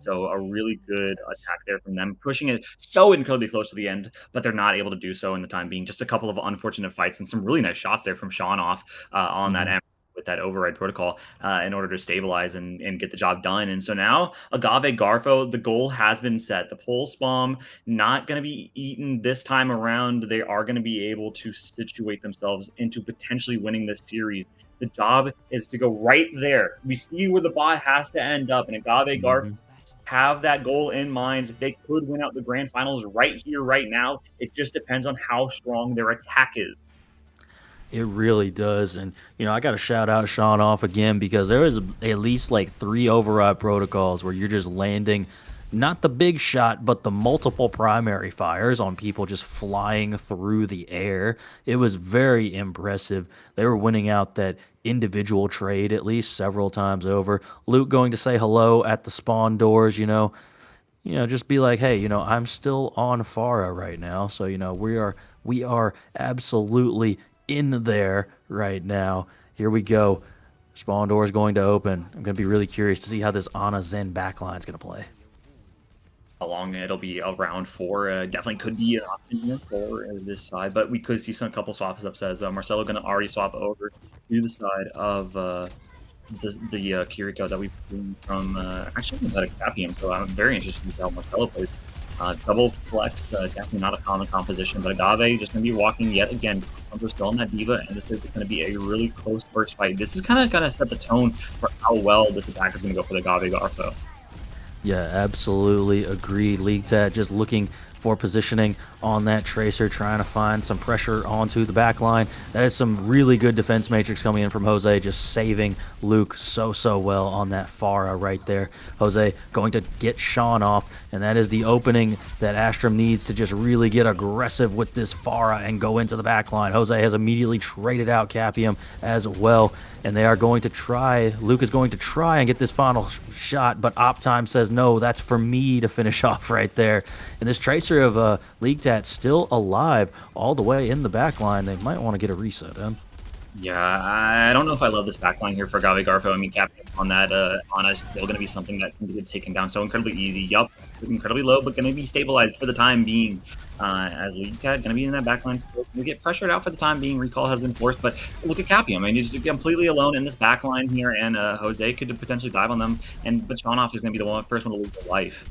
So a really good attack there from them, pushing it so incredibly close to the end, but they're not able to do so in the time being. Just a couple of unfortunate fights and some really nice shots there from Sean off on that with that override protocol in order to stabilize and get the job done. And so now Agave Garfo, the goal has been set. The pulse bomb not going to be eaten this time around. They are going to be able to situate themselves into potentially winning this series. The job is to go right there. We see where the bot has to end up, and Agave Garfo have that goal in mind. They could win out the grand finals right here, right now. It just depends on how strong their attack is. It really does. And, I got to shout out Sean off again, because there is at least like 3 override protocols where you're just landing not the big shot, but the multiple primary fires on people just flying through the air. It was very impressive. They were winning out that individual trade at least several times over. Luke going to say hello at the spawn doors, just be like, hey, I'm still on Farah right now, so we are absolutely in there right now. Here we go. Spawn door is going to open. I'm going to be really curious to see how this Ana Zen backline is going to play. How long it'll be around for. Definitely could be an option here for this side, but we could see a couple swaps ups as Marcelo going to already swap over to the side of the Kiriko that we've seen from actually inside of Capium. So I'm very interested to see how Marcelo plays. Double flex, definitely not a common composition, but Agave just going to be walking yet again. We're still on that Diva, and this is going to be a really close first fight. This is kind of going to set the tone for how well this attack is going to go for the Agave Garfo. Yeah, absolutely agreed. League Tat just looking for positioning on that Tracer, trying to find some pressure onto the back line. That is some really good defense matrix coming in from Jose, just saving Luke so well on that Farah right there. Jose going to get Sean off, and that is the opening that Astrum needs to just really get aggressive with this Farah and go into the back line. Jose has immediately traded out Capium as well, and they are going to try, Luke is going to try and get this final shot, but Optime says, no, that's for me to finish off right there. And this Tracer of League Tat still alive all the way in the back line. They might want to get a reset in. Yeah, I don't know if I love this backline here for Agave Garfo. I mean, Captain on that Ana is still going to be something that can get taken down so incredibly easy. Yup, incredibly low, but going to be stabilized for the time being. As League Tat going to be in that backline, still going to get pressured out for the time being. Recall has been forced, but look at Capium. I mean, he's completely alone in this backline here, and Jose could potentially dive on them. But Shanoff is going to be the first one to lose their life.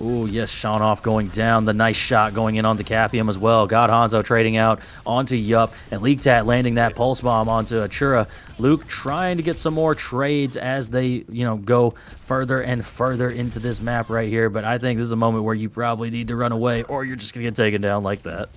Oh, yes, Shanoff going down. The nice shot going in onto Capium as well. God Hanzo trading out onto Yup, and League Tat landing that pulse bomb onto Achura. Luke trying to get some more trades as they, go further and further into this map right here. But I think this is a moment where you probably need to run away, or you're just going to get taken down like that.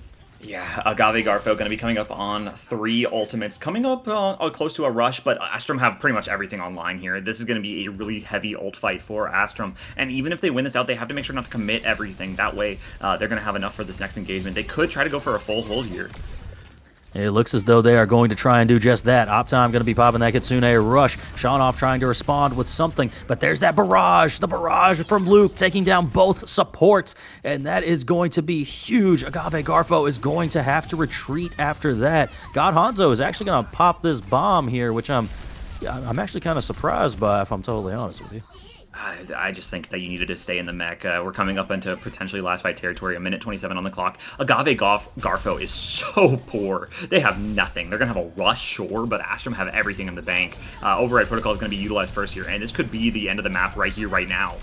Yeah, Agave Garfo going to be coming up on 3 ultimates, coming up close to a rush, but Astrum have pretty much everything online here. This is going to be a really heavy ult fight for Astrum, and even if they win this out, they have to make sure not to commit everything. That way, they're going to have enough for this next engagement. They could try to go for a full hold here. It looks as though they are going to try and do just that. Optime going to be popping that Kitsune rush. Shanoff trying to respond with something, but there's that barrage. The barrage from Luke taking down both supports, and that is going to be huge. Agave Garfo is going to have to retreat after that. God Hanzo is actually going to pop this bomb here, which I'm actually kind of surprised by, if I'm totally honest with you. I just think that you needed to stay in the mech. We're coming up into potentially last fight territory, a minute 27 on the clock. Agave Garfo is so poor. They have nothing. They're going to have a rush, sure, but Astrum have everything in the bank. Override Protocol is going to be utilized first here, and this could be the end of the map right here, right now.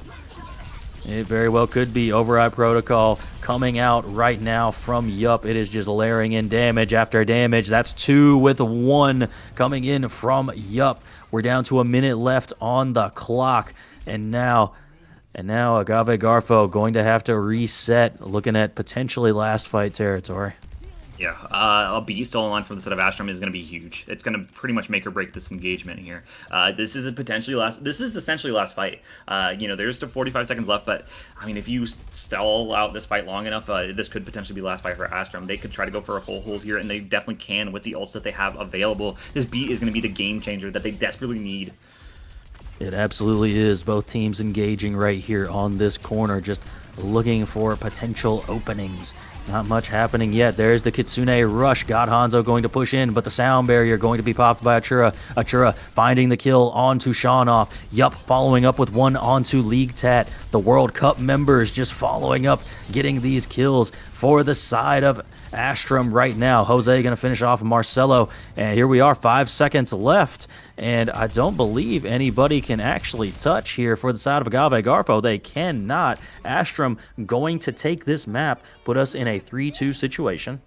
It very well could be. Override Protocol coming out right now from Yup. It is just layering in damage after damage. That's 2 with 1 coming in from Yup. We're down to a minute left on the clock. And now Agave Garfo going to have to reset, looking at potentially last fight territory. Yeah, a beast all on from the side of Astrum is going to be huge. It's going to pretty much make or break this engagement here. This is essentially last fight. There's still 45 seconds left, but I mean, if you stall out this fight long enough, this could potentially be last fight for Astrum. They could try to go for a full hold here, and they definitely can with the ults that they have available. This beat is going to be the game changer that they desperately need. It absolutely is. Both teams engaging right here on this corner, just looking for potential openings. Not much happening yet. There's the Kitsune rush. God Hanzo going to push in, but the sound barrier going to be popped by Achura. Achura finding the kill onto Shanoff. Yup, following up with one onto League Tat. The World Cup members just following up, getting these kills for the side of Astrum right now. Jose going to finish off Marcelo, and here we are, 5 seconds left, and I don't believe anybody can actually touch here for the side of Agave Garfo. They cannot. Astrum going to take this map, put us in a 3-2 situation.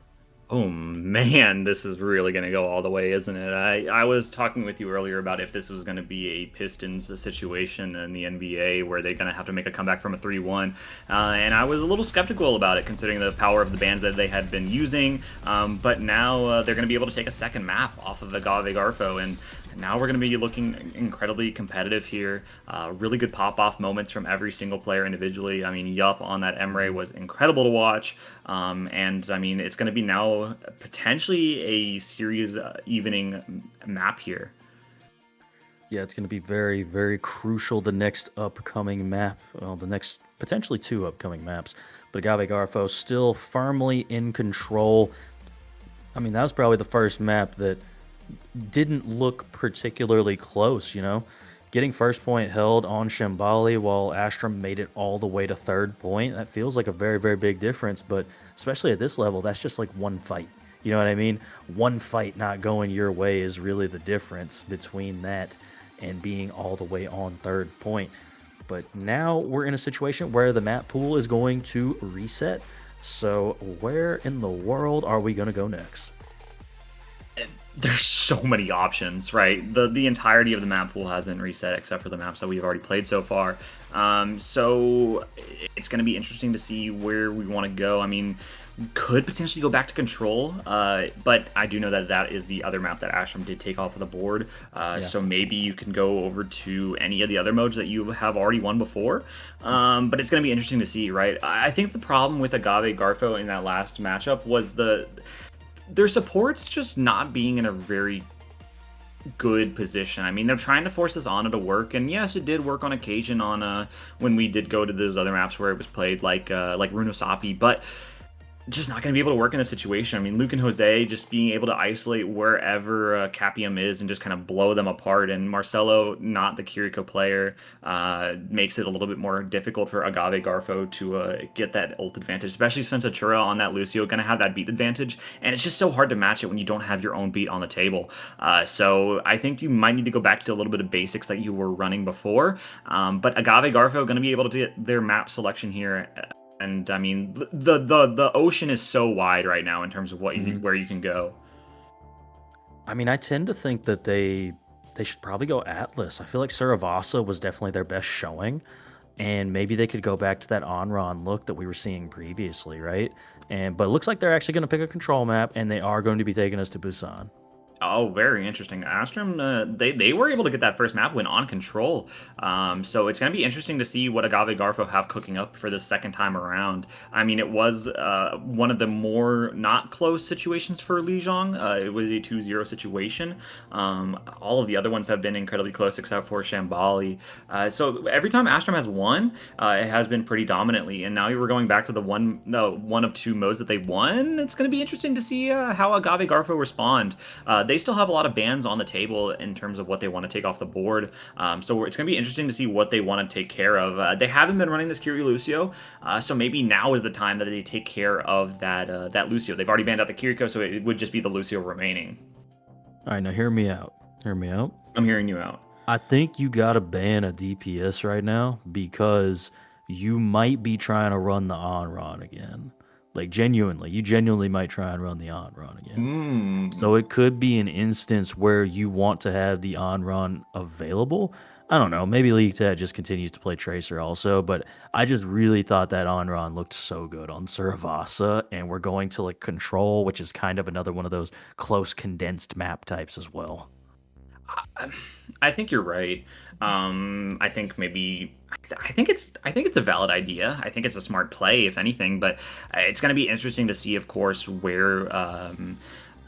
Oh man, this is really going to go all the way, isn't it? I was talking with you earlier about if this was going to be a Pistons situation in the NBA where they're going to have to make a comeback from a 3-1, and I was a little skeptical about it considering the power of the bands that they had been using, but now they're going to be able to take a second map off of Agave Garfo, and now we're going to be looking incredibly competitive here. Really good pop-off moments from every single player individually. I mean, Yup on that Emre was incredible to watch. And I mean, it's going to be now potentially a series evening map here. Yeah, it's going to be very, very crucial. The next upcoming map, well, the next potentially 2 upcoming maps. But Agave Garfo still firmly in control. I mean, that was probably the first map that didn't look particularly close, you know? Getting first point held on Shambali while Astrum made it all the way to third point, that feels like a very, very big difference. But especially at this level, that's just like one fight. You know what I mean? One fight not going your way is really the difference between that and being all the way on third point. But now we're in a situation where the map pool is going to reset. So where in the world are we going to go next? There's so many options, right? The entirety of the map pool has been reset except for the maps that we've already played so far. So it's going to be interesting to see where we want to go. I mean, could potentially go back to control, but I do know that that is the other map that Astrum did take off of the board. So maybe you can go over to any of the other modes that you have already won before. But it's going to be interesting to see, right? I think the problem with Agave Garfo in that last matchup was their supports just not being in a very good position. I mean, they're trying to force this Ana to work, and yes, it did work on occasion on when we did go to those other maps where it was played like Runosapi, but just not going to be able to work in this situation. I mean, Luke and Jose just being able to isolate wherever Capium is and just kind of blow them apart. And Marcelo, not the Kiriko player, makes it a little bit more difficult for Agave Garfo to get that ult advantage, especially since Achura on that Lucio going to have that beat advantage. And it's just so hard to match it when you don't have your own beat on the table. So I think you might need to go back to a little bit of basics that you were running before. But Agave Garfo going to be able to get their map selection here. And I mean, the ocean is so wide right now in terms of what where you can go. I mean, I tend to think that they should probably go Atlas. I feel like Suravasa was definitely their best showing, and maybe they could go back to that Onron look that we were seeing previously, right? But it looks like they're actually going to pick a control map, and they are going to be taking us to Busan. Oh, very interesting. Astrum, they were able to get that first map win on control. So it's going to be interesting to see what Agave Garfo have cooking up for the second time around. I mean, it was one of the more not close situations for Lijiang. It was a 2-0 situation. All of the other ones have been incredibly close except for Shambali. So every time Astrum has won, it has been pretty dominantly. And now we're going back to the one of 2 modes that they won. It's going to be interesting to see how Agave Garfo respond. They still have a lot of bans on the table in terms of what they want to take off the board. So it's going to be interesting to see what they want to take care of. They haven't been running this Kiri Lucio, so maybe now is the time that they take care of that Lucio. They've already banned out the Kiriko, so it would just be the Lucio remaining. All right, now hear me out. Hear me out. I'm hearing you out. I think you got to ban a DPS right now because you might be trying to run the Onron again. Like, you genuinely might try and run the on-run again. So it could be an instance where you want to have the on-run available. I don't know. Maybe League Ted just continues to play Tracer also, but I just really thought that on-run looked so good on Suravasa, and we're going to, like, Control, which is kind of another one of those close condensed map types as well. I think you're right. I think it's a valid idea. I think it's a smart play, if anything. But it's going to be interesting to see, of course, where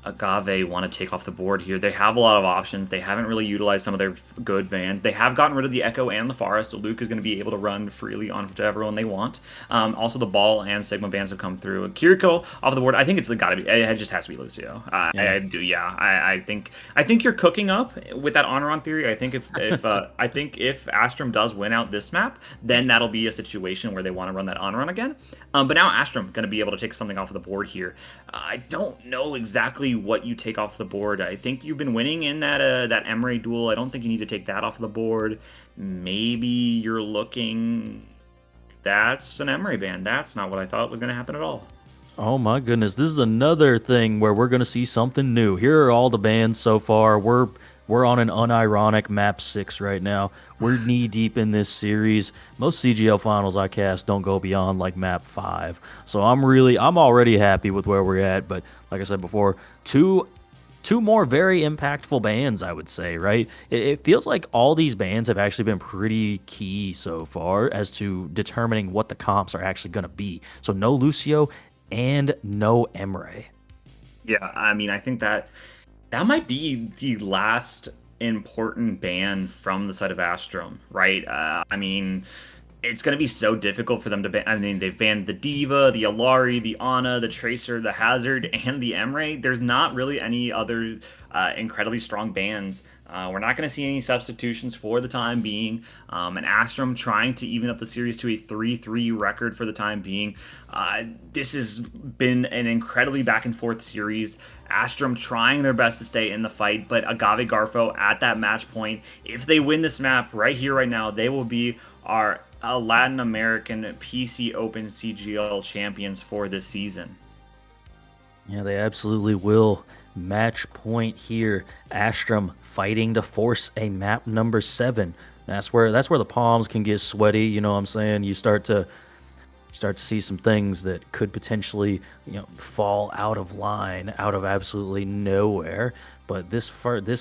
Agave want to take off the board here. They have a lot of options. They haven't really utilized some of their good vans. They have gotten rid of the Echo and the Pharah, so Luke is going to be able to run freely on whichever one they want. Also, the Ball and Sigma bans have come through. Kiriko off the board. I think it's got to be. It just has to be Lucio. I do. Yeah. I think you're cooking up with that Honoron theory. I think if Astrum does win out this map, then that'll be a situation where they want to run that Honoron again. But now Astrum going to be able to take something off of the board here. I don't know exactly what you take off the board. I think you've been winning in that Emre duel. I don't think you need to take that off the board. Maybe you're looking. That's an Emre ban. That's not what I thought was going to happen at all. Oh my goodness, this is another thing where we're going to see something new. Here are all the bans so far. We're on an unironic map 6 right now. We're knee deep in this series. Most CGL finals I cast don't go beyond like map 5. So I'm already happy with where we're at. But like I said before, two two more very impactful bans, I would say, right? It feels like all these bans have actually been pretty key so far as to determining what the comps are actually going to be. So no Lucio and no Emre. Yeah, I mean, I think that might be the last important ban from the side of Astrum, right? I mean, it's going to be so difficult for them to ban. I mean, they've banned the Diva, the Alari, the Ana, the Tracer, the Hazard, and the Emre. There's not really any other incredibly strong bans. We're not going to see any substitutions for the time being. And Astrum trying to even up the series to a 3-3 record for the time being. This has been an incredibly back and forth series. Astrum trying their best to stay in the fight, but Agave Garfo at that match point, if they win this map right here, right now, they will be our Latin American PC Open CGL champions for this season. Yeah, they absolutely will. Match point here. Astrum fighting to force a map number 7. That's where the palms can get sweaty. You know what I'm saying? You start to see some things that could potentially, fall out of line, out of absolutely nowhere. But this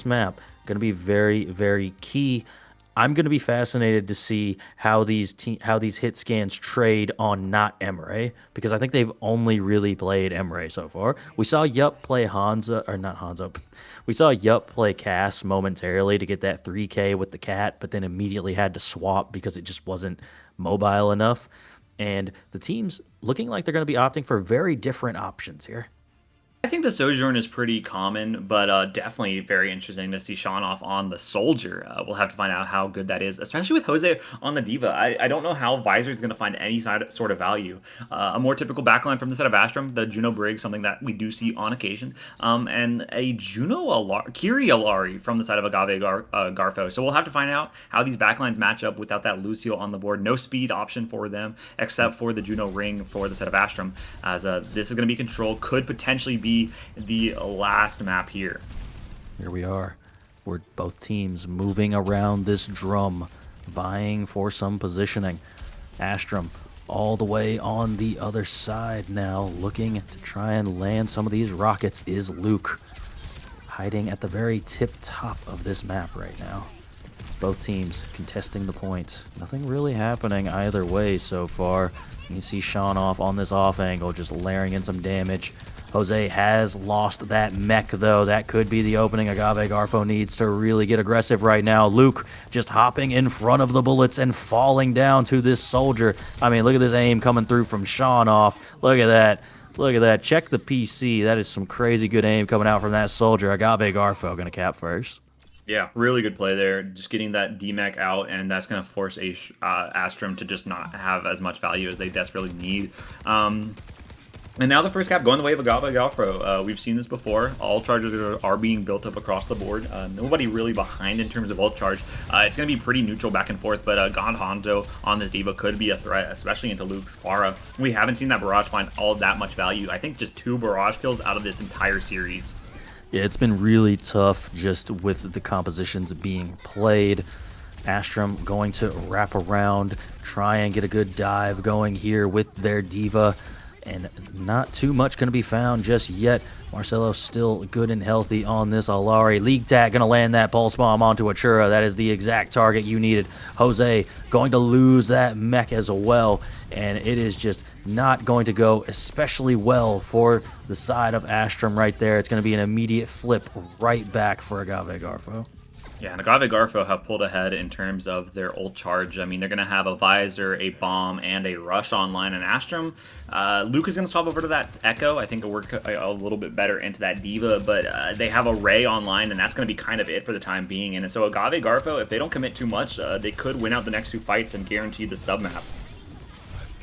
map going to be very, very key. I'm going to be fascinated to see how these hit scans trade on not Emre, because I think they've only really played Emre so far. We saw Yup play We saw Yup play Cass momentarily to get that 3K with the cat, but then immediately had to swap because it just wasn't mobile enough. And the team's looking like they're going to be opting for very different options here. I think the Sojourn is pretty common, but definitely very interesting to see Sean off on the Soldier. We'll have to find out how good that is, especially with Jose on the Diva. I don't know how Visor is going to find any sort of value. A more typical backline from the set of Astrum, the Juno Brig, something that we do see on occasion, and a Kiri Alari from the side of Agave Garfo. So we'll have to find out how these backlines match up without that Lucio on the board. No speed option for them, except for the Juno Ring for the set of Astrum, as this is going to be Control, could potentially be the last map here. Here we are. We're both teams moving around this drum, vying for some positioning. Astrum all the way on the other side now, looking to try and land some of these rockets is Luke, hiding at the very tip top of this map right now. Both teams contesting the points. Nothing really happening either way so far. You can see Sean off on this off angle, just layering in some damage. Jose has lost that mech, though. That could be the opening Agave Garfo needs to really get aggressive right now. Luke just hopping in front of the bullets and falling down to this Soldier. I mean, look at this aim coming through from Sean off. Look at that. Look at that. Check the PC. That is some crazy good aim coming out from that Soldier. Agave Garfo going to cap first. Yeah, really good play there. Just getting that DMAC out, and that's going to force Astrum to just not have as much value as they desperately need. And now the first cap going the way of Agave Garfo. We've seen this before. All charges are being built up across the board. Nobody really behind in terms of ult charge. It's going to be pretty neutral back and forth, but God Hanzo on this Diva could be a threat, especially into Luke's Quara. We haven't seen that Barrage find all that much value. I think just 2 Barrage kills out of this entire series. Yeah, it's been really tough just with the compositions being played. Astrum going to wrap around, try and get a good dive going here with their Diva. And not too much going to be found just yet. Marcelo still good and healthy on this Alari. League Tag going to land that Pulse Bomb onto Achura. That is the exact target you needed. Jose going to lose that mech as well. And it is just not going to go especially well for the side of Astrum right there. It's going to be an immediate flip right back for Agave Garfo. Yeah, and Agave Garfo have pulled ahead in terms of their ult charge. I mean, they're going to have a Visor, a Bomb, and a Rush online. And Astrum, Luke is going to swap over to that Echo. I think it'll work a little bit better into that Diva, but they have a Ray online, and that's going to be kind of it for the time being. And so Agave Garfo, if they don't commit too much, they could win out the next 2 fights and guarantee the sub-map.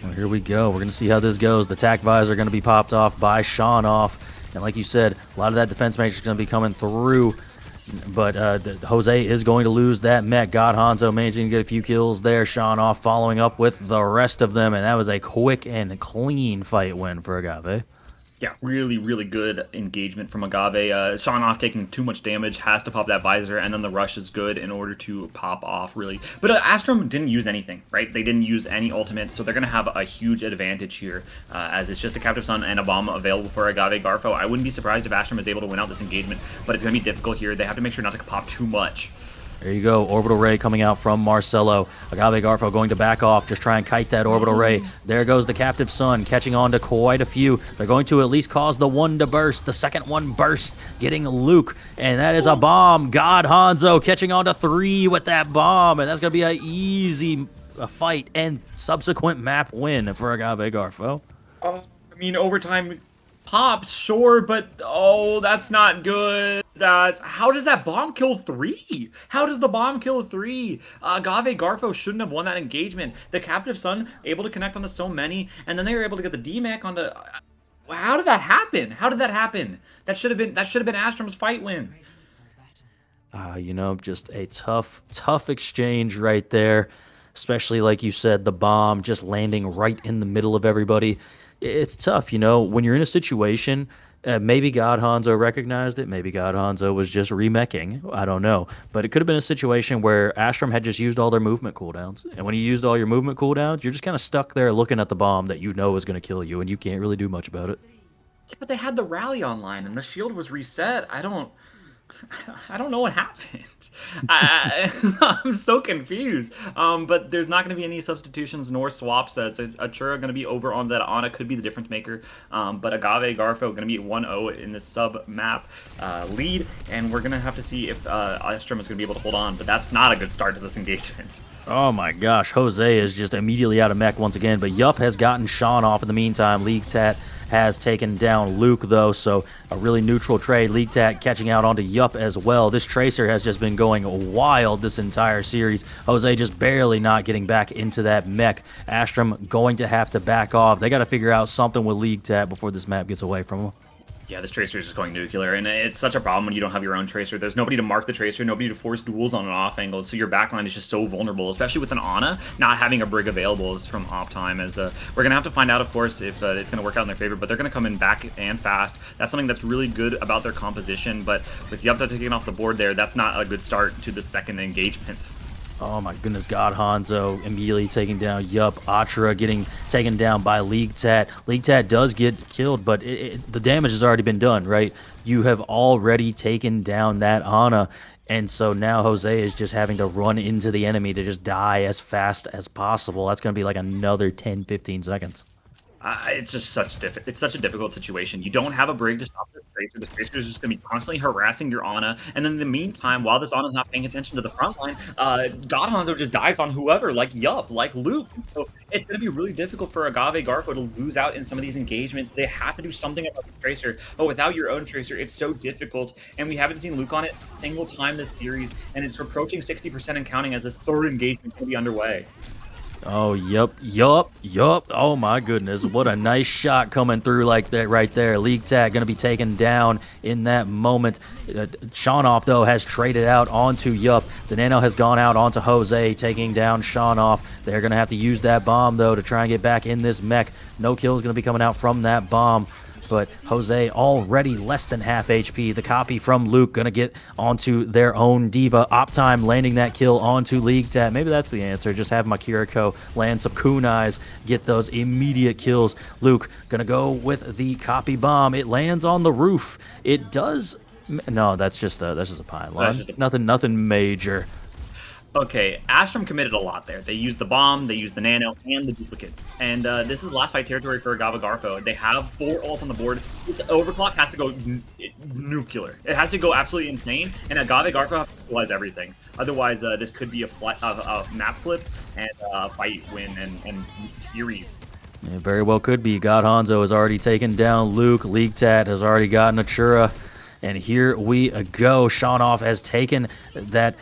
Well, here we go. We're going to see how this goes. The Tac Visor going to be popped off by Sean off. And like you said, a lot of that defense matrix is going to be coming through. But Jose is going to lose that mech. God Hanzo managing to get a few kills there. Sean off following up with the rest of them. And that was a quick and clean fight win for Agave. Yeah, really, really good engagement from Agave. Shaunov taking too much damage, has to pop that visor, and then the rush is good in order to pop off, really. But Astrum didn't use anything, right? They didn't use any ultimates, so they're going to have a huge advantage here, as it's just a Captive Sun and a bomb available for Agave Garfo. I wouldn't be surprised if Astrum is able to win out this engagement, but it's going to be difficult here. They have to make sure not to pop too much. There you go. Orbital Ray coming out from Marcelo. Agave Garfo going to back off. Just try and kite that Orbital Ray. There goes the Captive Sun, catching on to quite a few. They're going to at least cause the one to burst. The second one burst, getting Luke. And that is a bomb. God Hanzo catching on to 3 with that bomb. And that's going to be an easy fight and subsequent map win for Agave Garfo. I mean, overtime pops, sure, but oh, that's not good. How does that bomb kill 3? How does the bomb kill 3? Agave Garfo shouldn't have won that engagement. The Captive Sun able to connect onto so many, and then they were able to get the DMAC onto. How did that happen? How did that happen? That should have been Astrum's fight win. You know, just a tough exchange right there. Especially like you said, the bomb just landing right in the middle of everybody. It's tough, you know, when you're in a situation. Maybe God Hanzo recognized it. Maybe God Hanzo was just remeching. I don't know. But it could have been a situation where Astrum had just used all their movement cooldowns. And when you used all your movement cooldowns, you're just kind of stuck there looking at the bomb that you know is going to kill you, and you can't really do much about it. Yeah, but they had the rally online, and the shield was reset. I don't know what happened. I'm so confused. But there's not going to be any substitutions nor swaps. As Achura going to be over on that Ana could be the difference maker. But Agave Garfo going to be 1-0 in this sub map lead, and we're going to have to see if Astrum is going to be able to hold on. But that's not a good start to this engagement. Oh my gosh, Jose is just immediately out of mech once again. But Yup has gotten Sean off in the meantime. League Tat has taken down Luke, though, so a really neutral trade. League Tat catching out onto Yup as well. This Tracer has just been going wild this entire series. Jose just barely not getting back into that mech. Astrum going to have to back off. They got to figure out something with League Tat before this map gets away from them. Yeah, this Tracer is just going nuclear, and it's such a problem when you don't have your own Tracer. There's nobody to mark the Tracer, nobody to force duels on an off angle, so your backline is just so vulnerable, especially with an Ana not having a Brig available from Optime. As we're going to have to find out, of course, if it's going to work out in their favor, but they're going to come in back and fast. That's something that's really good about their composition, but with Yupta taking off the board there, that's not a good start to the second engagement. Oh my goodness, God Hanzo immediately taking down Yup. Achura getting taken down by League Tat. League Tat does get killed, but the damage has already been done, right? You have already taken down that Ana, and so now Jose is just having to run into the enemy to just die as fast as possible. That's going to be like another 10-15 seconds. It's just such a difficult situation. You don't have a Brig to stop this Tracer. The Tracer is just going to be constantly harassing your Ana, and then in the meantime, while this Ana's not paying attention to the front line, God Hanzo just dives on whoever, like Yup, like Luke. So it's going to be really difficult for Agave Garfo to lose out in some of these engagements. They have to do something about the Tracer, but without your own Tracer, it's so difficult, and we haven't seen Luke on it a single time this series, and it's approaching 60% and counting as this third engagement will be underway. Oh, yup. Oh, my goodness. What a nice shot coming through like that right there. League Tat going to be taken down in that moment. Shaunoff, though, has traded out onto Yup. The Nano has gone out onto Jose, taking down Shaunoff. They're going to have to use that bomb, though, to try and get back in this mech. No kill is going to be coming out from that bomb. But Jose already less than half HP. The copy from Luke going to get onto their own Diva. Optime landing that kill onto League Tat. Maybe that's the answer. Just have Makiriko land some kunais, get those immediate kills. Luke going to go with the copy bomb. It lands on the roof. It does... No, that's just a pylon. Nothing major. Okay, Astrum committed a lot there. They used the bomb, they used the nano, and the duplicate. And this is last fight territory for Agave Garfo. They have 4 ults on the board. Its overclock has to go nuclear. It has to go absolutely insane, and Agave Garfo has to stabilize everything. Otherwise, this could be a map flip and a fight win and series. It very well could be. God Hanzo has already taken down Luke. League Tat has already gotten Achura. And here we go. Shaunoff has taken that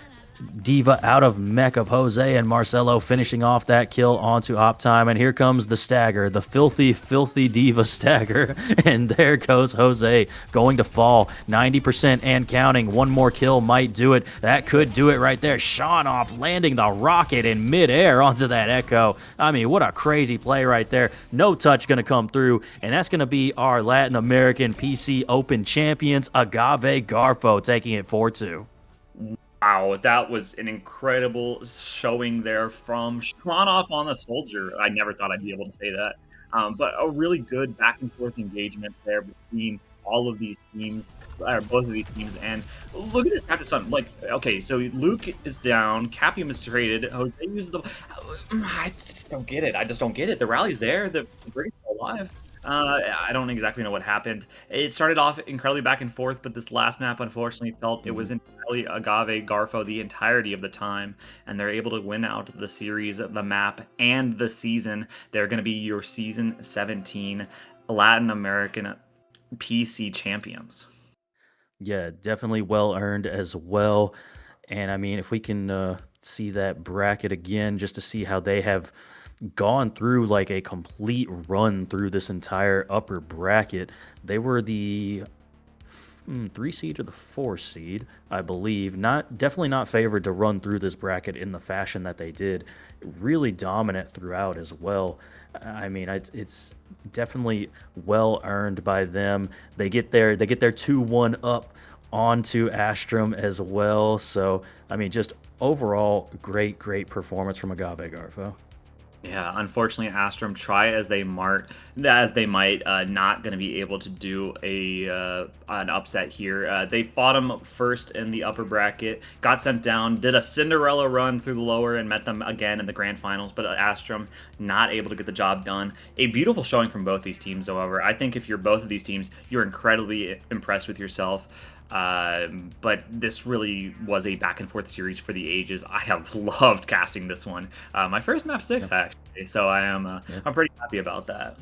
Diva out of mech of Jose, and Marcelo finishing off that kill onto Optime. And here comes the stagger, the filthy, filthy Diva stagger. And there goes Jose going to fall 90% and counting. One more kill might do it. That could do it right there. Sean off landing the rocket in midair onto that Echo. I mean, what a crazy play right there. No touch going to come through. And that's going to be our Latin American PC Open champions, Agave Garfo, taking it 4-2. Wow, that was an incredible showing there from Shronov on the Soldier. I never thought I'd be able to say that. But a really good back and forth engagement there between all of these teams, or both of these teams. And look at this after sun. Like, okay, so Luke is down, Capium is traded, Jose uses the. I just don't get it. I just don't get it. The rally's there, the Brigand's still alive. I don't exactly know what happened. It started off incredibly back and forth, but this last map, unfortunately, felt it was entirely Agave Garfo the entirety of the time, and they're able to win out the series, the map, and the season. They're going to be your Season 17 Latin American PC champions. Yeah, definitely well earned as well. And I mean, if we can see that bracket again, just to see how they have gone through like a complete run through this entire upper bracket. They were the 3 seed or the 4 seed, I believe. Definitely not favored to run through this bracket in the fashion that they did. Really dominant throughout as well. I mean, it's definitely well earned by them. They get their 2-1 up onto Astrum as well. So I mean, just overall great performance from Agave Garfo. Yeah, unfortunately, Astrum, try as they might, not going to be able to do an upset here. They fought them first in the upper bracket, got sent down, did a Cinderella run through the lower, and met them again in the grand finals. But Astrum not able to get the job done. A beautiful showing from both these teams, however. I think if you're both of these teams, you're incredibly impressed with yourself. But this really was a back and forth series for the ages. I have loved casting this one. My first map 6 actually, so I'm pretty happy about that.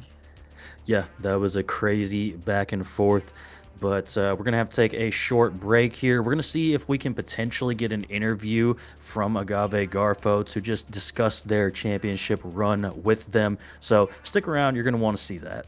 Yeah, that was a crazy back and forth. But we're going to have to take a short break here. We're going to see if we can potentially get an interview from Agave Garfo to just discuss their championship run with them. So stick around. You're going to want to see that.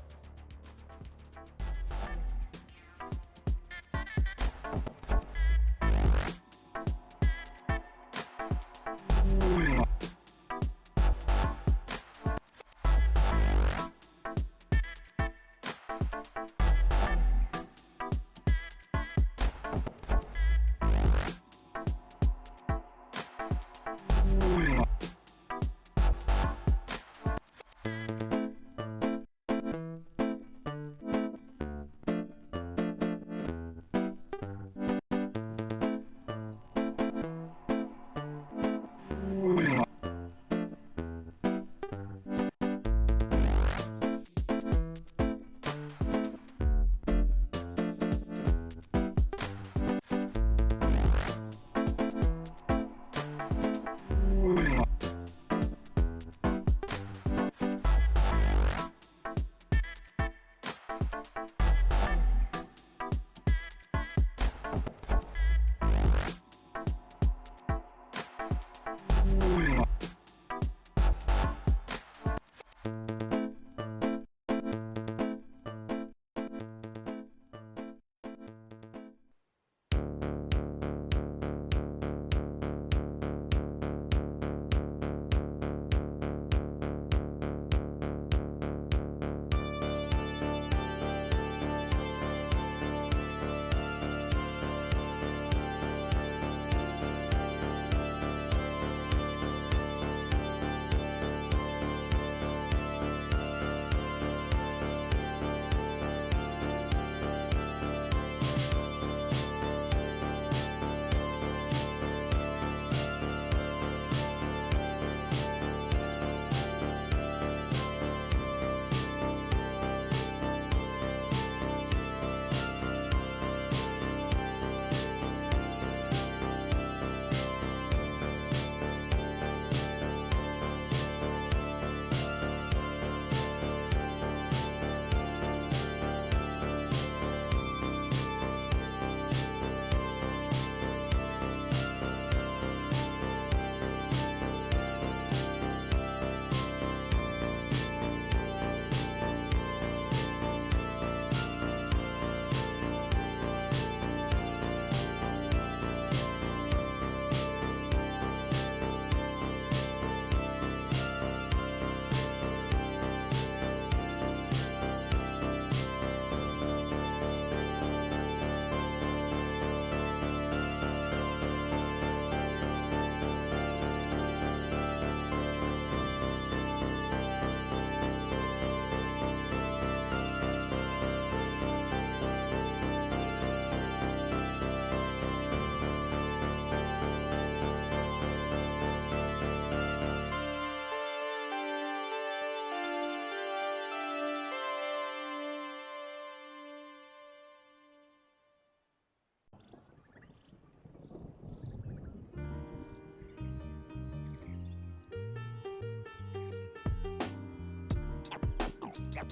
Got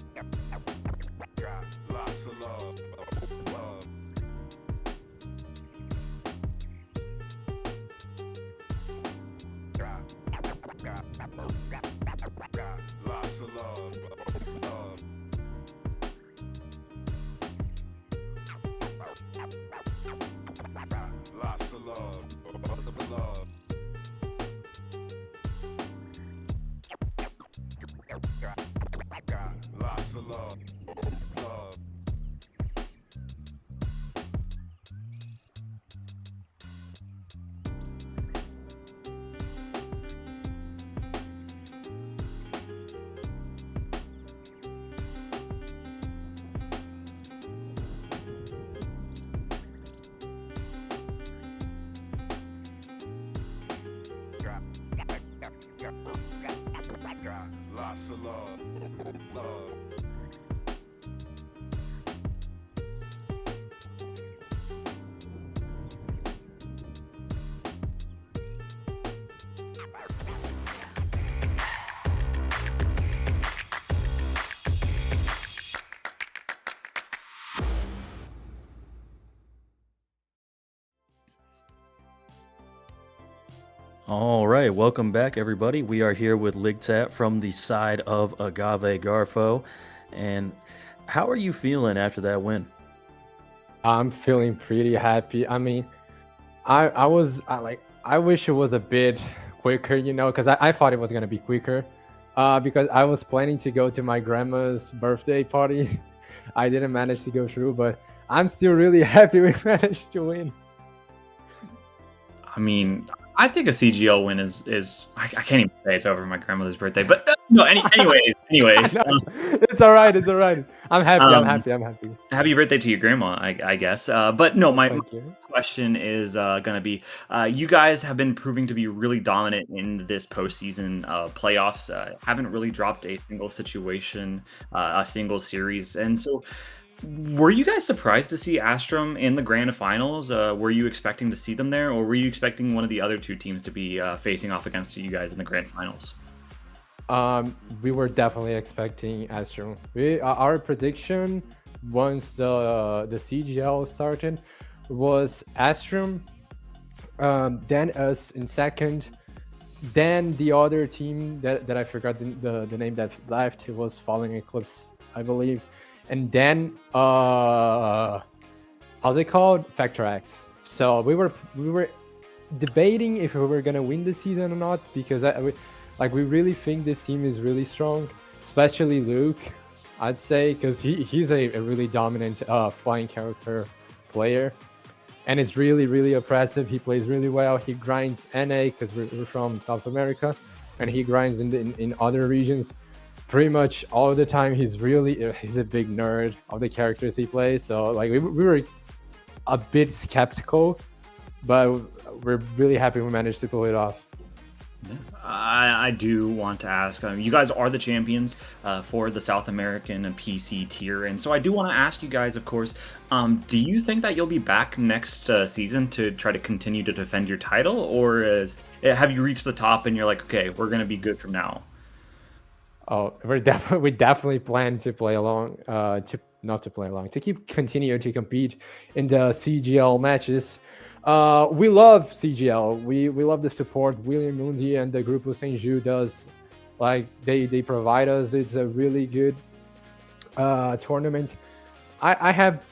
lots of love. Love. Got lots of love. Love. Got lots of love. Love. Got lots of love. Love. Got lots of love. Love. All right, welcome back, everybody. We are here with Ligtat from the side of Agave Garfo. And how are you feeling after that win? I'm feeling pretty happy. I mean, I wish it was a bit quicker, you know, because I thought it was gonna be quicker, because I was planning to go to my grandma's birthday party. I didn't manage to go through, but I'm still really happy we managed to win. I mean, I think a CGL win is I can't even say it's over my grandmother's birthday, but no. Anyways, It's all right. It's all right. I'm happy. I'm happy. I'm happy. happy birthday to your grandma, I guess. But no, my Thank you. question is gonna be, you guys have been proving to be really dominant in this postseason playoffs. Haven't really dropped a single situation, a single series, and so. Were you guys surprised to see Astrum in the grand finals? Were you expecting to see them there, or were you expecting one of the other two teams to be facing off against you guys in the grand finals? We were definitely expecting Astrum. Our prediction once the CGL started was Astrum, then us in second, then the other team that I forgot the name that left. It was Falling Eclipse, I believe, and then how's it called? Factor X. So we were debating if we were gonna win the season or not, because we really think this team is really strong, especially Luke, I'd say, because he's a really dominant flying character player, and it's really impressive. He plays really well. He grinds NA because we're from South America, and he grinds in other regions pretty much all the time. He's a big nerd of the characters he plays. So like we were a bit skeptical, but we're really happy we managed to pull it off. Yeah. I do want to ask, you guys are the champions for the South American and PC tier, and so I do want to ask you guys, of course, do you think that you'll be back next season to try to continue to defend your title, or have you reached the top and you're like, okay, we're going to be good from now? Oh, we definitely plan to play along, to continue to compete in the CGL matches. We love CGL. We love the support William Mundi and the Grupo Senju does. Like they provide us. It's a really good tournament. I have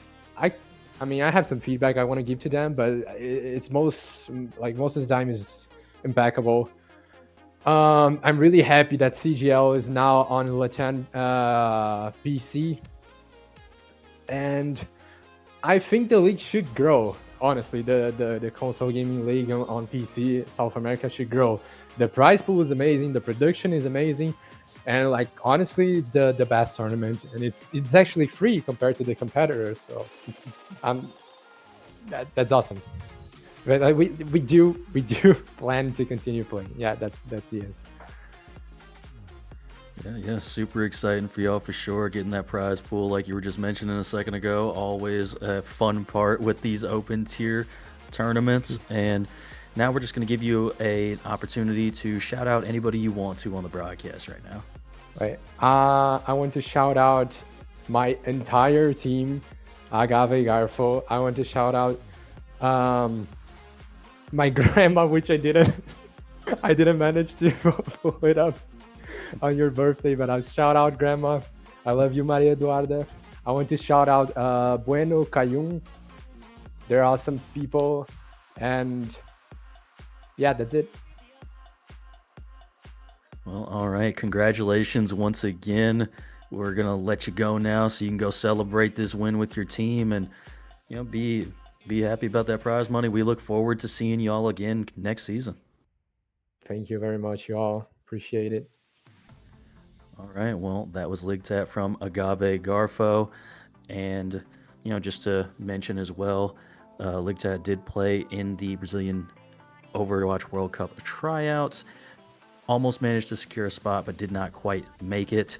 some feedback I want to give to them, but it's most of the time is impeccable. I'm really happy that CGL is now on LATAM PC, and I think the league should grow. Honestly, the console gaming league on PC South America should grow. The prize pool is amazing, the production is amazing, and like honestly, it's the best tournament, and it's actually free compared to the competitors. So, that's awesome. But like, we do plan to continue playing. Yeah, that's the answer. Yeah, super exciting for y'all for sure. Getting that prize pool, like you were just mentioning a second ago, always a fun part with these open tier tournaments. And now we're just going to give you an opportunity to shout out anybody you want to on the broadcast right now. Right. I want to shout out my entire team, Agave Garfo. I want to shout out my grandma, which I didn't I didn't manage to pull it up on your birthday, but I'll shout out grandma. I love you, Maria Eduarda. I want to shout out Bueno Cayun. They're awesome people. And yeah, that's it. Well, all right. Congratulations once again. We're gonna let you go now, so you can go celebrate this win with your team, and be happy about that prize money. We look forward to seeing y'all again next season. Thank you very much, y'all. Appreciate it. All right. Well, that was Ligtat from Agave Garfo, and just to mention as well, Ligtat did play in the Brazilian Overwatch World Cup tryouts. Almost managed to secure a spot, but did not quite make it,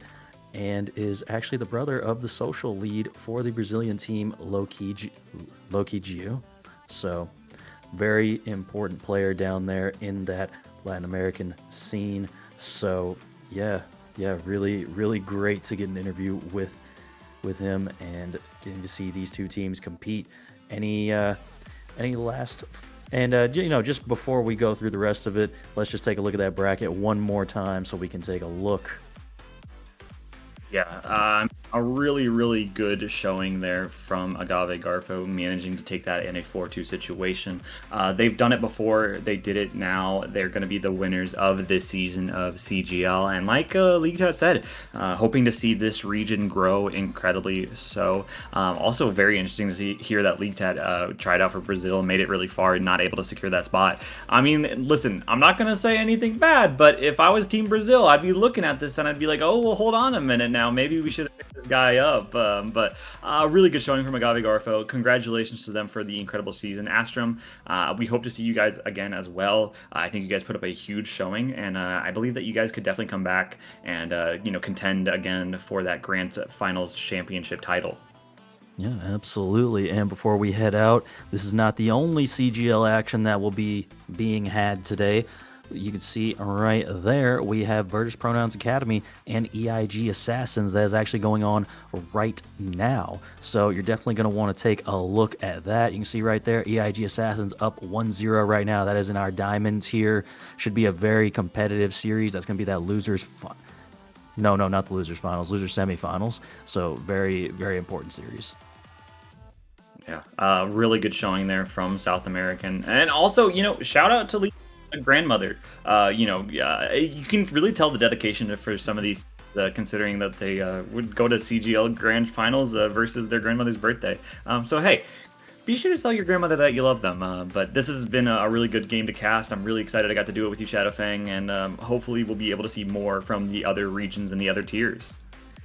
and is actually the brother of the social lead for the Brazilian team, Loki Gio. So, very important player down there in that Latin American scene. So, yeah, really, really great to get an interview with him and getting to see these two teams compete. Any last? And, just before we go through the rest of it, let's just take a look at that bracket one more time so we can take a look. Yeah, a really, really good showing there from Agave Garfo, managing to take that in a 4-2 situation. They've done it before. They did it now. They're going to be the winners of this season of CGL. And like Ligtat said, hoping to see this region grow incredibly so. Also very interesting to hear that Ligtat tried out for Brazil, made it really far, and not able to secure that spot. I mean, listen, I'm not going to say anything bad, but if I was Team Brazil, I'd be looking at this and I'd be like, oh, well, hold on a minute now. Maybe we should have picked this guy up. But really good showing from Agave Garfo. Congratulations to them for the incredible season. Astrum, we hope to see you guys again as well. I think you guys put up a huge showing, and I believe that you guys could definitely come back and contend again for that Grand Finals Championship title. Yeah, absolutely. And before we head out, this is not the only CGL action that will be being had today. You can see right there, we have Virtus Pronouns Academy and EIG Assassins that is actually going on right now. So you're definitely going to want to take a look at that. You can see right there, EIG Assassins up 1-0 right now. That is in our Diamonds here. Should be a very competitive series. That's going to be that losers No, not the losers finals, losers semifinals. So very, very important series. Yeah, really good showing there from South American. And also, shout out to grandmother. You can really tell the dedication for some of these, considering that they would go to CGL Grand Finals versus their grandmother's birthday. So hey, be sure to tell your grandmother that you love them. But this has been a really good game to cast. I'm really excited I got to do it with you, Shadowfang, and hopefully we'll be able to see more from the other regions and the other tiers.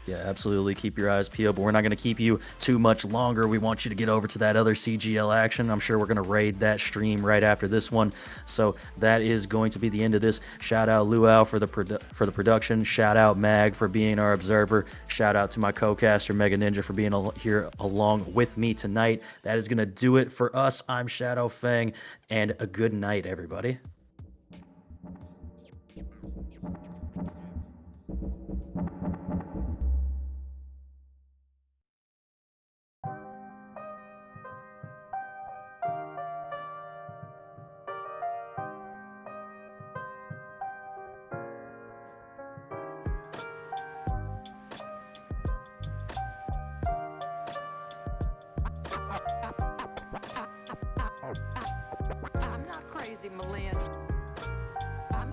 Yeah, absolutely. Keep your eyes peeled, but we're not going to keep you too much longer. We want you to get over to that other CGL action. I'm sure we're going to raid that stream right after this one. So that is going to be the end of this. Shout out Luau for the production. Shout out Mag for being our observer. Shout out to my co-caster Mega Ninja for being here along with me tonight. That is going to do it for us. I'm Shadowfang, and a good night, everybody. I'm not crazy, Malin. I'm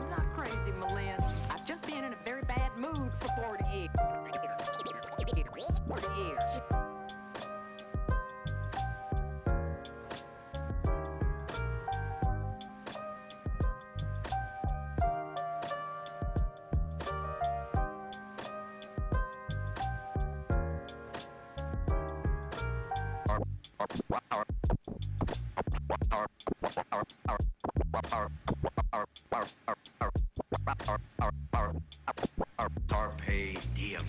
not crazy, Malin. I've just been in a very bad mood for 40 years. 40 years. Carpe diem.